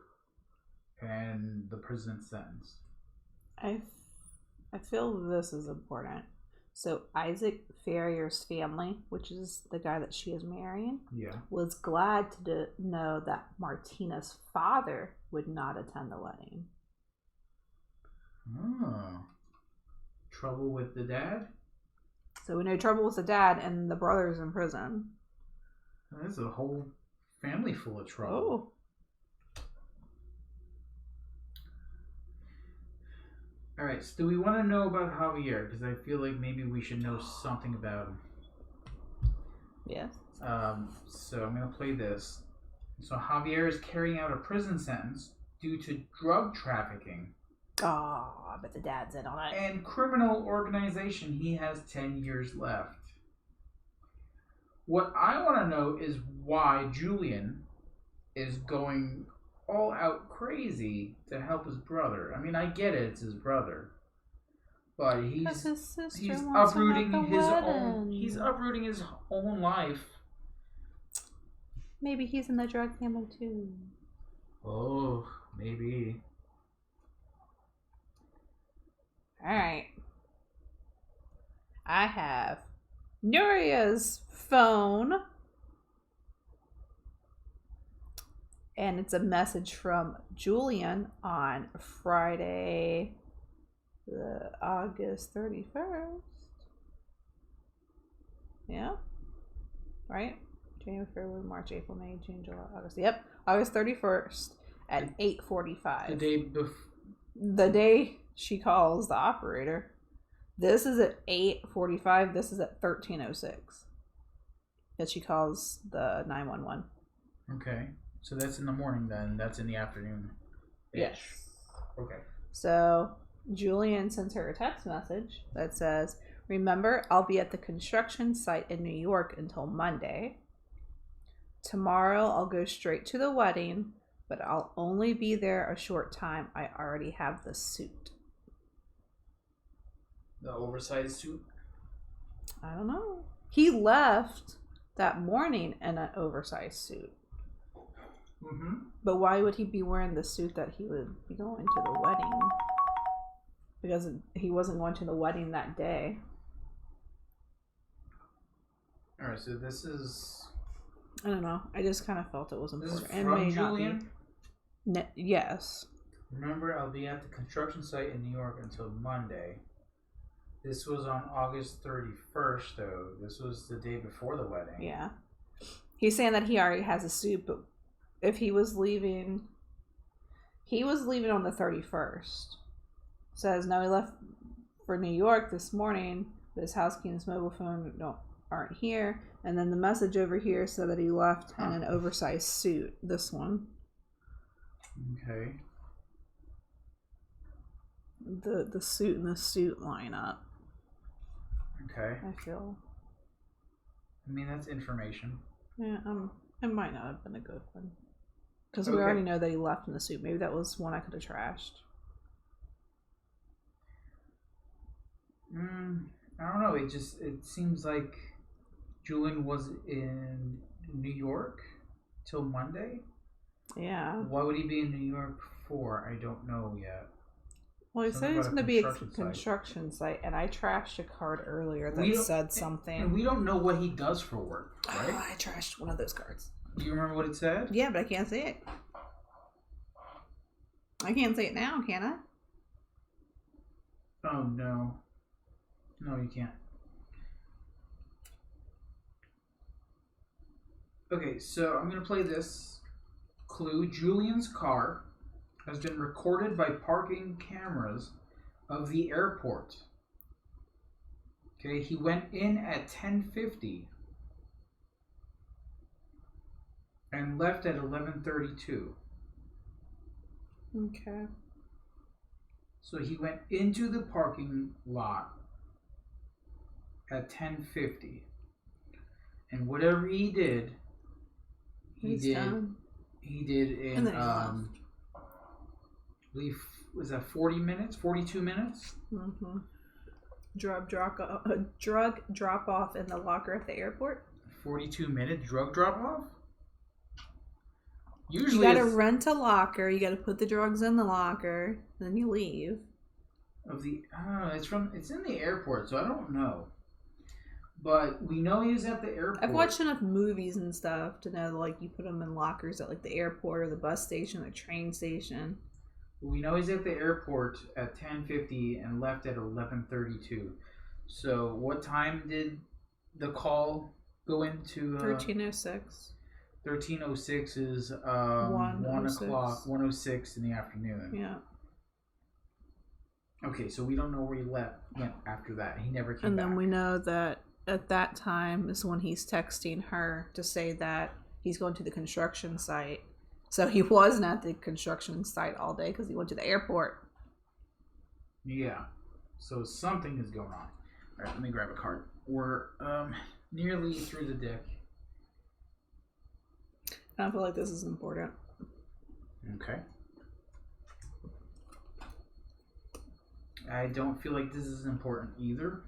and the prison sentence. I feel this is important. So Isaac Ferrier's family, which is the guy that she is marrying, was glad to know that Martina's father would not attend the wedding. Oh. Trouble with the dad? So we know trouble with the dad and the brother's in prison. There's a whole family full of trouble. Oh. All right, so do we want to know about Javier? Because I feel like maybe we should know something about him. Yes. So I'm going to play this. So Javier is carrying out a prison sentence due to drug trafficking. Oh, I bet the dad's in on it. And criminal organization. He has 10 years left. What I want to know is why Julian is going all out crazy to help his brother. I mean, I get it, it's his brother, but he's uprooting his own life. Maybe he's in the drug family too. Oh, maybe. All right, I have Nuria's phone. And it's a message from Julian on Friday, August 31st. Yeah? Right? January, February, March, April, May, June, July, August. Yep. August 31st at 8:45. The day before. The day she calls the operator. This is at 8:45. This is at 13:06. That she calls the 911. Okay. So that's in the morning then. That's in the afternoon. Yes. Okay. So Julian sends her a text message that says, "Remember, I'll be at the construction site in New York until Monday. Tomorrow I'll go straight to the wedding, but I'll only be there a short time. I already have the suit." The oversized suit? I don't know. He left that morning in an oversized suit. Mm-hmm. But why would he be wearing the suit that he would be going to the wedding? Because he wasn't going to the wedding that day. Alright, so this is... I don't know. I just kind of felt it was important. This is from Julian? Yes. Remember, I'll be at the construction site in New York until Monday. This was on August 31st, though. This was the day before the wedding. Yeah. He's saying that he already has a suit, but if he was leaving on the 31st. Says, no, he left for New York this morning. But his house key and his mobile phone aren't here. And then the message over here said that he left in an oversized suit. This one. Okay. The suit and the suit line up. Okay. I mean, that's information. Yeah, it might not have been a good one. Because we already know that he left in the suit. Maybe that was one I could have trashed. I don't know. It seems like Julian was in New York till Monday. Yeah. Why would he be in New York for? I don't know yet. Well, he said it's going to be a construction site, and I trashed a card earlier that said something. And we don't know what he does for work, right? Oh, I trashed one of those cards. Do you remember what it said? Yeah, but I can't see it. I can't see it now, can I? Oh, no. No, you can't. Okay, so I'm going to play this clue. Julian's car has been recorded by parking cameras of the airport. Okay, he went in at 10:50 and left at 11:32. Okay. So he went into the parking lot at 10:50, and whatever he did, he did in I believe, was that 40 minutes? 42 minutes? Mm-hmm. Drug drop off in the locker at the airport. 42-minute drug drop off? Usually you gotta rent a locker, you gotta put the drugs in the locker, then you leave. It's in the airport, so I don't know. But we know he was at the airport. I've watched enough movies and stuff to know, like, you put them in lockers at, like, the airport or the bus station or the train station. We know he's at the airport at 10:50 and left at 11:32. So what time did the call go into? 13:06. 13:06 is 1 o'clock, 1:06 in the afternoon. Yeah. Okay, so we don't know where he went after that. He never came back. And then we know that at that time is when he's texting her to say that he's going to the construction site. So he wasn't at the construction site all day because he went to the airport. Yeah. So something is going on. All right, let me grab a card. We're nearly through the deck. I don't feel like this is important. Okay. I don't feel like this is important either.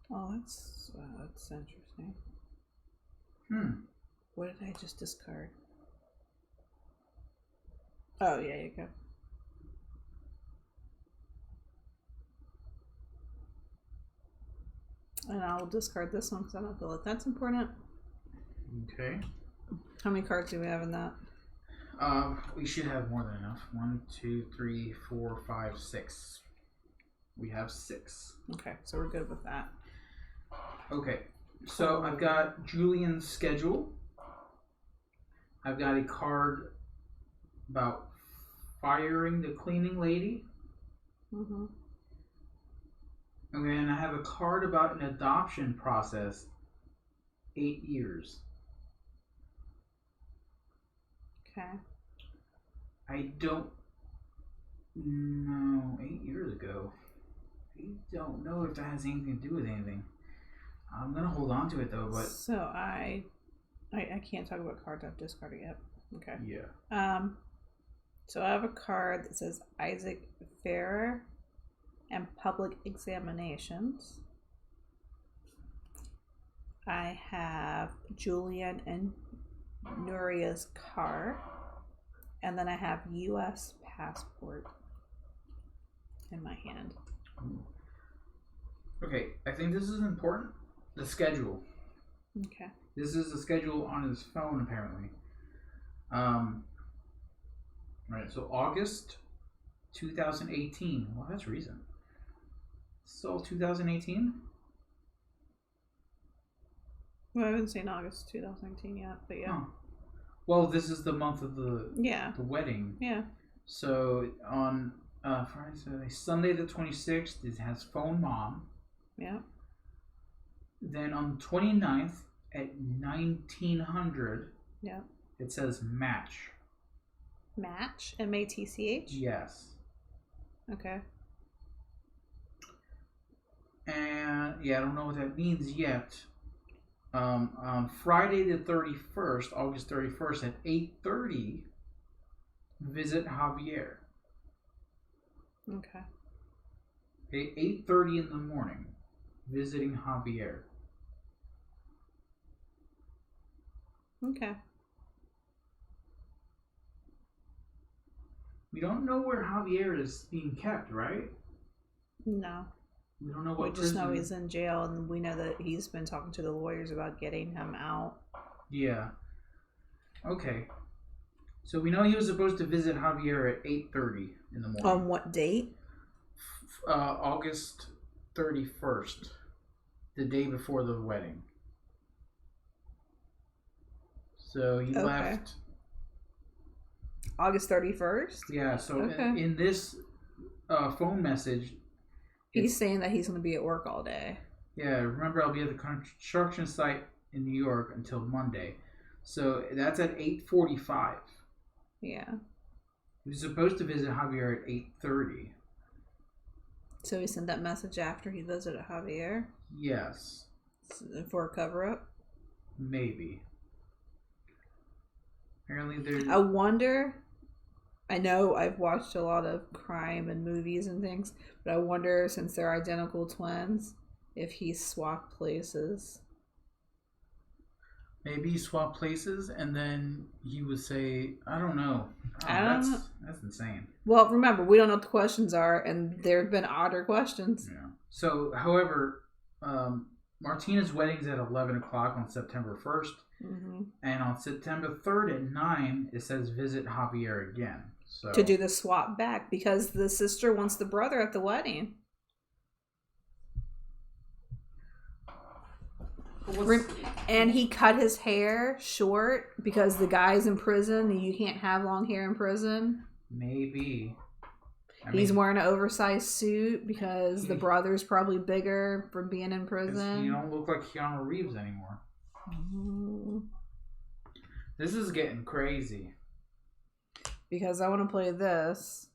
Oh, that's interesting. What did I just discard? Oh, yeah, you go. And I'll discard this one because I don't feel like that's important. Okay. How many cards do we have in that? We should have more than enough. 1, 2, 3, 4, 5, 6. We have 6. Okay, so we're good with that. Okay, so I've got Julian's schedule. I've got a card about firing the cleaning lady. Mm-hmm. Okay, and I have a card about an adoption process. 8 years. Okay. I don't know. 8 years ago. I don't know if that has anything to do with anything. I'm gonna hold on to it though, but so I can't talk about cards I've discarded yet. Okay. Yeah. So I have a card that says Isaac Ferrer and public examinations. I have Julian and Nuria's car, and then I have U.S. passport in my hand. Okay, I think this is important. the schedule. Okay. This is the schedule on his phone, apparently. Right, so August 2018. Well, that's recent. So 2018? Well, I haven't seen August 2019 yet, but yeah. Oh. Well, this is the month of the wedding. Yeah. So on Friday, Saturday, Sunday the 26th, it has phone mom. Yeah. Then on the 29th at 1900, yeah, it says match. Match? M-A-T-C-H? Yes. Okay. And yeah, I don't know what that means yet. On Friday the 31st, August 31st at 8:30, visit Javier. Okay. 8:30 in the morning, visiting Javier. Okay. We don't know where Javier is being kept, right? No. We don't know what We just prison. know he's in jail, and we know that he's been talking to the lawyers about getting him out. Yeah. Okay. So we know he was supposed to visit Javier at 8:30 in the morning. On what date? August 31st, the day before the wedding. So he left. August 31st? Yeah, so in this phone message, he's saying that he's going to be at work all day. Yeah, remember, I'll be at the construction site in New York until Monday. So that's at 8:45. Yeah. He was supposed to visit Javier at 8:30. So he sent that message after he visited Javier? Yes. For a cover-up? Maybe. Apparently there's... I wonder... I know I've watched a lot of crime and movies and things, but I wonder, since they're identical twins, if he swapped places. Maybe he swapped places, and then he would say, I don't know. That's insane. Well, remember, we don't know what the questions are, and there have been odder questions. Yeah. So, however, Martina's wedding's at 11 o'clock on September 1st. Mm-hmm. And on September 3rd at 9, it says visit Javier again. So to do the swap back, because the sister wants the brother at the wedding. And he cut his hair short because the guy's in prison and you can't have long hair in prison. Maybe. He's wearing an oversized suit because the brother's probably bigger from being in prison. You don't look like Keanu Reeves anymore. Mm-hmm. This is getting crazy. Because I want to play this.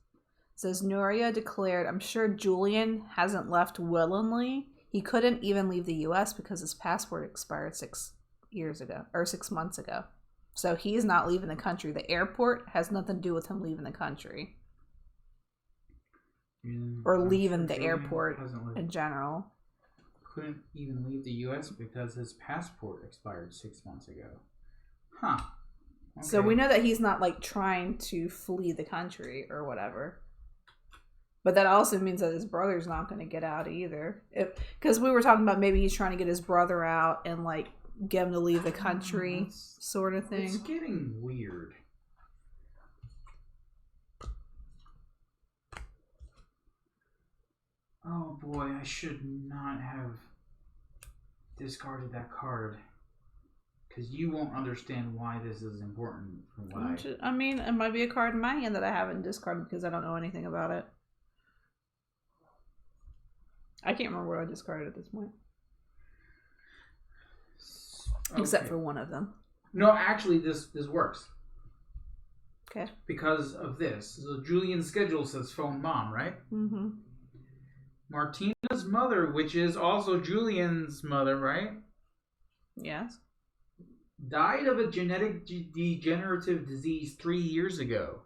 It says Nuria declared, I'm sure Julian hasn't left willingly. He couldn't even leave the U.S. because his passport expired 6 months ago. So he's not leaving the country. The airport has nothing to do with him leaving the country. Or leaving the airport in general. Couldn't even leave the U.S. because his passport expired 6 months ago. Huh. Okay. So we know that he's not like trying to flee the country or whatever. But that also means that his brother's not going to get out either. Because we were talking about maybe he's trying to get his brother out and like get him to leave the country sort of thing. It's getting weird. Oh boy, I should not have discarded that card. Because you won't understand why this is important. I mean, it might be a card in my hand that I haven't discarded because I don't know anything about it. I can't remember what I discarded at this point. Okay. Except for one of them. No, actually, this works. Okay. Because of this. So Julian's schedule says phone mom, right? Mm-hmm. Martina's mother, which is also Julian's mother, right? Yes. Died of a genetic degenerative disease 3 years ago.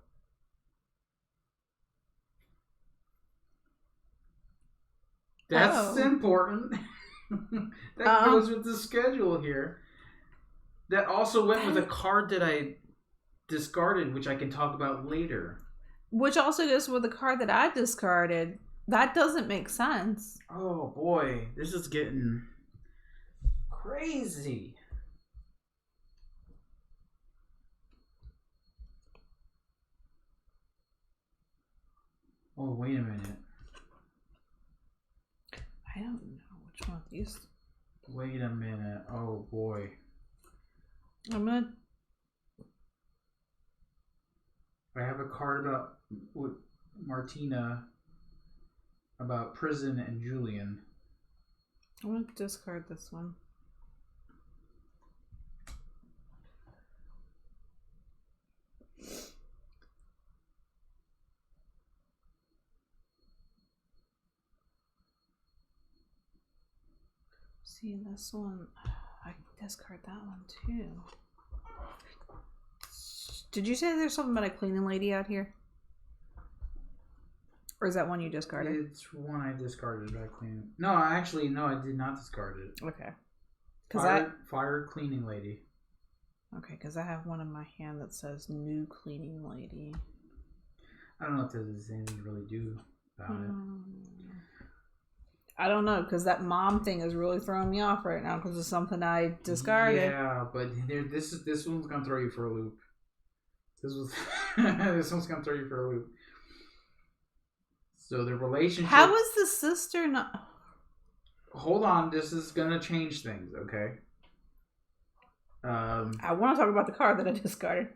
That's important. That goes with the schedule here. That also went with a card that I discarded, which I can talk about later. Which also goes with the card that I discarded. That doesn't make sense. Oh boy, this is getting crazy. Oh, wait a minute. I don't know which one of these. Wait a minute. Oh, boy. I'm gonna. I have a card about with Martina about prison and Julian. I'm gonna discard this one. See, this one, I can discard that one too. Did you say there's something about a cleaning lady out here? Or is that one you discarded? It's one I discarded about cleaning. No, actually, no, I did not discard it. Okay. Fire cleaning lady. Okay, because I have one in my hand that says new cleaning lady. I don't know if there's anything to really do about it. I don't know, because that mom thing is really throwing me off right now because it's something I discarded. Yeah, but this one's gonna throw you for a loop. This one's gonna throw you for a loop. So the relationship. How is the sister not? Hold on, this is gonna change things, okay? I want to talk about the card that I discarded.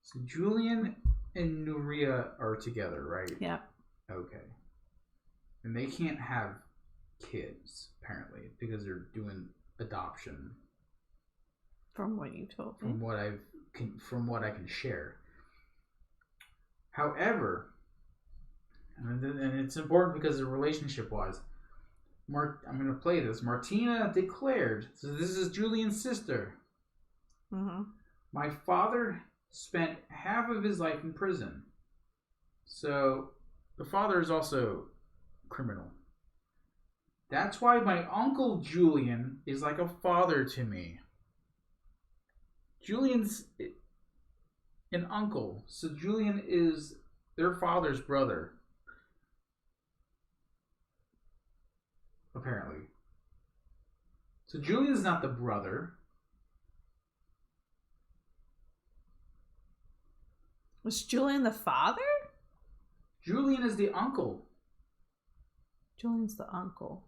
So Julian and Nuria are together, right? Yeah. Okay. And they can't have kids, apparently, because they're doing adoption. From what you told me. From what I can share. However, and it's important because of relationship-wise. I'm going to play this. Martina declared, so this is Julian's sister. Mm-hmm. My father spent half of his life in prison. So the father is also criminal. That's why my uncle Julian is like a father to me. Julian's an uncle. So Julian is their father's brother. Apparently. So Julian's not the brother. Was Julian the father? Julian is the uncle. Julian's the uncle.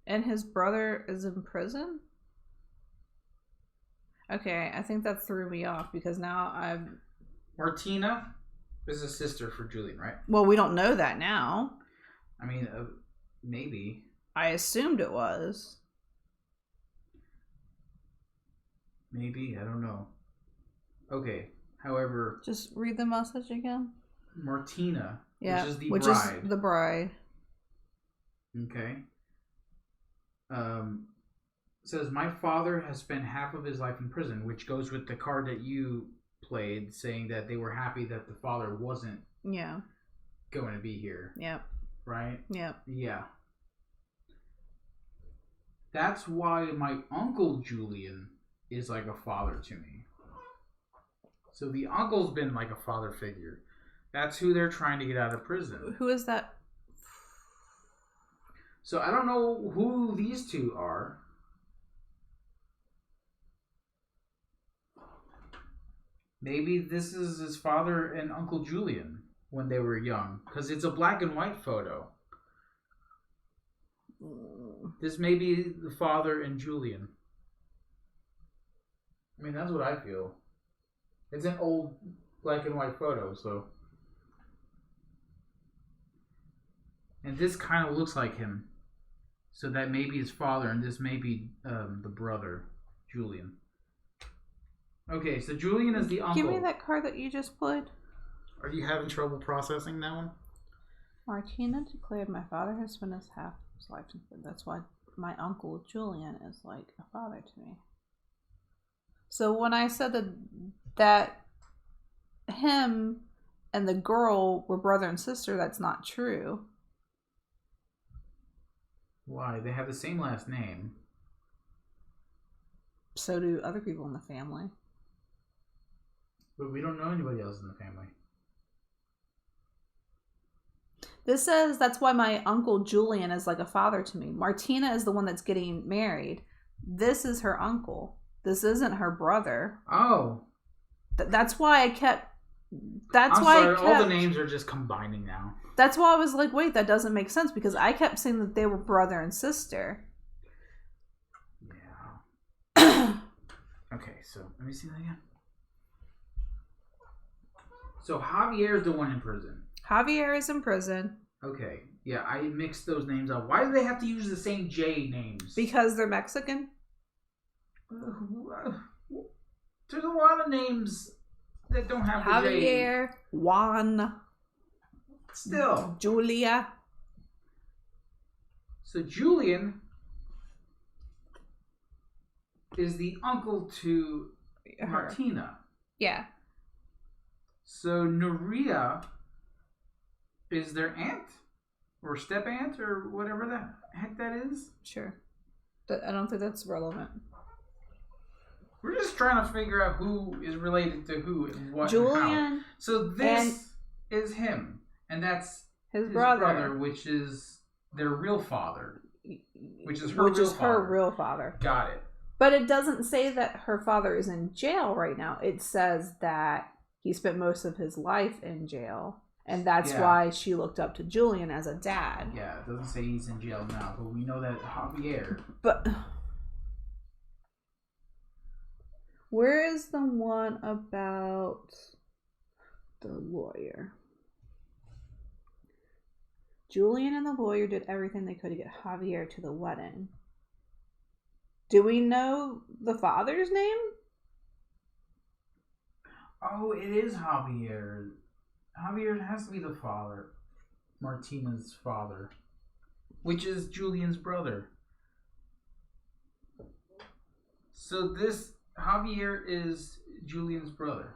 And his brother is in prison? Okay, I think that threw me off because now I'm... Martina is a sister for Julian, right? Well, we don't know that now. I mean, maybe. I assumed it was. Maybe, I don't know. Okay, however... Just read the message again. Martina, yeah, which is the which bride. Is the bride. Okay. Says, my father has spent half of his life in prison, which goes with the card that you played, saying that they were happy that the father wasn't going to be here. Yep. Right? Yep. Yeah. That's why my uncle Julian is like a father to me. So the uncle's been like a father figure. That's who they're trying to get out of prison. Who is that? So I don't know who these two are. Maybe this is his father and Uncle Julian when they were young. Because it's a black and white photo. This may be the father and Julian. I mean, that's what I feel. It's an old black and white photo, so... And this kind of looks like him. So that may be his father, and this may be the brother, Julian. Okay, so Julian is the uncle. Give me that card that you just played. Are you having trouble processing that one? Martina declared my father has spent his half his life in prison. That's why my uncle Julian is like a father to me. So when I said that him and the girl were brother and sister, that's not true. Why? They have the same last name. So do other people in the family. But we don't know anybody else in the family. This says that's why my uncle Julian is like a father to me. Martina is the one that's getting married. This is her uncle. This isn't her brother. Oh. That's why I kept... I'm sorry, all the names are just combining now. That's why I was like, wait, that doesn't make sense, because I kept saying that they were brother and sister. Yeah. Okay, so let me see that again. So Javier is the one in prison. Javier is in prison. Okay, yeah, I mixed those names up. Why do they have to use the same J names? Because they're Mexican. There's a lot of names that don't have the J. Javier, Juan, still Julia. So Julian is the uncle to Martina. Yeah. So Nuria is their aunt or step aunt or whatever the heck that is. Sure. But I don't think that's relevant. We're just trying to figure out who is related to who and what. Julian. And how. So this is him, and that's his brother, which is their real father, which is her real father. Got it. But it doesn't say that her father is in jail right now. It says that he spent most of his life in jail, and that's why she looked up to Julian as a dad. Yeah, it doesn't say he's in jail now, but we know that Javier. But where is the one about the lawyer? Julian and the lawyer did everything they could to get Javier to the wedding. Do we know the father's name? Oh, it is Javier. Javier has to be the father. Martina's father. Which is Julian's brother. So this Javier is Julian's brother.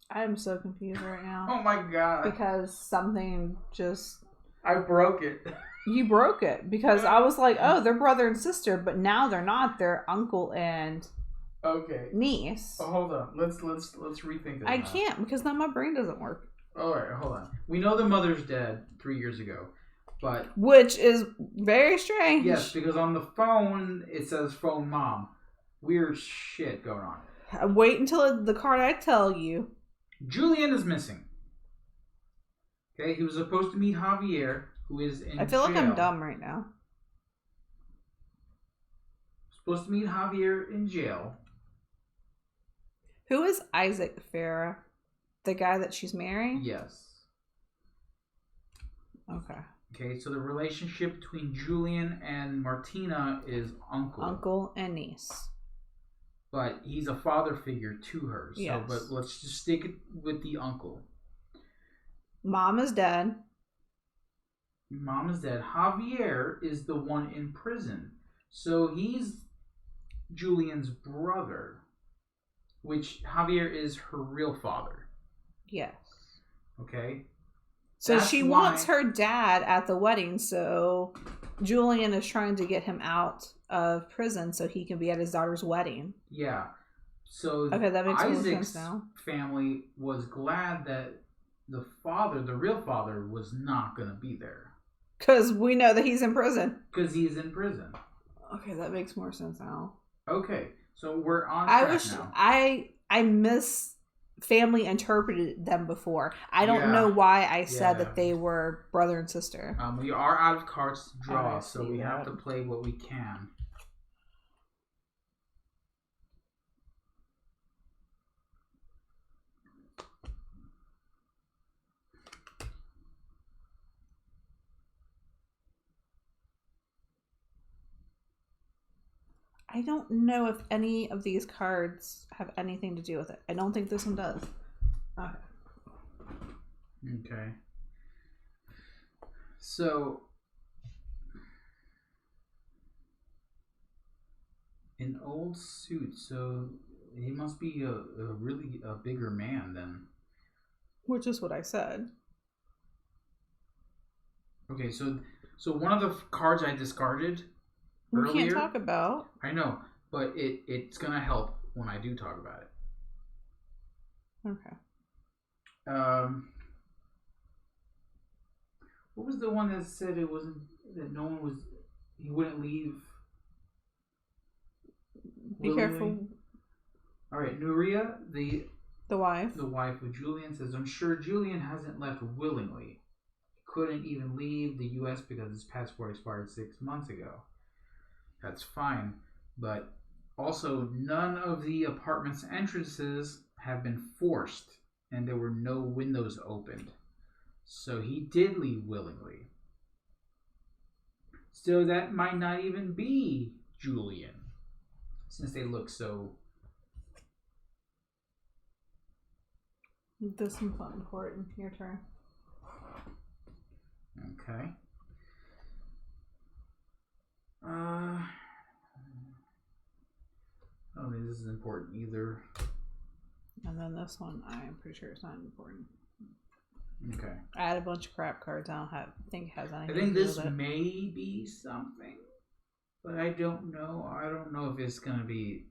I am so confused right now. Oh my god. Because something just... I broke it. You broke it. Because I was like, oh, they're brother and sister, but now they're not. They're uncle and niece. Oh, hold on. Let's rethink this. I can't, because now my brain doesn't work. Alright, hold on. We know the mother's dead 3 years ago. But which is very strange. Yes, because on the phone it says phone mom. Weird shit going on. Wait until the card I tell you. Julian is missing. Okay, he was supposed to meet Javier, who is in jail. I feel like I'm dumb right now. Supposed to meet Javier in jail. Who is Isaac Farah? The guy that she's marrying? Yes. Okay. Okay, so the relationship between Julian and Martina is uncle. Uncle and niece. But he's a father figure to her. So, yes. But let's just stick it with the uncle. Mom is dead. Mom is dead. Javier is the one in prison. So he's Julian's brother. Which Javier is her real father. Yes. Okay. So she wants her dad at the wedding, so Julian is trying to get him out of prison so he can be at his daughter's wedding. Yeah. So okay, that makes more Isaac's sense now. Family was glad that the father, the real father, was not going to be there. Because we know that he's in prison. Because he's in prison. Okay, that makes more sense now. Okay, so we're on track now. I miss family interpreted them before. I don't know why I said that they were brother and sister. We are out of cards to draw, so we have to play what we can. I don't know if any of these cards have anything to do with it. I don't think this one does. Okay. So, an old suit. So he must be a really bigger man then. Which is what I said. Okay, so one of the cards I discarded. We earlier, can't talk about. I know, but it's gonna help when I do talk about it. Okay. What was the one that said it wasn't that no one was he wouldn't leave? Be Willingly? careful. All right, Nuria, The wife. the wife of Julian, says, "I'm sure Julian hasn't left willingly. He couldn't even leave the U.S. because his passport expired 6 months ago. That's fine, but also none of the apartment's entrances have been forced, and there were no windows opened. So he did leave willingly. So that might not even be Julian, since they look so." This is important. Your turn. Okay. I don't think this is important either. And then this one, I'm pretty sure it's not important. Okay. I had a bunch of crap cards. I don't think it has anything I think to do this with it. may be something, but I don't know. I don't know if it's gonna be.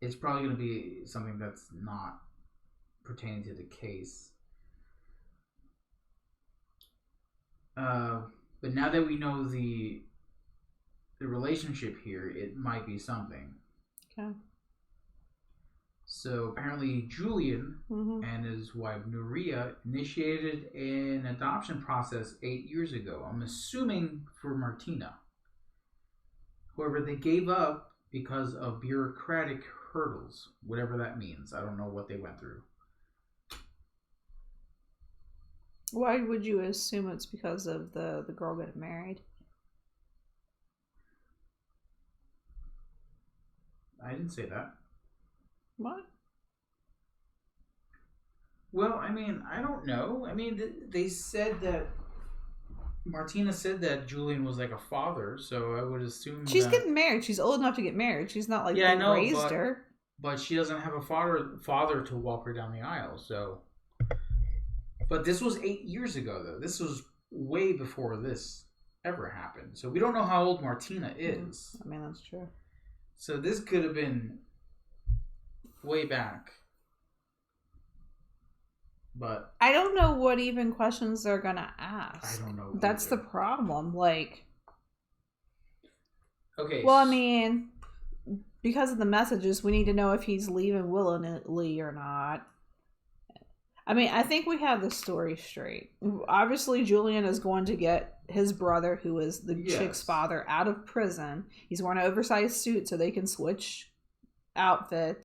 It's probably gonna be something that's not pertaining to the case. But now that we know the relationship here, it might be something. Okay. So apparently Julian Mm-hmm. and his wife Nuria initiated an adoption process 8 years ago. I'm assuming for Martina. However, they gave up because of bureaucratic hurdles, whatever that means. I don't know what they went through. Why would you assume it's because of the girl getting married? I didn't say that. What? Well, I mean, I don't know. I mean, they said that Martina said that Julian was like a father, so I would assume She's that... getting married. She's old enough to get married. She's not like Yeah, I they know, raised her. But she doesn't have a father to walk her down the aisle, so... But this was 8 years ago, though. This was way before this ever happened. So we don't know how old Martina is. I mean, that's true. So this could have been way back. But I don't know what even questions they're gonna ask. I don't know. That's either. the problem. Like, Okay. well, I mean, because of the messages, we need to know if he's leaving willingly or not. I mean, I think we have the story straight. Obviously, Julian is going to get his brother, who is the chick's father, out of prison. He's wearing an oversized suit so they can switch outfits.